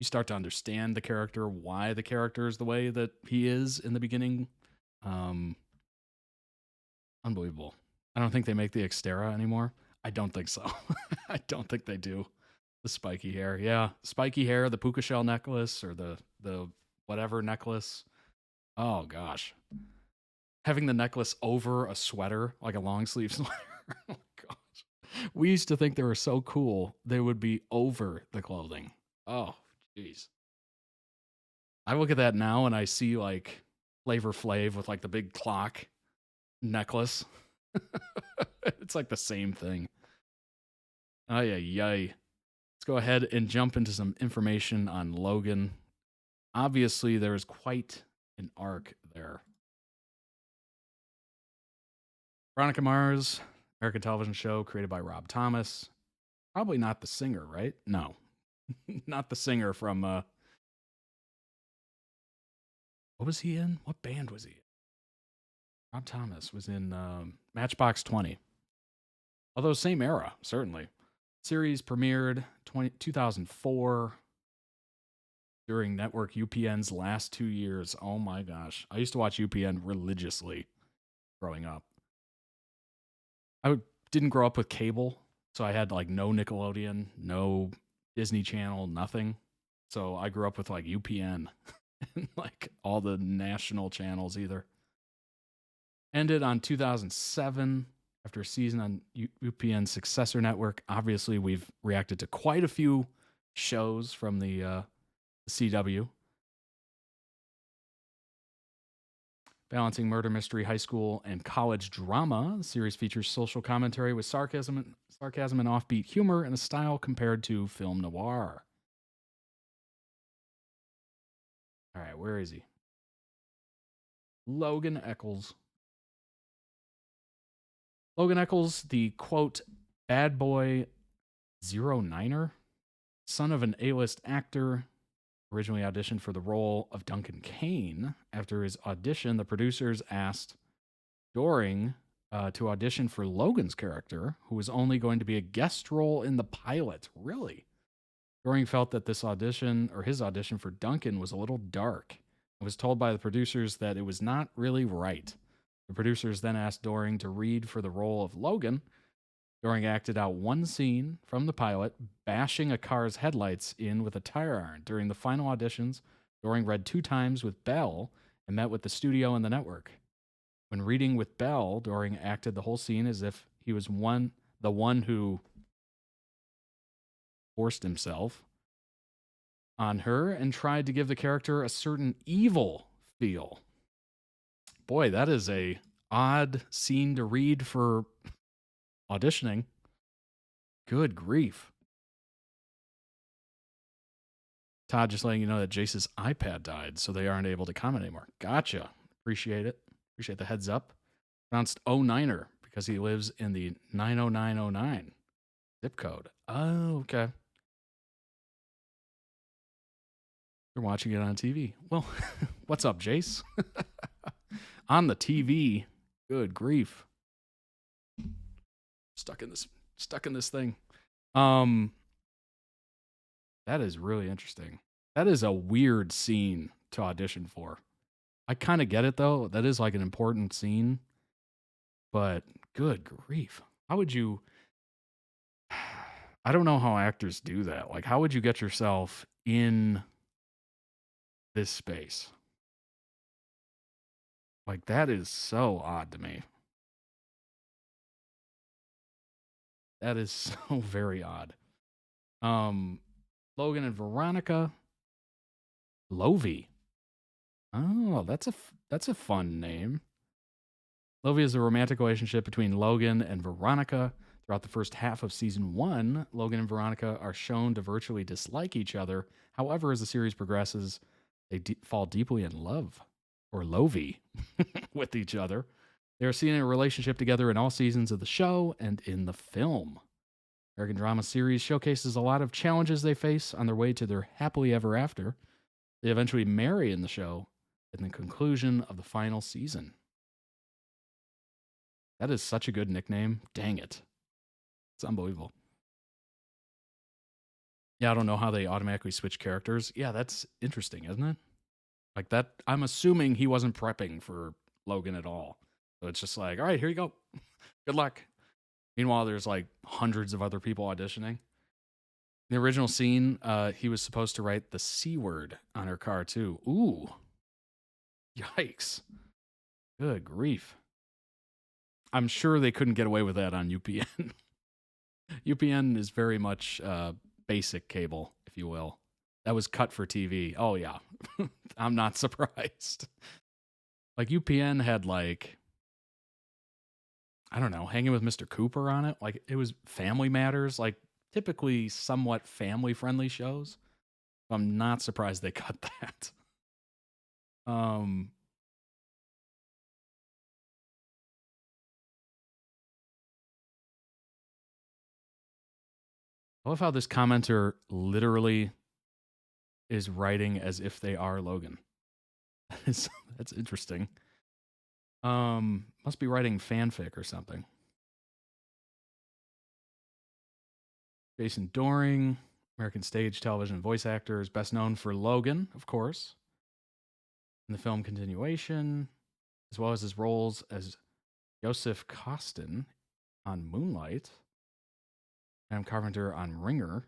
start to understand the character, why the character is the way that he is in the beginning. Unbelievable. I don't think they make the Xterra anymore. I don't think so. I don't think they do. The spiky hair. Yeah, spiky hair, the puka shell necklace, or the whatever necklace. Oh, gosh. Having the necklace over a sweater, like a long sleeve sweater. Oh, gosh. We used to think they were so cool, they would be over the clothing. Oh, jeez. I look at that now and I see, like, Flavor Flav with, like, the big clock necklace. It's like the same thing. Ay. Let's go ahead and jump into some information on Logan. Obviously, there is quite an arc there. Veronica Mars, American television show created by Rob Thomas. Probably not the singer, right? No. Not the singer from, what was he in? What band was he in? Rob Thomas was in Matchbox 20. Although same era, certainly. Series premiered 2004 during network UPN's last 2 years. Oh my gosh. I used to watch UPN religiously growing up. I didn't grow up with cable, so I had like no Nickelodeon, no Disney Channel, nothing. So I grew up with like UPN and like all the national channels either. Ended on 2007 after a season on UPN's successor network. Obviously, we've reacted to quite a few shows from the CW. Balancing murder mystery, high school, and college drama, the series features social commentary with sarcasm and offbeat humor in a style compared to film noir. All right, where is he? Logan Echolls. Logan Echolls, the quote, bad boy 09er, son of an A-list actor, originally auditioned for the role of Duncan Kane. After his audition, the producers asked Doring to audition for Logan's character, who was only going to be a guest role in the pilot. Really? Doring felt that his audition for Duncan was a little dark and was told by the producers that it was not really right. The producers then asked Doring to read for the role of Logan. Doring acted out one scene from the pilot, bashing a car's headlights in with a tire iron. During the final auditions, Doring read 2 times with Bell and met with the studio and the network. When reading with Bell, Doring acted the whole scene as if he was the one who forced himself on her and tried to give the character a certain evil feel. Boy, that is a odd scene to read for auditioning. Good grief. Todd just letting you know that Jace's iPad died, so they aren't able to comment anymore. Gotcha. Appreciate it. Appreciate the heads up. Pronounced 09er because he lives in the 90909 zip code. Oh, okay. You're watching it on TV. Well, what's up, Jace? On the TV. Good grief. Stuck in this thing. That is really interesting. That is a weird scene to audition for. I kind of get it though. That is like an important scene. But good grief. How would you I don't know how actors do that. Like, how would you get yourself in this space? Like, that is so odd to me. That is so very odd. Logan and Veronica. Lovey. Oh, that's a fun name. Lovey is a romantic relationship between Logan and Veronica. Throughout the first half of season 1, Logan and Veronica are shown to virtually dislike each other. However, as the series progresses, they fall deeply in love, or Lovey, with each other. They are seen in a relationship together in all seasons of the show and in the film. American drama series showcases a lot of challenges they face on their way to their happily ever after. They eventually marry in the show in the conclusion of the final season. That is such a good nickname. Dang it. It's unbelievable. Yeah, I don't know how they automatically switch characters. Yeah, that's interesting, isn't it? Like that, I'm assuming he wasn't prepping for Logan at all. So it's just like, all right, here you go. Good luck. Meanwhile, there's like hundreds of other people auditioning. In the original scene, he was supposed to write the C word on her car too. Ooh. Yikes. Good grief. I'm sure they couldn't get away with that on UPN. UPN is very much basic cable, if you will. That was cut for TV. Oh, yeah. I'm not surprised. Like, UPN had, like, I don't know, Hanging with Mr. Cooper on it. Like, it was Family Matters, like, typically somewhat family-friendly shows. I'm not surprised they cut that. I love how this commenter literally is writing as if they are Logan. That's interesting. Must be writing fanfic or something. Jason Dohring, American stage, television, voice actor, is best known for Logan, of course, in the film continuation, as well as his roles as Joseph Costin on Moonlight, Adam Carpenter on Ringer.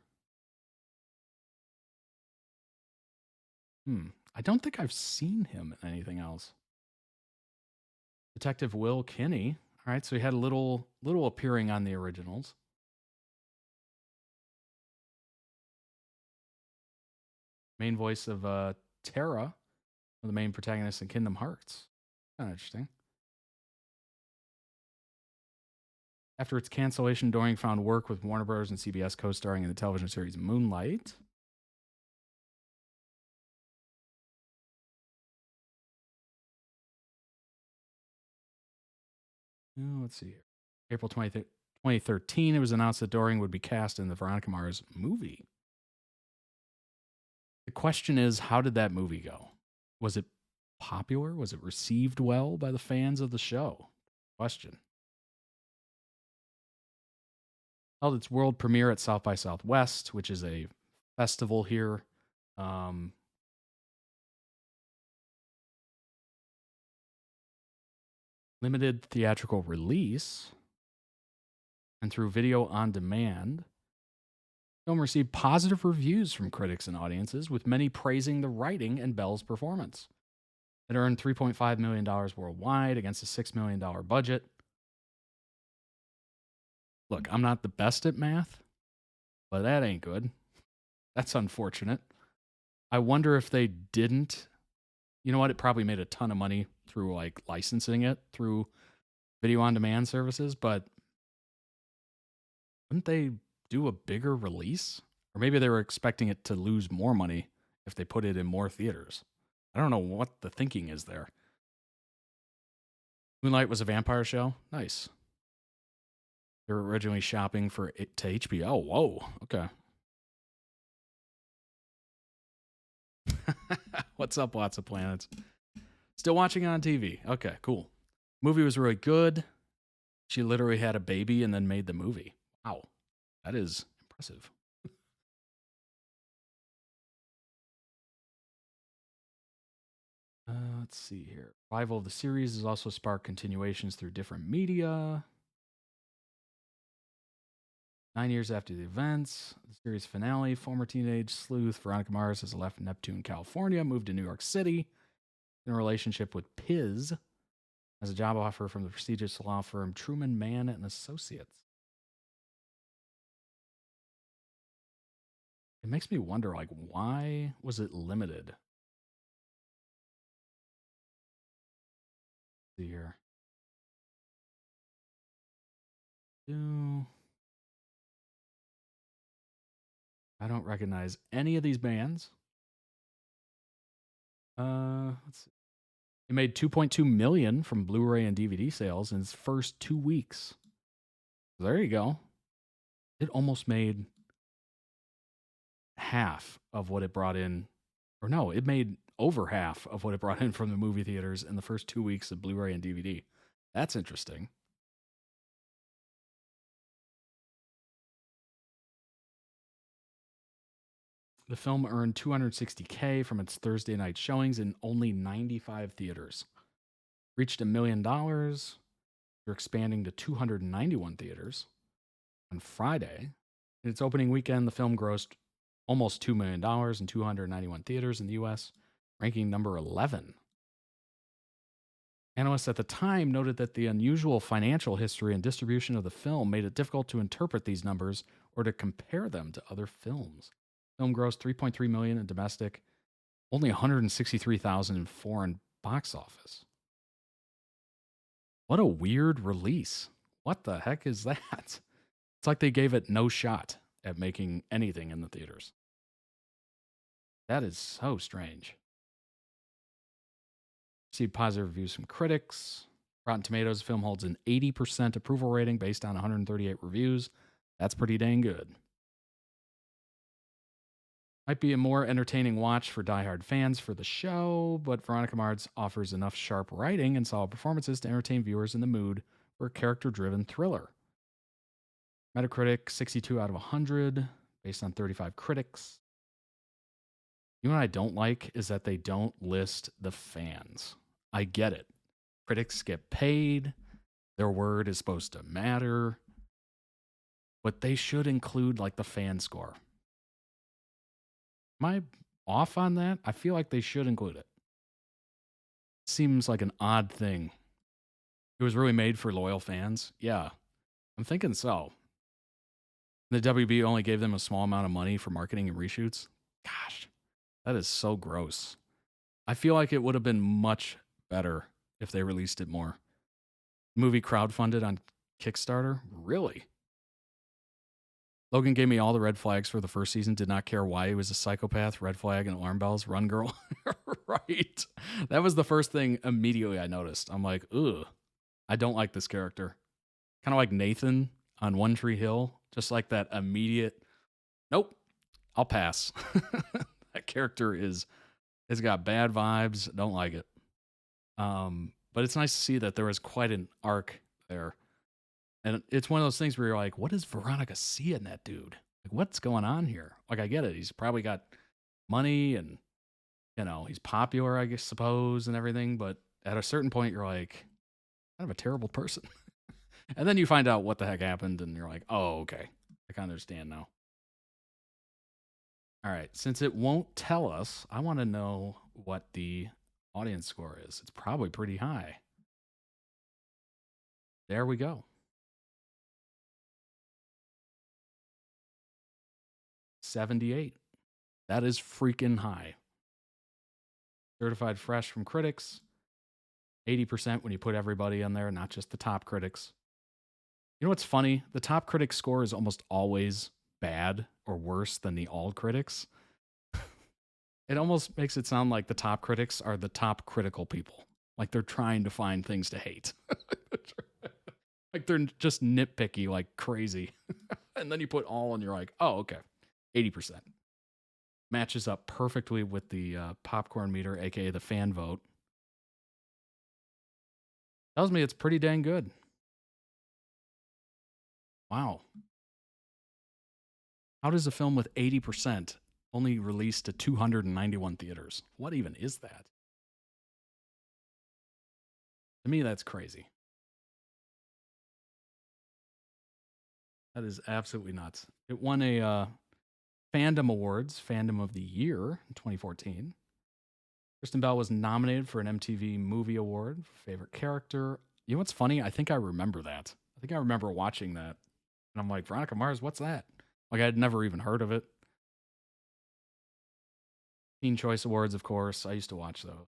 I don't think I've seen him in anything else. Detective Will Kinney. All right, so he had a little appearing on the originals. Main voice of Terra, the main protagonist in Kingdom Hearts. Kind of interesting. After its cancellation, Dohring found work with Warner Bros. And CBS, co-starring in the television series Moonlight. Let's see here. April 2013, it was announced that Dohring would be cast in the Veronica Mars movie. The question is, how did that movie go? Was it popular? Was it received well by the fans of the show? Question. Held its world premiere at South by Southwest, which is a festival here. Limited theatrical release, and through video on demand. The film received positive reviews from critics and audiences, with many praising the writing and Belle's performance. It earned $3.5 million worldwide against a $6 million budget. Look, I'm not the best at math, but that ain't good. That's unfortunate. I wonder if they didn't. You know what? It probably made a ton of money through like licensing it through video on demand services, but wouldn't they do a bigger release? Or maybe they were expecting it to lose more money if they put it in more theaters. I don't know what the thinking is there. Moonlight was a vampire show. Nice. They were originally shopping for it to HBO. Whoa. Okay. What's up, Lots of Planets? Still watching on TV. Okay, cool. Movie was really good. She literally had a baby and then made the movie. Wow. That is impressive. Let's see here. Revival of the series has also sparked continuations through different media. 9 years after the events, the series finale, former teenage sleuth Veronica Mars has left Neptune, California, moved to New York City in a relationship with Piz, has a job offer from the prestigious law firm Truman Mann and Associates. It makes me wonder, like, why was it limited? Let's see here. I don't recognize any of these bands. Let's see. It made $2.2 million from Blu-ray and DVD sales in its first 2 weeks. There you go. It almost made half of what it brought in. Or no, it made over half of what it brought in from the movie theaters in the first 2 weeks of Blu-ray and DVD. That's interesting. The film earned $260K from its Thursday night showings in only 95 theaters. Reached $1 million. They're expanding to 291 theaters. On Friday, in its opening weekend, the film grossed almost $2 million in 291 theaters in the U.S., ranking number 11. Analysts at the time noted that the unusual financial history and distribution of the film made it difficult to interpret these numbers or to compare them to other films. Film grossed $3.3 million in domestic, only $163,000 in foreign box office. What a weird release. What the heck is that? It's like they gave it no shot at making anything in the theaters. That is so strange. Received positive reviews from critics. Rotten Tomatoes, the film holds an 80% approval rating based on 138 reviews. That's pretty dang good. Might be a more entertaining watch for diehard fans for the show, but Veronica Mars offers enough sharp writing and solid performances to entertain viewers in the mood for a character-driven thriller. Metacritic, 62 out of 100, based on 35 critics. You know what I don't like is that they don't list the fans. I get it. Critics get paid. Their word is supposed to matter. But they should include, like, the fan score. Am I off on that? I feel like they should include it. Seems like an odd thing. It was really made for loyal fans? Yeah, I'm thinking so. The WB only gave them a small amount of money for marketing and reshoots. Gosh, that is so gross. I feel like it would have been much better if they released it more. Movie crowdfunded on Kickstarter? Really? Logan gave me all the red flags for the first season, did not care why he was a psychopath, red flag and alarm bells, run girl. Right. That was the first thing immediately I noticed. I'm like, ugh, I don't like this character. Kind of like Nathan on One Tree Hill. Just like that immediate, nope, I'll pass. That character has got bad vibes. Don't like it. But it's nice to see that there was quite an arc there. And it's one of those things where you're like, what does Veronica see in that dude? Like, what's going on here? Like, I get it. He's probably got money and, you know, he's popular, I guess, suppose, and everything. But at a certain point, you're like, kind of a terrible person. And then you find out what the heck happened, and you're like, oh, okay. I can understand now. All right. Since it won't tell us, I want to know what the audience score is. It's probably pretty high. There we go. 78. That is freaking high. Certified fresh from critics. 80% when you put everybody in there, not just the top critics. You know what's funny? The top critic score is almost always bad or worse than the all critics. It almost makes it sound like the top critics are the top critical people. Like they're trying to find things to hate. Like they're just nitpicky like crazy. And then you put all and you're like, oh, okay. 80%. Matches up perfectly with the popcorn meter, aka the fan vote. Tells me it's pretty dang good. Wow. How does a film with 80% only release to 291 theaters? What even is that? To me, that's crazy. That is absolutely nuts. It won a Fandom Awards, Fandom of the Year in 2014. Kristen Bell was nominated for an MTV Movie Award for Favorite Character. You know what's funny? I think I remember that. I think I remember watching that. And I'm like, Veronica Mars, what's that? Like, I'd never even heard of it. Teen Choice Awards, of course. I used to watch those.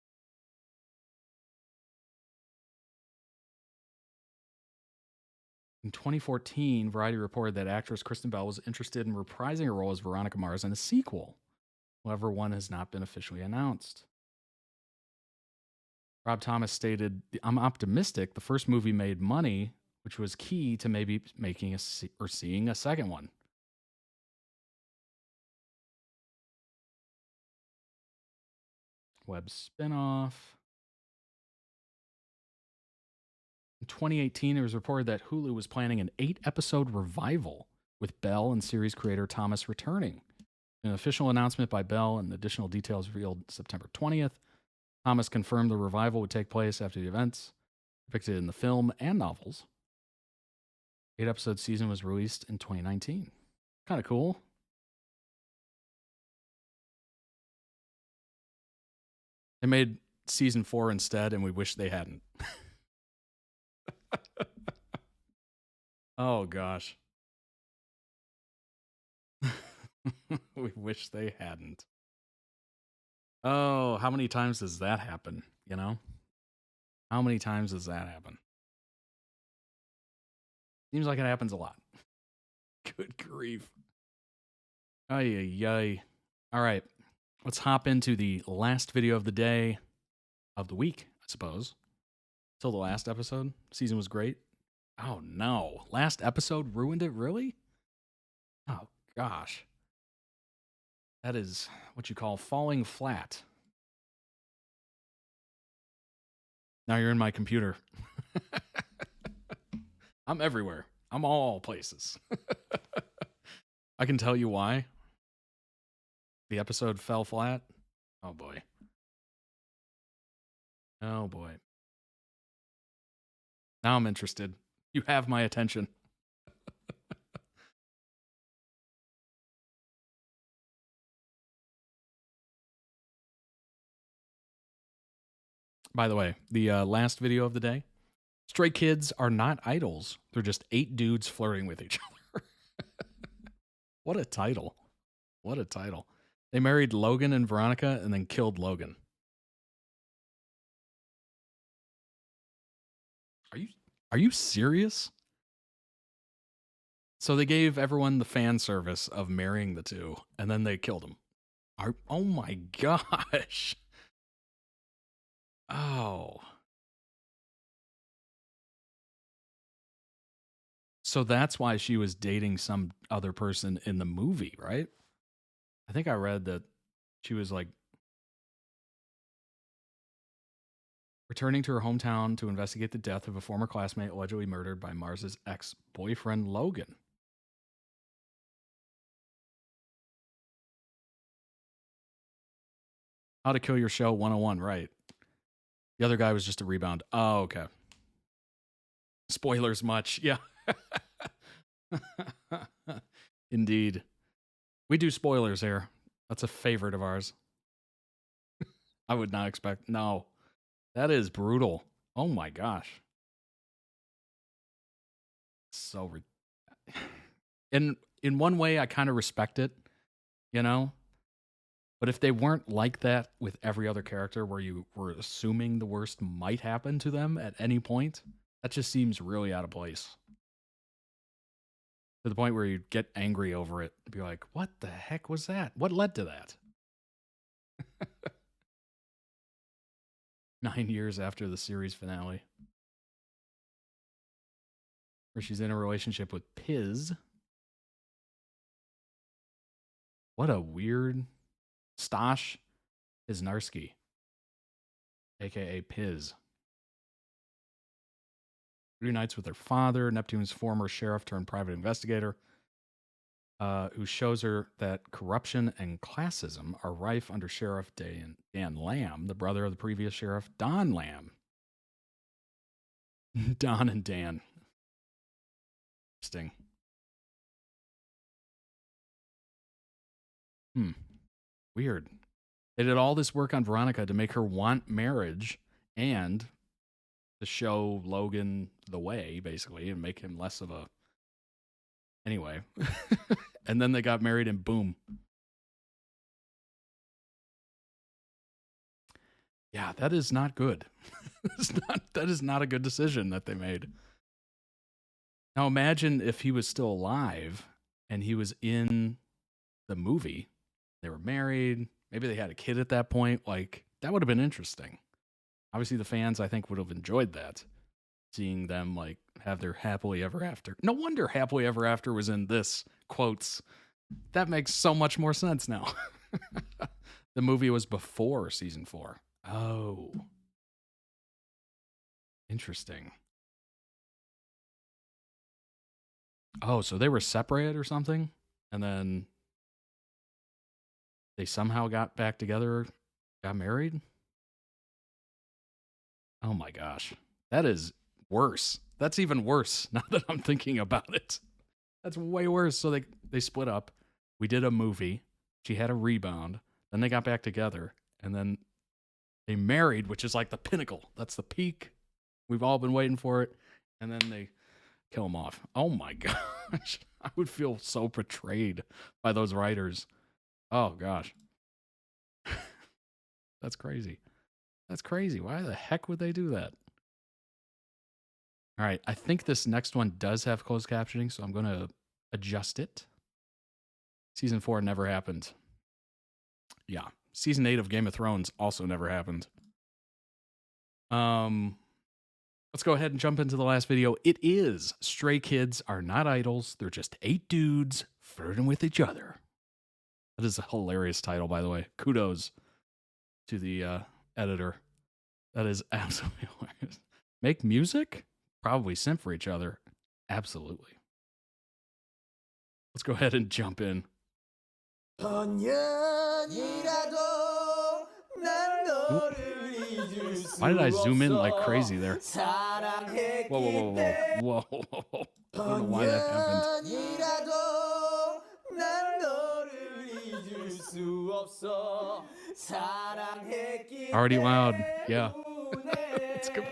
In 2014, Variety reported that actress Kristen Bell was interested in reprising her role as Veronica Mars in a sequel. However, one has not been officially announced. Rob Thomas stated, I'm optimistic the first movie made money, which was key to maybe making seeing a second one. Web spinoff. In 2018, it was reported that Hulu was planning an 8-episode revival with Bell and series creator Thomas returning. An official announcement by Bell and additional details revealed September 20th. Thomas confirmed the revival would take place after the events depicted in the film and novels. 8-episode season was released in 2019. Kind of cool. They made season 4 instead, and we wish they hadn't. Oh, gosh. We wish they hadn't. Oh, how many times does that happen, you know? How many times does that happen? Seems like it happens a lot. Good grief. Ay, ay, ay. All right. Let's hop into the last video of the day, of the week, I suppose. Till the last episode. Season was great. Oh, no. Last episode ruined it, really? Oh, gosh. That is what you call falling flat. Now you're in my computer. I'm everywhere. I'm all places. I can tell you why. The episode fell flat. Oh boy. Oh boy. Now I'm interested. You have my attention. By the way, the last video of the day, stray kids are not idols. They're just 8 dudes flirting with each other. What a title. What a title. They married Logan and Veronica and then killed Logan. Are you serious? So they gave everyone the fan service of marrying the two, and then they killed them. Oh my gosh. Oh. So that's why she was dating some other person in the movie, right? I think I read that she was like returning to her hometown to investigate the death of a former classmate allegedly murdered by Mars's ex-boyfriend, Logan. How to Kill Your Show 101, right. The other guy was just a rebound. Oh, okay. Spoilers much. Yeah. Indeed. We do spoilers here. That's a favorite of ours. I would not expect. No. That is brutal. Oh my gosh. So in one way I kind of respect it, you know? But if they weren't like that with every other character where you were assuming the worst might happen to them at any point, that just seems really out of place. To the point where you get angry over it and be like, what the heck was that? What led to that? 9 years after the series finale. Where she's in a relationship with Piz. What a weird... Stash Piznarski, a.k.a. Piz. Reunites with her father, Neptune's former sheriff turned private investigator, who shows her that corruption and classism are rife under Sheriff Dan Lamb, the brother of the previous sheriff, Don Lamb. Don and Dan. Interesting. Weird. They did all this work on Veronica to make her want marriage and to show Logan the way, basically, and make him less of a... Anyway. And then they got married and boom. Yeah, that is not good. That is not a good decision that they made. Now imagine if he was still alive and he was in the movie. They were married. Maybe they had a kid at that point. Like, that would have been interesting. Obviously, the fans, I think, would have enjoyed that. Seeing them, like, have their happily ever after. No wonder happily ever after was in this, quotes. That makes so much more sense now. The movie was before season 4. Oh. Interesting. Oh, so they were separated or something? And then... they somehow got back together, got married? Oh my gosh. That is worse. That's even worse now that I'm thinking about it. That's way worse. So they split up. We did a movie. She had a rebound. Then they got back together. And then they married, which is like the pinnacle. That's the peak. We've all been waiting for it. And then they kill him off. Oh my gosh. I would feel so betrayed by those writers. Oh, gosh. That's crazy. That's crazy. Why the heck would they do that? All right. I think this next one does have closed captioning, so I'm going to adjust it. Season 4 never happened. Yeah. Season 8 of Game of Thrones also never happened. Let's go ahead and jump into the last video. It is Stray Kids Are Not Idols. They're just 8 dudes flirting with each other. That is a hilarious title, by the way. Kudos to the editor. That is absolutely hilarious. Make music? Probably simp for each other. Absolutely. Let's go ahead and jump in. Why did I zoom in like crazy there? Whoa, whoa, whoa, whoa, whoa, whoa, whoa. I don't know why that happened. Already loud. Yeah. It's good.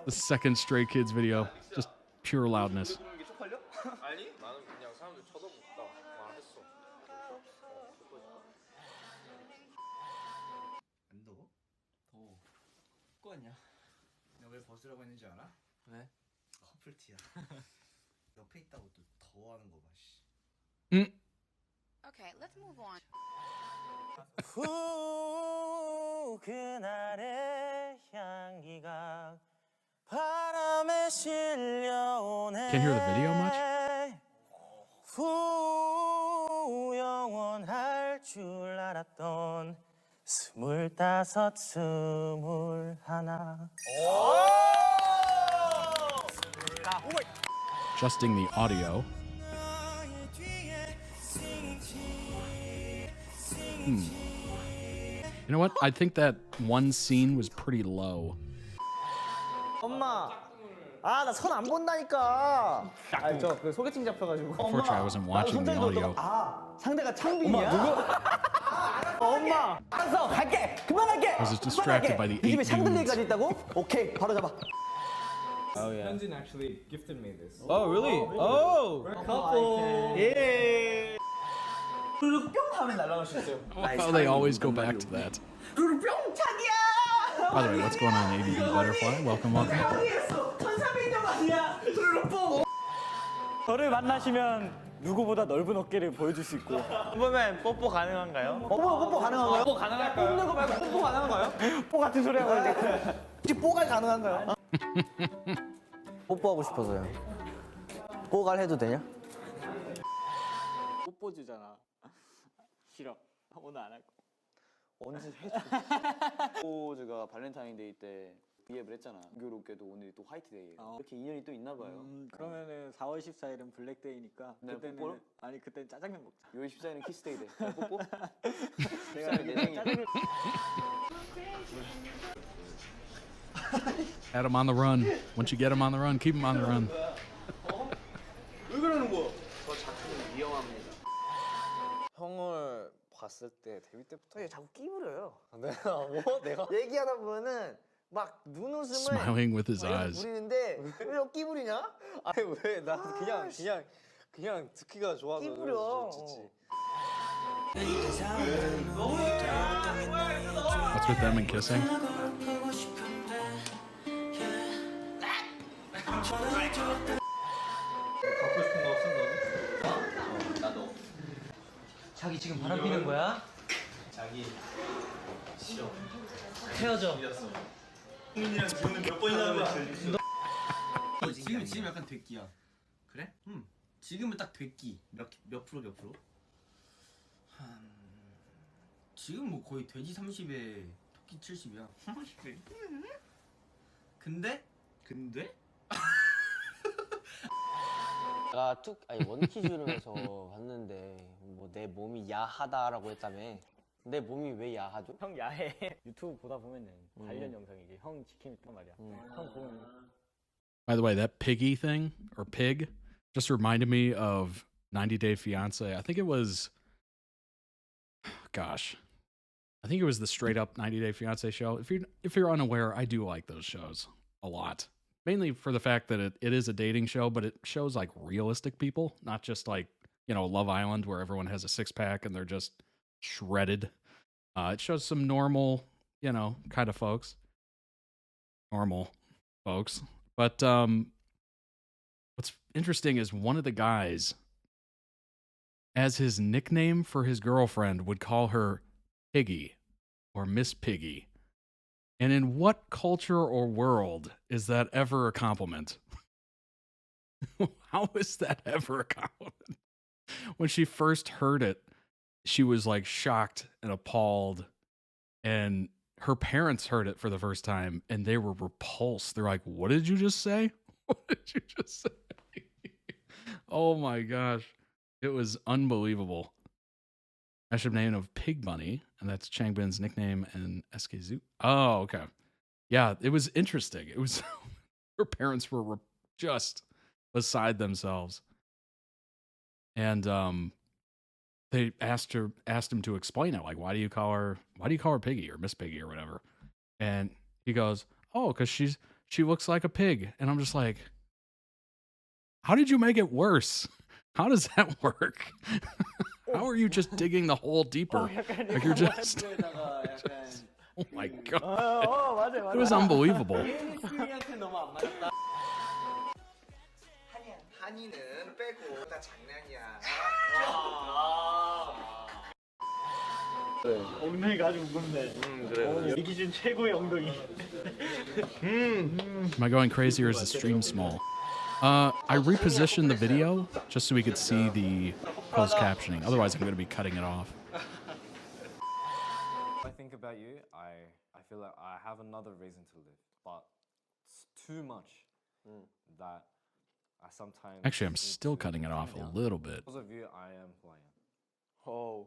The second Stray Kids video. Just pure loudness. 왜 벗으라고 했는지 알아? 왜? 커플티야. 옆에 있다고 또 더워하는 거 봐. Okay, let's move on. 후 그날의 향기가 바람에 실려오네. Can't hear the video much? 후 영원할 줄 알았던 25, 21. Adjusting the audio. You know what? I think that one scene was pretty low. 엄마, 아 나 손 안 본다니까. 아 저 그 소개팅 잡혀가지고. Unfortunately, I wasn't watching the audio. 아 상대가 창빈이야? 누구? 엄마, 알았어 갈게. 그만 갈게. I was distracted by the 이 집에 8 샹들리에까지 dudes. 있다고? 오케이 바로 잡아. Oh yeah. Hyunjin actually gifted me this. Oh really? Oh. We're a couple. 예. 르르 뿅 하면 날아갈 수 있어요. How they always go back to that. 르르 뿅 자기야. By the way, what's going on, ADDButterfly? Welcome, welcome. 저를 만나시면 누구보다 넓은 어깨를 보여줄 수 있고. 뽀뽀면 뽀뽀 가능한가요? 뽀뽀 가능한가요? 뽀뽀 가능할까요? 뽑는 거 말고 뽀뽀 가능한가요? 뽀 같은 소리 하고 이제 혹시 뽀갈 가능한가요? 뽀뽀하고 싶어서요. 뽀갈 해도 되냐? 뽀뽀 주잖아. 싫어. 오늘 안 할 거. 언제 해줘? 뽀즈가 발렌타인데이 때 비앱을 했잖아. 공교롭게도 오늘 또 화이트데이예요. 이렇게 인연이 또 있나 봐요. 그러면은 4월 14일은 블랙데이니까 네, 그때는 뽀뽀로? 아니 그때는 짜장면 먹자. 6월 14일은 키스데이 돼. 뽀뽀? 내가 내 생일. 짜장면 Had him on the run. Once you get him on the run, keep him on the run. 왜 그러는 거야? 저 작품은 위험합니다. 형을 봤을 때 데뷔 때부터 얘 자꾸 끼부려요. 내가 뭐? 내가? 얘기하다 보면은 막 눈웃음을 Smiling with his eyes. 부리는데 왜 끼부리냐? 아니 왜? 나 그냥 듣기가 좋아서 끼부려. What's with them and kissing? 갖고 싶은 거 없어 너도? 나도. 자기 지금 바람 피는 거야? 자기 싫어. 헤어져. 흥민이랑 지금은 몇 번이나 한 거야? 지금 약간 됐기야. 그래? 응. 지금은 딱 됐기. 몇 프로? 지금 뭐 거의 돼지 30에 토끼 70이야. 근데? 내가 원키즈룸에서 봤는데 뭐 내 몸이 야하다라고 했다며. 내 몸이 왜 야하죠? 형 야해. 유튜브 보다 보면은 관련 영상이지. 형 지킴 있단 말이야. 형 보면. By the way, that piggy thing, or pig, just reminded me of 90 Day Fiancé. I think it was, gosh, I think it was the straight up 90 Day Fiancé show. If you're unaware, I do like those shows a lot. Mainly for the fact that it is a dating show, but it shows like realistic people, not just like, you know, Love Island where everyone has a six-pack and they're just shredded. It shows some normal, you know, kind of folks. Normal folks. But what's interesting is one of the guys, as his nickname for his girlfriend, would call her Piggy or Miss Piggy. And in what culture or world is that ever a compliment? How is that ever a compliment? When she first heard it, she was like shocked and appalled, and her parents heard it for the first time and they were repulsed. They're like, "What did you just say? What did you just say?" Oh my gosh. It was unbelievable. Mashup name of Pig Bunny, and that's Changbin's nickname in SKZ. Oh, okay. Yeah, it was interesting. It was her parents were just beside themselves. And they asked him to explain it, like, why do you call her Piggy or Miss Piggy or whatever? And he goes, "Oh, because she looks like a pig." And I'm just like, how did you make it worse? How does that work? How are you just digging the hole deeper? Like you're just oh my god. It was unbelievable. 한이는 빼고 다 장난이야. 엉덩이가 아주 무겁네. 그래. 이 기준 최고의 엉덩이. Am I going crazy or is the stream small? I repositioned the video just so we could see the closed captioning. Otherwise, I'm going to be cutting it off. I think about you, I feel like I have another reason to live, but it's too much that I sometimes... Actually, I'm still cutting it off a little bit. Because of you, I am who I am. Oh.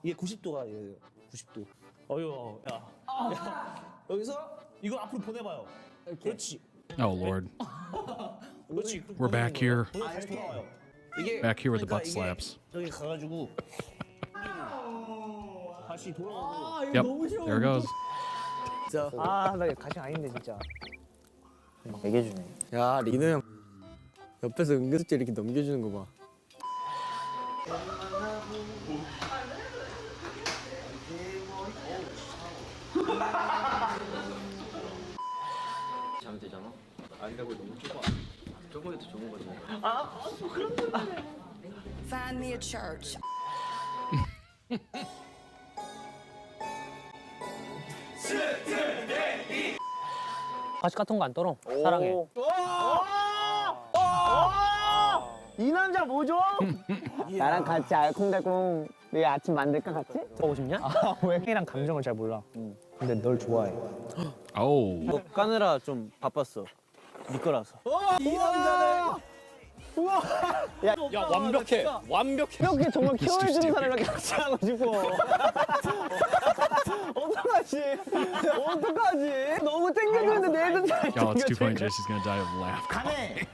이게 90도가 얘예요. 90도. 어휴, 야. 여기서 이거 앞으로 보내봐요. 그렇지. Oh, Lord. 그렇지. We're back here. 다시 돌아와요. Back here with the butt slaps. 저기 가가지고 다시 돌아오고. Yep, there it goes. 진짜. 아, 나 가시 아닌데 진짜. 막 얘기해주네. 야, 리노 형 옆에서 은근슬쩍 이렇게 넘겨주는 거 봐. 자면 되잖아. 아니라고 너무 좁아. 저번에 더 좋은 거지. 그런 거. Find me a church. 가시 같은 거 안 떨어. 사랑해. 이 남자 뭐죠? 나랑 같이 알콩달콩 내일 아침 만들까 같이? 보고 싶냐? 왜? 이랑 감정을 잘 몰라. 근데 널 좋아해. 오. 너 까느라 좀 바빴어. 네 거라서. 이 남자는 우와! 야 완벽해. 완벽해. 이렇게 정말 키워주는 사람이랑 같이 하고 싶어. 어떡하지? 어떡하지? 너무 땡겨주는데 내일도 잘 Y'all, it's 2 Jace is gonna die of laughter. 가네.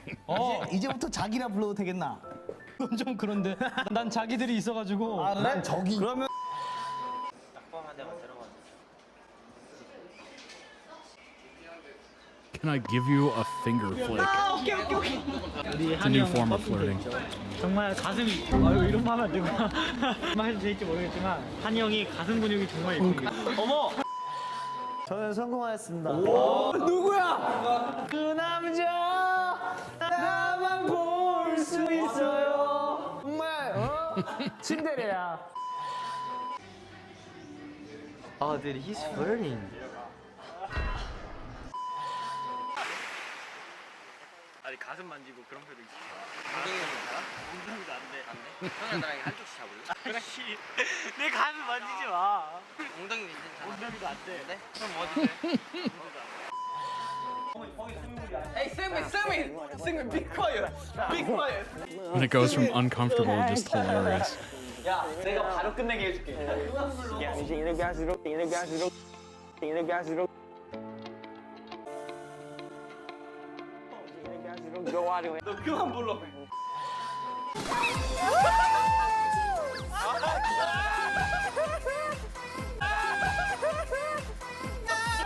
이제부터 자기라 불러도 되겠나? 그건 좀 그런데 난 자기들이 있어가지고. 아, 난 저기. 그러면 Can I give you a finger flick? 오케이. It's a new form of flirting. 정말 가슴이 이런 말 하면 안 되고 말 해도 될지 모르겠지만 한이 형이 가슴 근육이 정말 예쁩니다. 어머. 저는 성공하였습니다. 누구야? 그 남자 나만 볼 수 있어요. 정말 침대래야. Oh, dude, he's flirting. 아니 가슴 만지고 그런 표도 있어. 엉덩이도 안 돼. 형이랑 나랑 한쪽씩 잡을래? 그렇지. 내 가슴 만지지 마. 엉덩이 괜찮아. 엉덩이도 안 돼. 그럼 어디 돼? Hey, sing me, be quiet, be quiet. And it goes from uncomfortable to just hilarious. 야, 내가 바로 끝내게 해줄게. 이렇게 할수록 좋아하려 해. 너 그만 불러.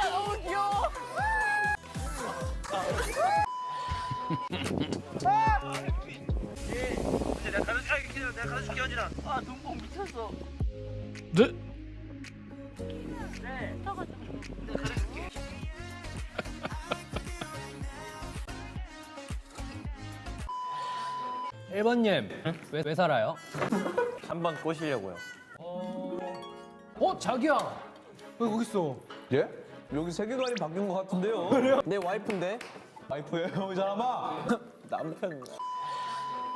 너무 귀여워. 내가 가르쳐줄게 언니랑. 아 눈뽕 미쳤어. D- 네. 내가 가르쳐줄게. 1번님 왜 살아요? 한 번 꼬시려고요. 자기야. 왜 거기 있어? 예? 여기 세계관이 바뀐 것 같은데요? 그래요? 내 와이프인데? 와이프예요, 이 사람아? 남편.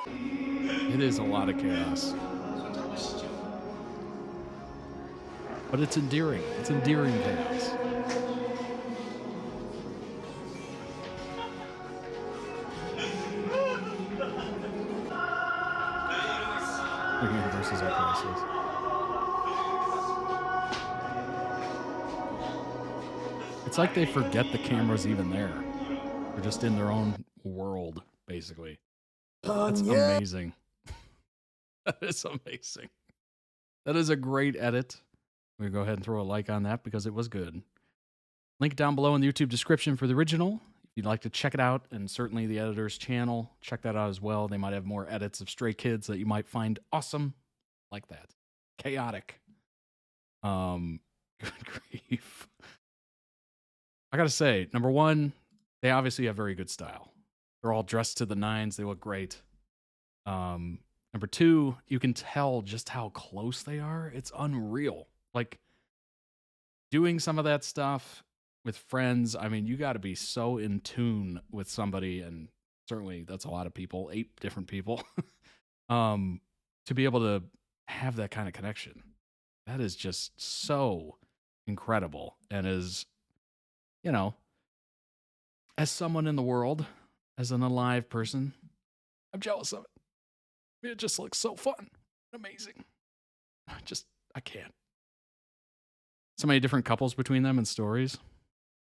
It is a lot of chaos. But it's endearing. It's endearing chaos. The universes are priceless. It's like they forget the camera's even there. They're just in their own world, basically. That's amazing. That is amazing. That is a great edit. We're going to go ahead and throw a like on that because it was good. Link down below in the YouTube description for the original. If you'd like to check it out, and certainly the editor's channel, check that out as well. They might have more edits of Stray Kids that you might find awesome. Like that. Chaotic. Good grief. I gotta say, number one, they obviously have very good style. They're all dressed to the nines. They look great. Number two, you can tell just how close they are. It's unreal. Like, doing some of that stuff with friends, I mean, you got to be so in tune with somebody, and certainly that's a lot of people, 8 different people, to be able to have that kind of connection. That is just so incredible, and is, you know, as someone in the world, as an alive person, I'm jealous of it. I mean, it just looks so fun, amazing. I can't. So many different couples between them and stories.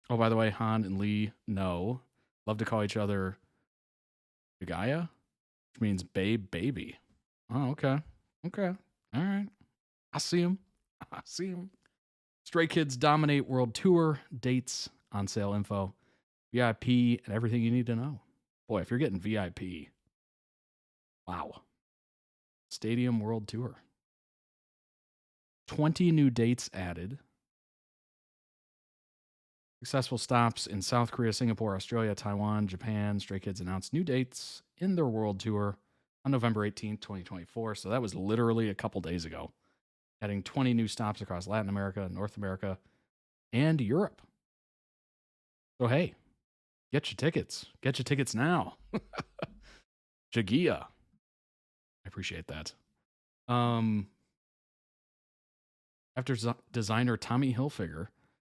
Oh, by the way, Han and Lee know. Love to call each other Gaia, which means babe, baby. Oh, okay. Okay. All right. I see him. Stray Kids dominate world tour, dates, on sale info, VIP, and everything you need to know. Boy, if you're getting VIP, wow. Stadium World Tour. 20 new dates added. Successful stops in South Korea, Singapore, Australia, Taiwan, Japan. Stray Kids announced new dates in their world tour on November 18th, 2024. So that was literally a couple days ago. Adding 20 new stops across Latin America, North America, and Europe. So hey, get your tickets. Get your tickets now. Jagia. I appreciate that. After designer Tommy Hilfiger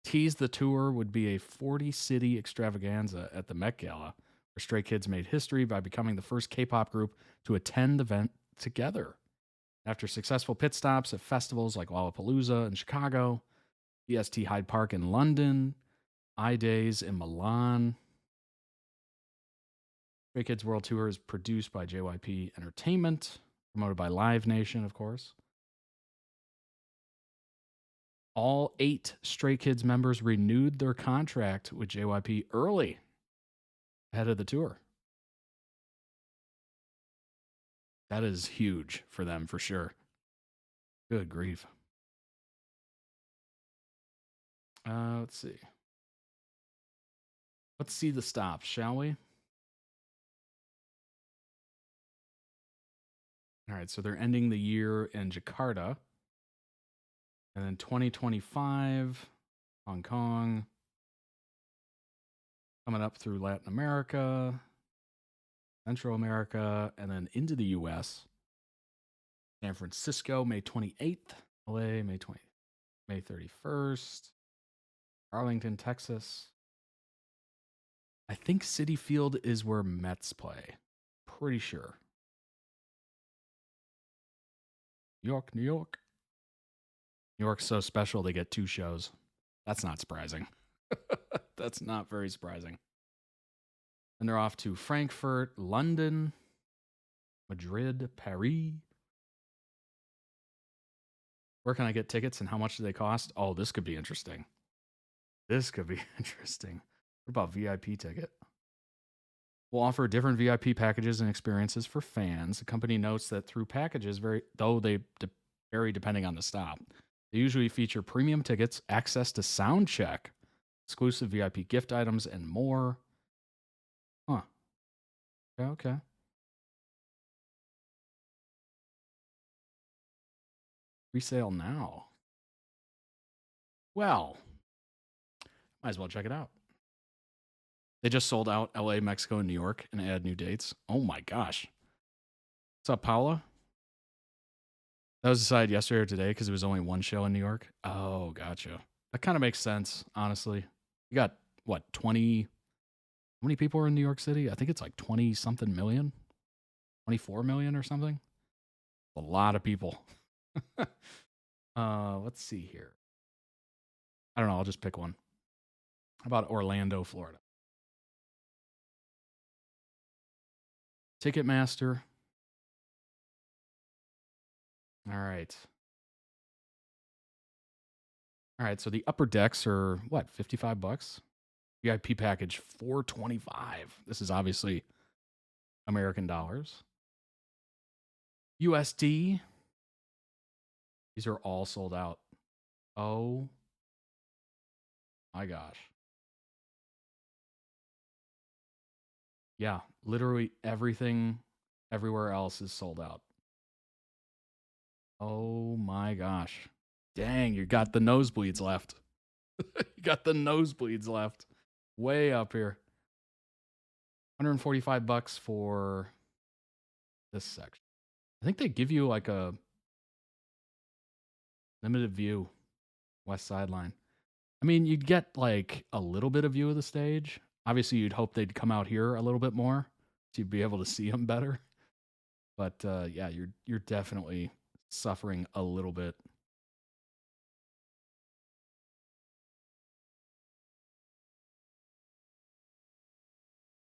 teased the tour would be a 40-city extravaganza at the Met Gala, where Stray Kids made history by becoming the first K-pop group to attend the event together. After successful pit stops at festivals like Lollapalooza in Chicago, EST Hyde Park in London, iDays in Milan. Stray Kids World Tour is produced by JYP Entertainment, promoted by Live Nation, of course. All 8 Stray Kids members renewed their contract with JYP early, ahead of the tour. That is huge for them, for sure. Good grief. Let's see. Let's see the stops, shall we? All right, so they're ending the year in Jakarta. And then 2025, Hong Kong. Coming up through Latin America, Central America, and then into the U.S. San Francisco, May 28th. LA, May 31st. Arlington, Texas. I think Citi Field is where Mets play. Pretty sure. New York, New York. New York's so special they get 2 shows. That's not surprising. That's not very surprising. And they're off to Frankfurt, London, Madrid, Paris. Where can I get tickets and how much do they cost? Oh, this could be interesting. This could be interesting. What about VIP ticket? We'll offer different VIP packages and experiences for fans. The company notes that through packages, though they vary depending on the stop, they usually feature premium tickets, access to sound check, exclusive VIP gift items, and more. Huh. Okay. Resale now. Well, might as well check it out. They just sold out LA, Mexico, and New York and add new dates. Oh my gosh. What's up, Paula? That was decided yesterday or today because it was only one show in New York. Oh, gotcha. That kind of makes sense, honestly. You got, what, 20... How many people are in New York City? I think it's like 20-something million. 24 million or something. A lot of people. Let's see here. I don't know. I'll just pick one. How about Orlando, Florida? Ticketmaster. All right. All right. So the upper decks are what? $55. VIP package $425. This is obviously American dollars. USD. These are all sold out. Oh my gosh. Yeah, literally everything everywhere else is sold out. Oh my gosh. Dang, you got the nosebleeds left. You got the nosebleeds left. Way up here. $145 for this section. I think they give you like a limited view west sideline. I mean, you'd get like a little bit of view of the stage. Obviously, you'd hope they'd come out here a little bit more so you'd be able to see them better. But yeah, you're definitely suffering a little bit.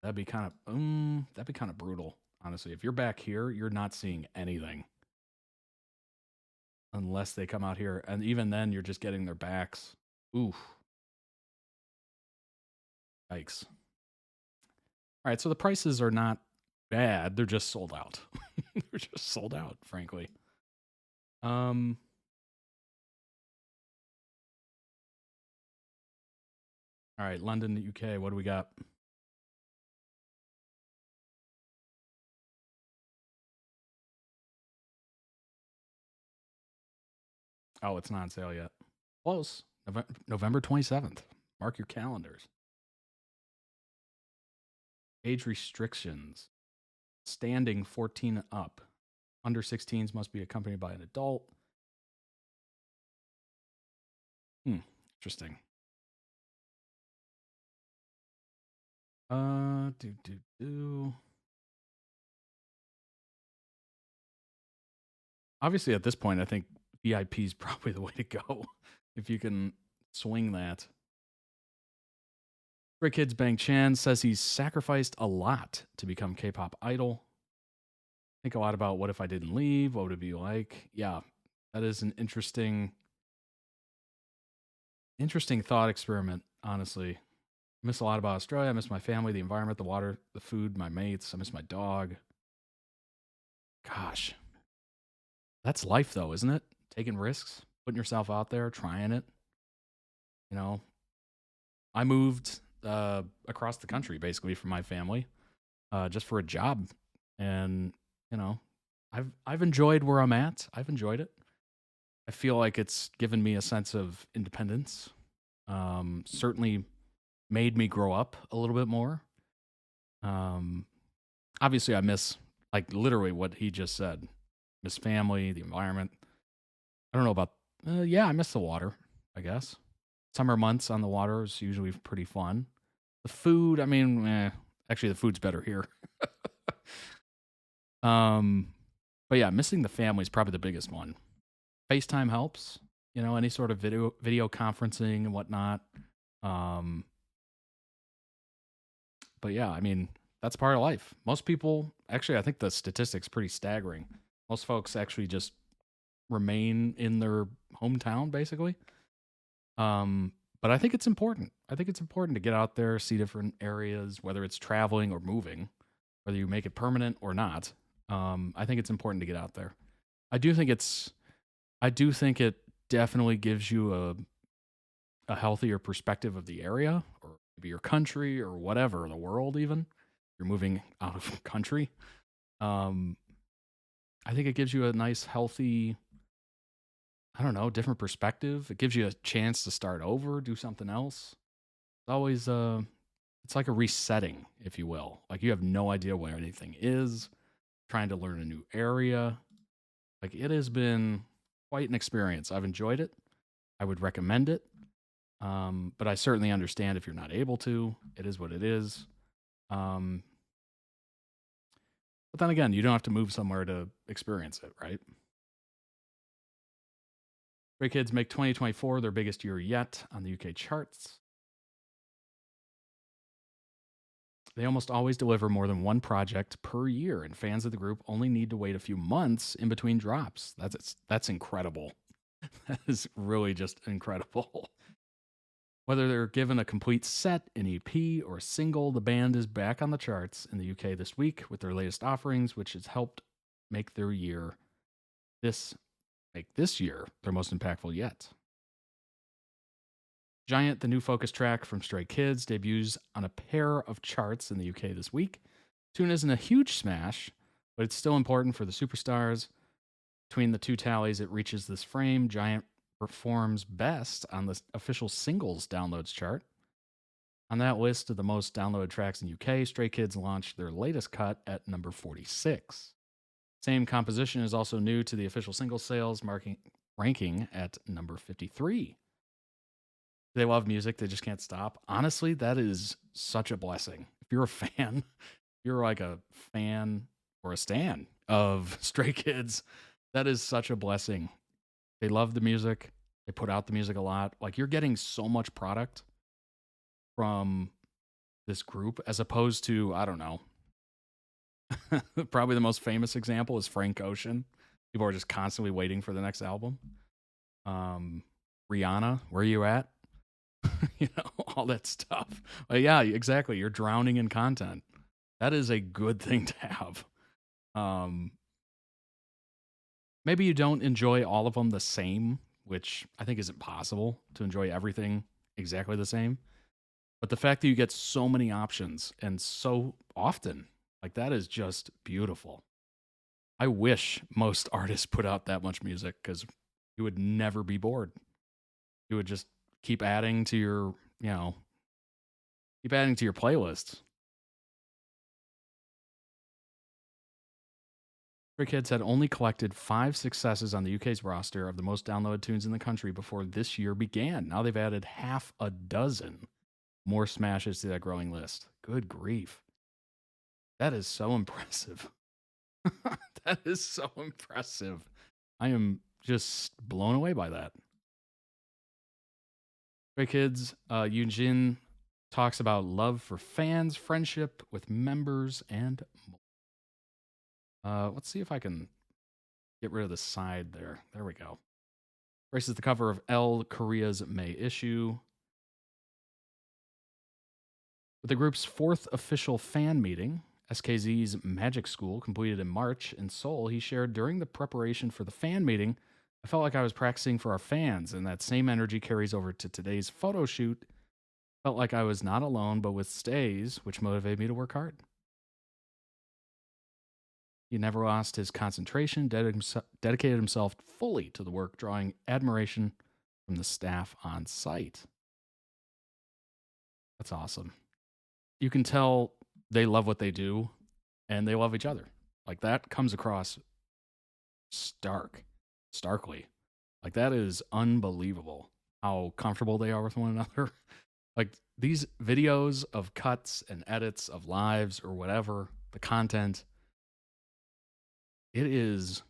That'd be kind of brutal, honestly. If you're back here, you're not seeing anything unless they come out here, and even then, you're just getting their backs. Oof. Yikes. All right, so the prices are not bad. They're just sold out. They're just sold out, frankly. All right, London, UK. What do we got? Oh, it's not on sale yet. Close. November 27th. Mark your calendars. Age restrictions. Standing 14 up. Under 16s must be accompanied by an adult. Interesting. Obviously, at this point, I think VIP is probably the way to go if you can swing that. Great Kids Bang Chan says he's sacrificed a lot to become K-pop idol. Think a lot about what if I didn't leave? What would it be like? Yeah, that is an interesting thought experiment, honestly. I miss a lot about Australia. I miss my family, the environment, the water, the food, my mates. I miss my dog. Gosh. That's life, though, isn't it? Taking risks, putting yourself out there, trying it. You know, I moved across the country, basically, from my family, just for a job. And, you know, I've enjoyed where I'm at. I've enjoyed it. I feel like it's given me a sense of independence. Certainly made me grow up a little bit more. Obviously, I miss, like, literally what he just said. Miss family, the environment. I don't know about, yeah, I miss the water, I guess. Summer months on the water is usually pretty fun. The food, I mean, actually the food's better here. But yeah, missing the family is probably the biggest one. FaceTime helps, you know, any sort of video conferencing and whatnot. But yeah, I mean, that's part of life. Most people, actually, I think the statistic's pretty staggering. Most folks actually just remain in their hometown, basically. But I think it's important. I think it's important to get out there, see different areas, whether it's traveling or moving, whether you make it permanent or not. I think it's important to get out there. I do think it definitely gives you a healthier perspective of the area, or maybe your country, or whatever, the world even. You're moving out of country. I think it gives you a nice, healthy, I don't know, different perspective. It gives you a chance to start over, do something else. It's always, it's like a resetting, if you will. Like you have no idea where anything is. trying to learn a new area. Like, it has been quite an experience. I've enjoyed it. I would recommend it. But I certainly understand if you're not able to. It is what it is. But then again, you don't have to move somewhere to experience it, right? Stray Kids make 2024 their biggest year yet on the UK charts. They almost always deliver more than one project per year, and fans of the group only need to wait a few months in between drops. That's incredible. That is really just incredible. Whether they're given a complete set, an EP, or a single, the band is back on the charts in the UK this week with their latest offerings, which has helped make this year their most impactful yet. Giant, the new focus track from Stray Kids, debuts on a pair of charts in the UK this week. Tune isn't a huge smash, but it's still important for the superstars. Between the two tallies, it reaches this frame. Giant performs best on the official singles downloads chart. On that list of the most downloaded tracks in UK, Stray Kids launched their latest cut at number 46. Same composition is also new to the official single sales, ranking at number 53. They love music, they just can't stop. Honestly, that is such a blessing. If you're a fan, you're like a fan or a stan of Stray Kids, that is such a blessing. They love the music. They put out the music a lot. Like, you're getting so much product from this group as opposed to, I don't know, probably the most famous example is Frank Ocean. People are just constantly waiting for the next album. Rihanna, where are you at? You know, all that stuff. But yeah, exactly. You're drowning in content. That is a good thing to have. Maybe you don't enjoy all of them the same, which I think isn't possible to enjoy everything exactly the same. But the fact that you get so many options and so often, like, that is just beautiful. I wish most artists put out that much music because you would never be bored. You would just keep adding to your, playlists. Stray Kids had only collected 5 successes on the UK's roster of the most downloaded tunes in the country before this year began. Now they've added half a dozen more smashes to that growing list. Good grief. That is so impressive. That is so impressive. I am just blown away by that. Stray Kids, Eugene talks about love for fans, friendship with members, and more. Let's see if I can get rid of the side there. There we go. Grace is the cover of Elle Korea's May issue. With the group's 4th official fan meeting, SKZ's Magic School, completed in March in Seoul, he shared during the preparation for the fan meeting, I felt like I was practicing for our fans, and that same energy carries over to today's photo shoot. Felt like I was not alone, but with stays, which motivated me to work hard. He never lost his concentration, dedicated himself fully to the work, drawing admiration from the staff on site. That's awesome. You can tell they love what they do, and they love each other. Like, that comes across starkly. Like, that is unbelievable how comfortable they are with one another. Like, these videos of cuts and edits of lives or whatever, the content, it is,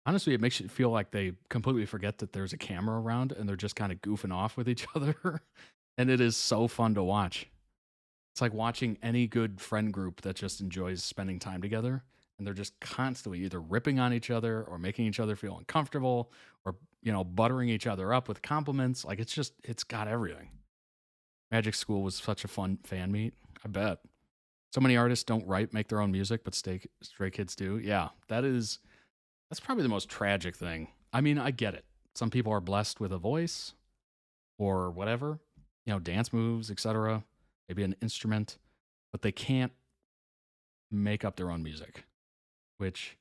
honestly, it makes you feel like they completely forget that there's a camera around and they're just kind of goofing off with each other. And it is so fun to watch. It's like watching any good friend group that just enjoys spending time together. And they're just constantly either ripping on each other or making each other feel uncomfortable or, buttering each other up with compliments. Like, it's got everything. Magic School was such a fun fan meet. I bet. So many artists don't make their own music, but Stray Kids do. Yeah, that's probably the most tragic thing. I mean, I get it. Some people are blessed with a voice or whatever, dance moves, etc. Maybe an instrument, but they can't make up their own music, which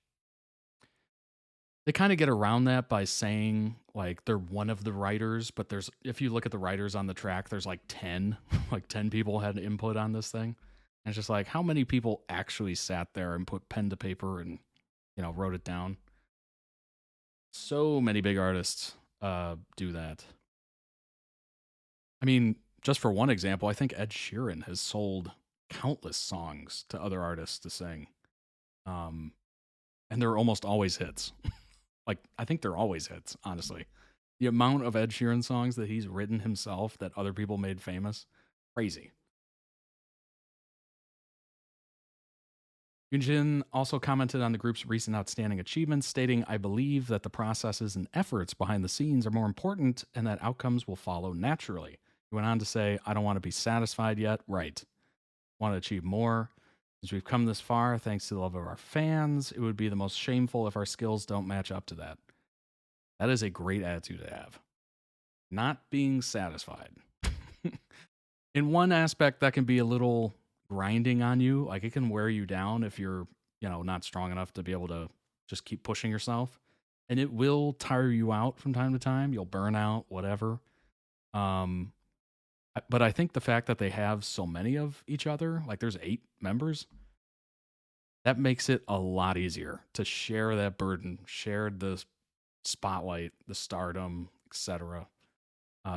they kind of get around that by saying like they're one of the writers, but if you look at the writers on the track, there's like 10 people had input on this thing. It's just like, how many people actually sat there and put pen to paper and, wrote it down? So many big artists do that. I mean, just for one example, I think Ed Sheeran has sold countless songs to other artists to sing. And they're almost always hits. Like, I think they're always hits, honestly. The amount of Ed Sheeran songs that he's written himself that other people made famous, crazy. Yunjin also commented on the group's recent outstanding achievements, stating, "I believe that the processes and efforts behind the scenes are more important and that outcomes will follow naturally." He went on to say, "I don't want to be satisfied yet. Right. Want to achieve more. As we've come this far, thanks to the love of our fans, it would be the most shameful if our skills don't match up to that." That is a great attitude to have. Not being satisfied. In one aspect, that can be a little grinding on you. Like, it can wear you down if you're, not strong enough to be able to just keep pushing yourself. And it will tire you out from time to time. You'll burn out, whatever. But I think the fact that they have so many of each other, like there's 8 members, that makes it a lot easier to share that burden, share the spotlight, the stardom, etc.,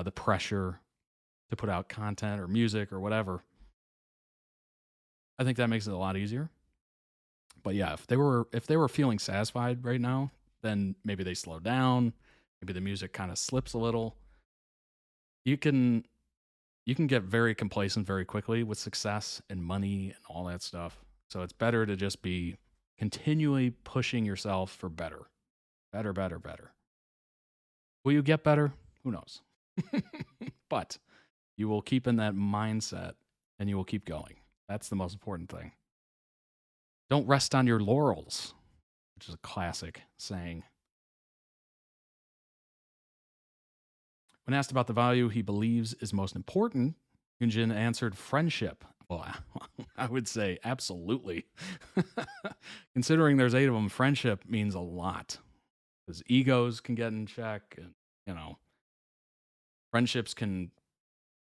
the pressure to put out content or music or whatever. I think that makes it a lot easier. But yeah, if they were feeling satisfied right now, then maybe they slow down. Maybe the music kind of slips a little. You can get very complacent very quickly with success and money and all that stuff. So it's better to just be continually pushing yourself for better. Better, better, better. Will you get better? Who knows? But you will keep in that mindset and you will keep going. That's the most important thing. Don't rest on your laurels, which is a classic saying. When asked about the value he believes is most important, Yunjin answered friendship. Well, I would say absolutely. Considering there's 8 of them, friendship means a lot. Because egos can get in check, and, friendships can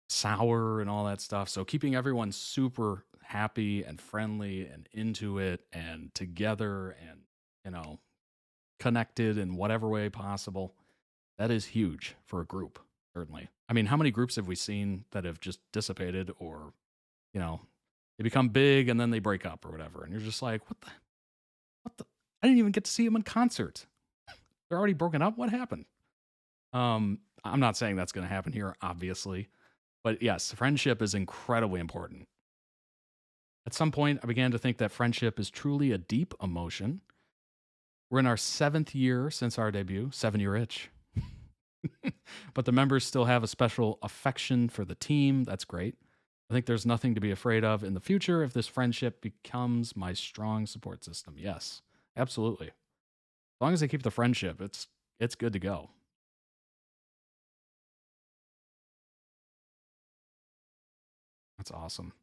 sour and all that stuff. So keeping everyone super happy and friendly and into it and together and, connected in whatever way possible, that is huge for a group, certainly. I mean, how many groups have we seen that have just dissipated or, they become big and then they break up or whatever. And you're just like, what the, I didn't even get to see them in concert. They're already broken up. What happened? I'm not saying that's going to happen here, obviously. But yes, friendship is incredibly important. At some point, I began to think that friendship is truly a deep emotion. We're in our 7th year since our debut, 7-year itch. But the members still have a special affection for the team. That's great. I think there's nothing to be afraid of in the future if this friendship becomes my strong support system. Yes, absolutely. As long as they keep the friendship, it's good to go. That's awesome.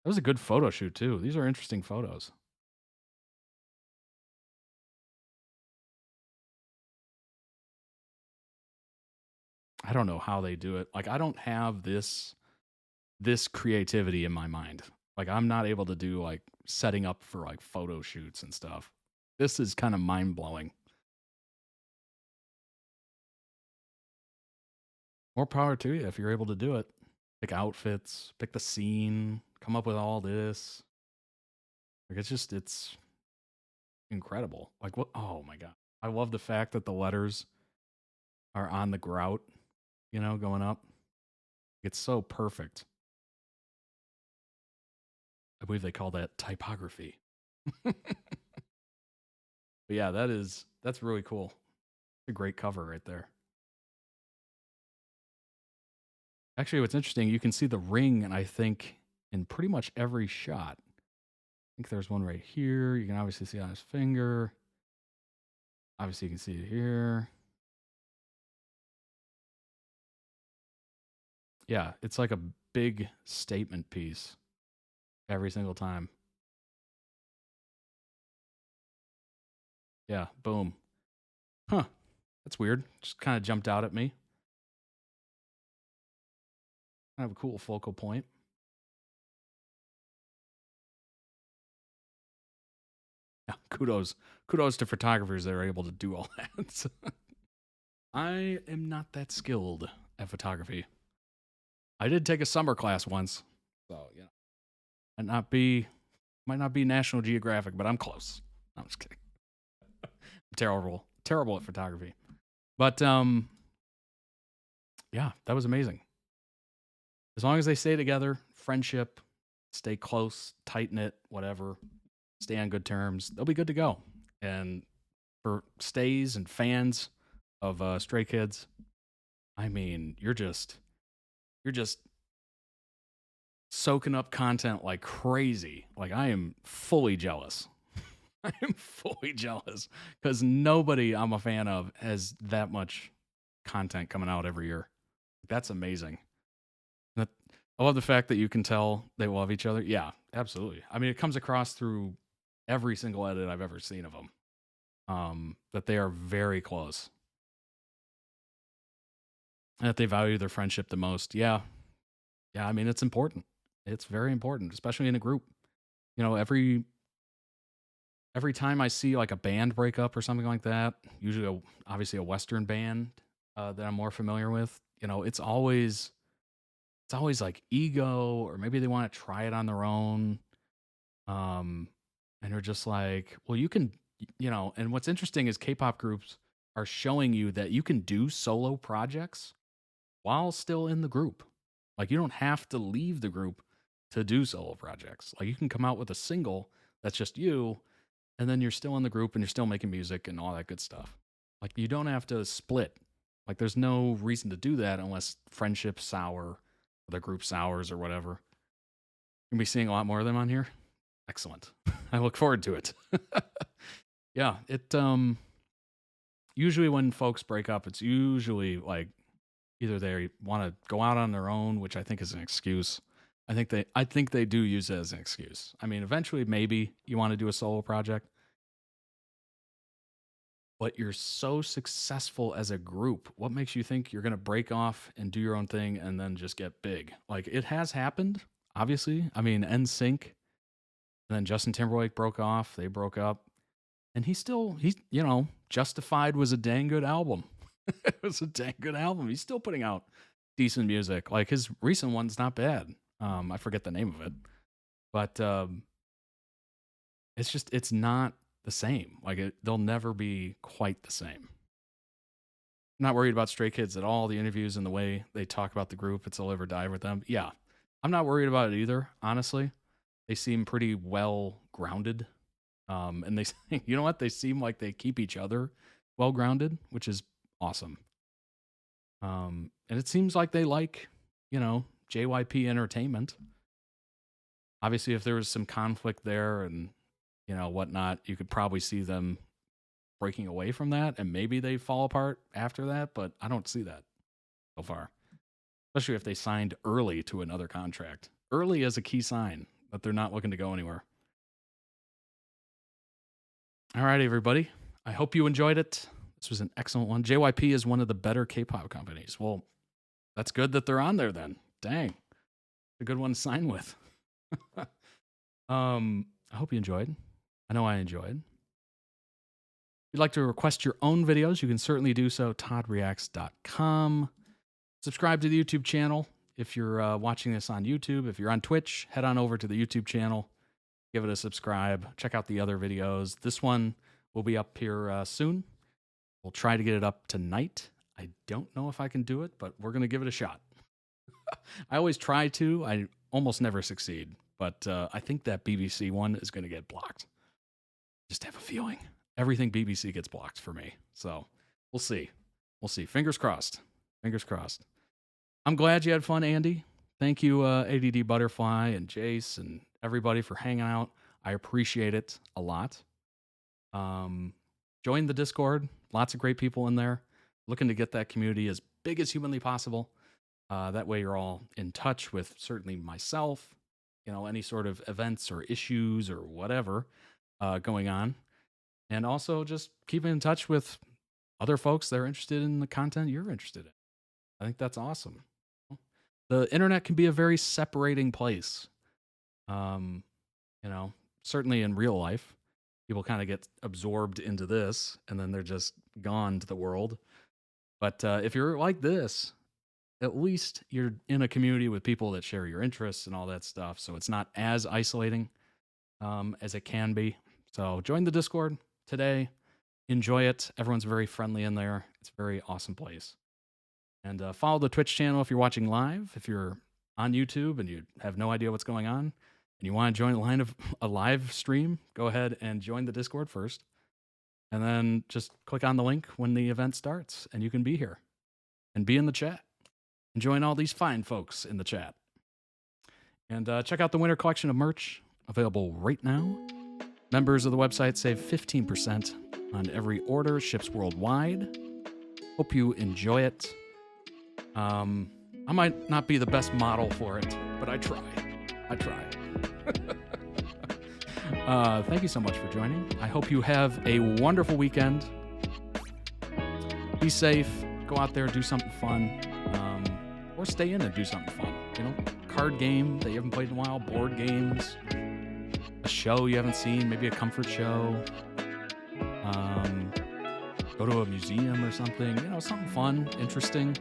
That was a good photo shoot, too. These are interesting photos. I don't know how they do it. Like, I don't have this creativity in my mind. Like, I'm not able to do, like, setting up for, like, photo shoots and stuff. This is kind of mind-blowing. More power to you if you're able to do it. Pick outfits, pick the scene, come up with all this. Like, it's incredible. Like, what? Oh my God. I love the fact that the letters are on the grout, going up. It's so perfect. I believe they call that typography. But yeah, that's really cool. It's a great cover right there. Actually, what's interesting, you can see the ring, and I think in pretty much every shot. I think there's one right here. You can obviously see on his finger. Obviously, you can see it here. Yeah, it's like a big statement piece every single time. Yeah, boom. Huh, that's weird. Just kind of jumped out at me. Kind of a cool focal point. kudos to photographers that are able to do all that. I am not that skilled at photography. I did take a summer class once, so might not be National Geographic, but I'm close. I'm just kidding. I'm terrible at photography. But yeah, that was amazing. As long as they stay together, friendship, stay close, tight knit, whatever, stay on good terms, they'll be good to go. And for stays and fans of Stray Kids, I mean, you're just soaking up content like crazy. Like, I am fully jealous. I am fully jealous because nobody I'm a fan of has that much content coming out every year. That's amazing. I love the fact that you can tell they love each other. Yeah, absolutely. I mean, it comes across through every single edit I've ever seen of them, that they are very close. And that they value their friendship the most. Yeah. Yeah, I mean, it's important. It's very important, especially in a group. You know, every time I see like a band break up or something like that, usually obviously a Western band that I'm more familiar with, you know, it's always like ego, or maybe they want to try it on their own. And you're just like, well, you can, you know, and what's interesting is K-pop groups are showing you that you can do solo projects while still in the group. Like, you don't have to leave the group to do solo projects. Like, you can come out with a single that's just you, and then you're still in the group and you're still making music and all that good stuff. Like, you don't have to split. Like, there's no reason to do that unless friendship sour, or the group sours or whatever. You'll be seeing a lot more of them on here. Excellent. I look forward to it. Yeah, it usually when folks break up, it's usually like either they want to go out on their own, which I think is an excuse. I think they do use it as an excuse. I mean, eventually maybe you want to do a solo project, but you're so successful as a group. What makes you think you're going to break off and do your own thing and then just get big? Like, it has happened, obviously. I mean, NSYNC, and then Justin Timberlake broke off. They broke up. And he, you know, Justified was a dang good album. It was a dang good album. He's still putting out decent music. Like, his recent one's not bad. I forget the name of it. But it's not the same. Like, they'll never be quite the same. I'm not worried about Stray Kids at all. The interviews and the way they talk about the group, it's a live or die with them. Yeah, I'm not worried about it either, honestly. They seem pretty well grounded. And they, you know what? They seem like they keep each other well grounded, which is awesome. And it seems like they like, you know, JYP Entertainment. Obviously, if there was some conflict there and, you know, whatnot, you could probably see them breaking away from that, and maybe they fall apart after that, but I don't see that so far. Especially if they signed early to another contract. Early is a key sign that they're not looking to go anywhere. All right, everybody. I hope you enjoyed it. This was an excellent one. JYP is one of the better K-pop companies. Well, that's good that they're on there then. Dang. A good one to sign with. I hope you enjoyed. I know I enjoyed. If you'd like to request your own videos, you can certainly do so. toddreacts.com. Subscribe to the YouTube channel if you're watching this on YouTube. If you're on Twitch, head on over to the YouTube channel. Give it a subscribe. Check out the other videos. This one will be up here soon. We'll try to get it up tonight. I don't know if I can do it, but we're going to give it a shot. I always try to. I almost never succeed. But I think that BBC one is going to get blocked. Just have a feeling. Everything BBC gets blocked for me. So we'll see. We'll see. Fingers crossed. Fingers crossed. I'm glad you had fun, Andy. Thank you, ADDButterfly and Jace and everybody for hanging out. I appreciate it a lot. Join the Discord. Lots of great people in there. Looking to get that community as big as humanly possible. That way you're all in touch with certainly myself, you know, any sort of events or issues or whatever going on. And also just keeping in touch with other folks that are interested in the content you're interested in. I think that's awesome. The internet can be a very separating place. You know, certainly in real life, people kind of get absorbed into this, and then they're just gone to the world. But if you're like this, at least you're in a community with people that share your interests and all that stuff, so it's not as isolating as it can be. So join the Discord today. Enjoy it. Everyone's very friendly in there. It's a very awesome place. And follow the Twitch channel if you're watching live. If you're on YouTube and you have no idea what's going on and you want to join a live stream, go ahead and join the Discord first. And then just click on the link when the event starts and you can be here and be in the chat and join all these fine folks in the chat. And check out the winter collection of merch available right now. Members of the website save 15% on every order, ships worldwide. Hope you enjoy it. I might not be the best model for it, but I try. Thank you so much for joining. I hope you have a wonderful weekend. Be safe. Go out there, do something fun. Or stay in and do something fun. You know, card game that you haven't played in a while, board games, a show you haven't seen, maybe a comfort show. Go to a museum or something. You know, something fun, interesting.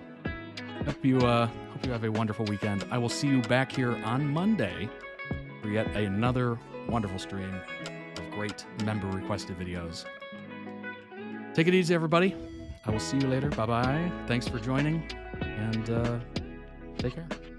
Hope you have a wonderful weekend. I will see you back here on Monday for yet another wonderful stream of great member-requested videos. Take it easy, everybody. I will see you later. Bye-bye. Thanks for joining, and take care.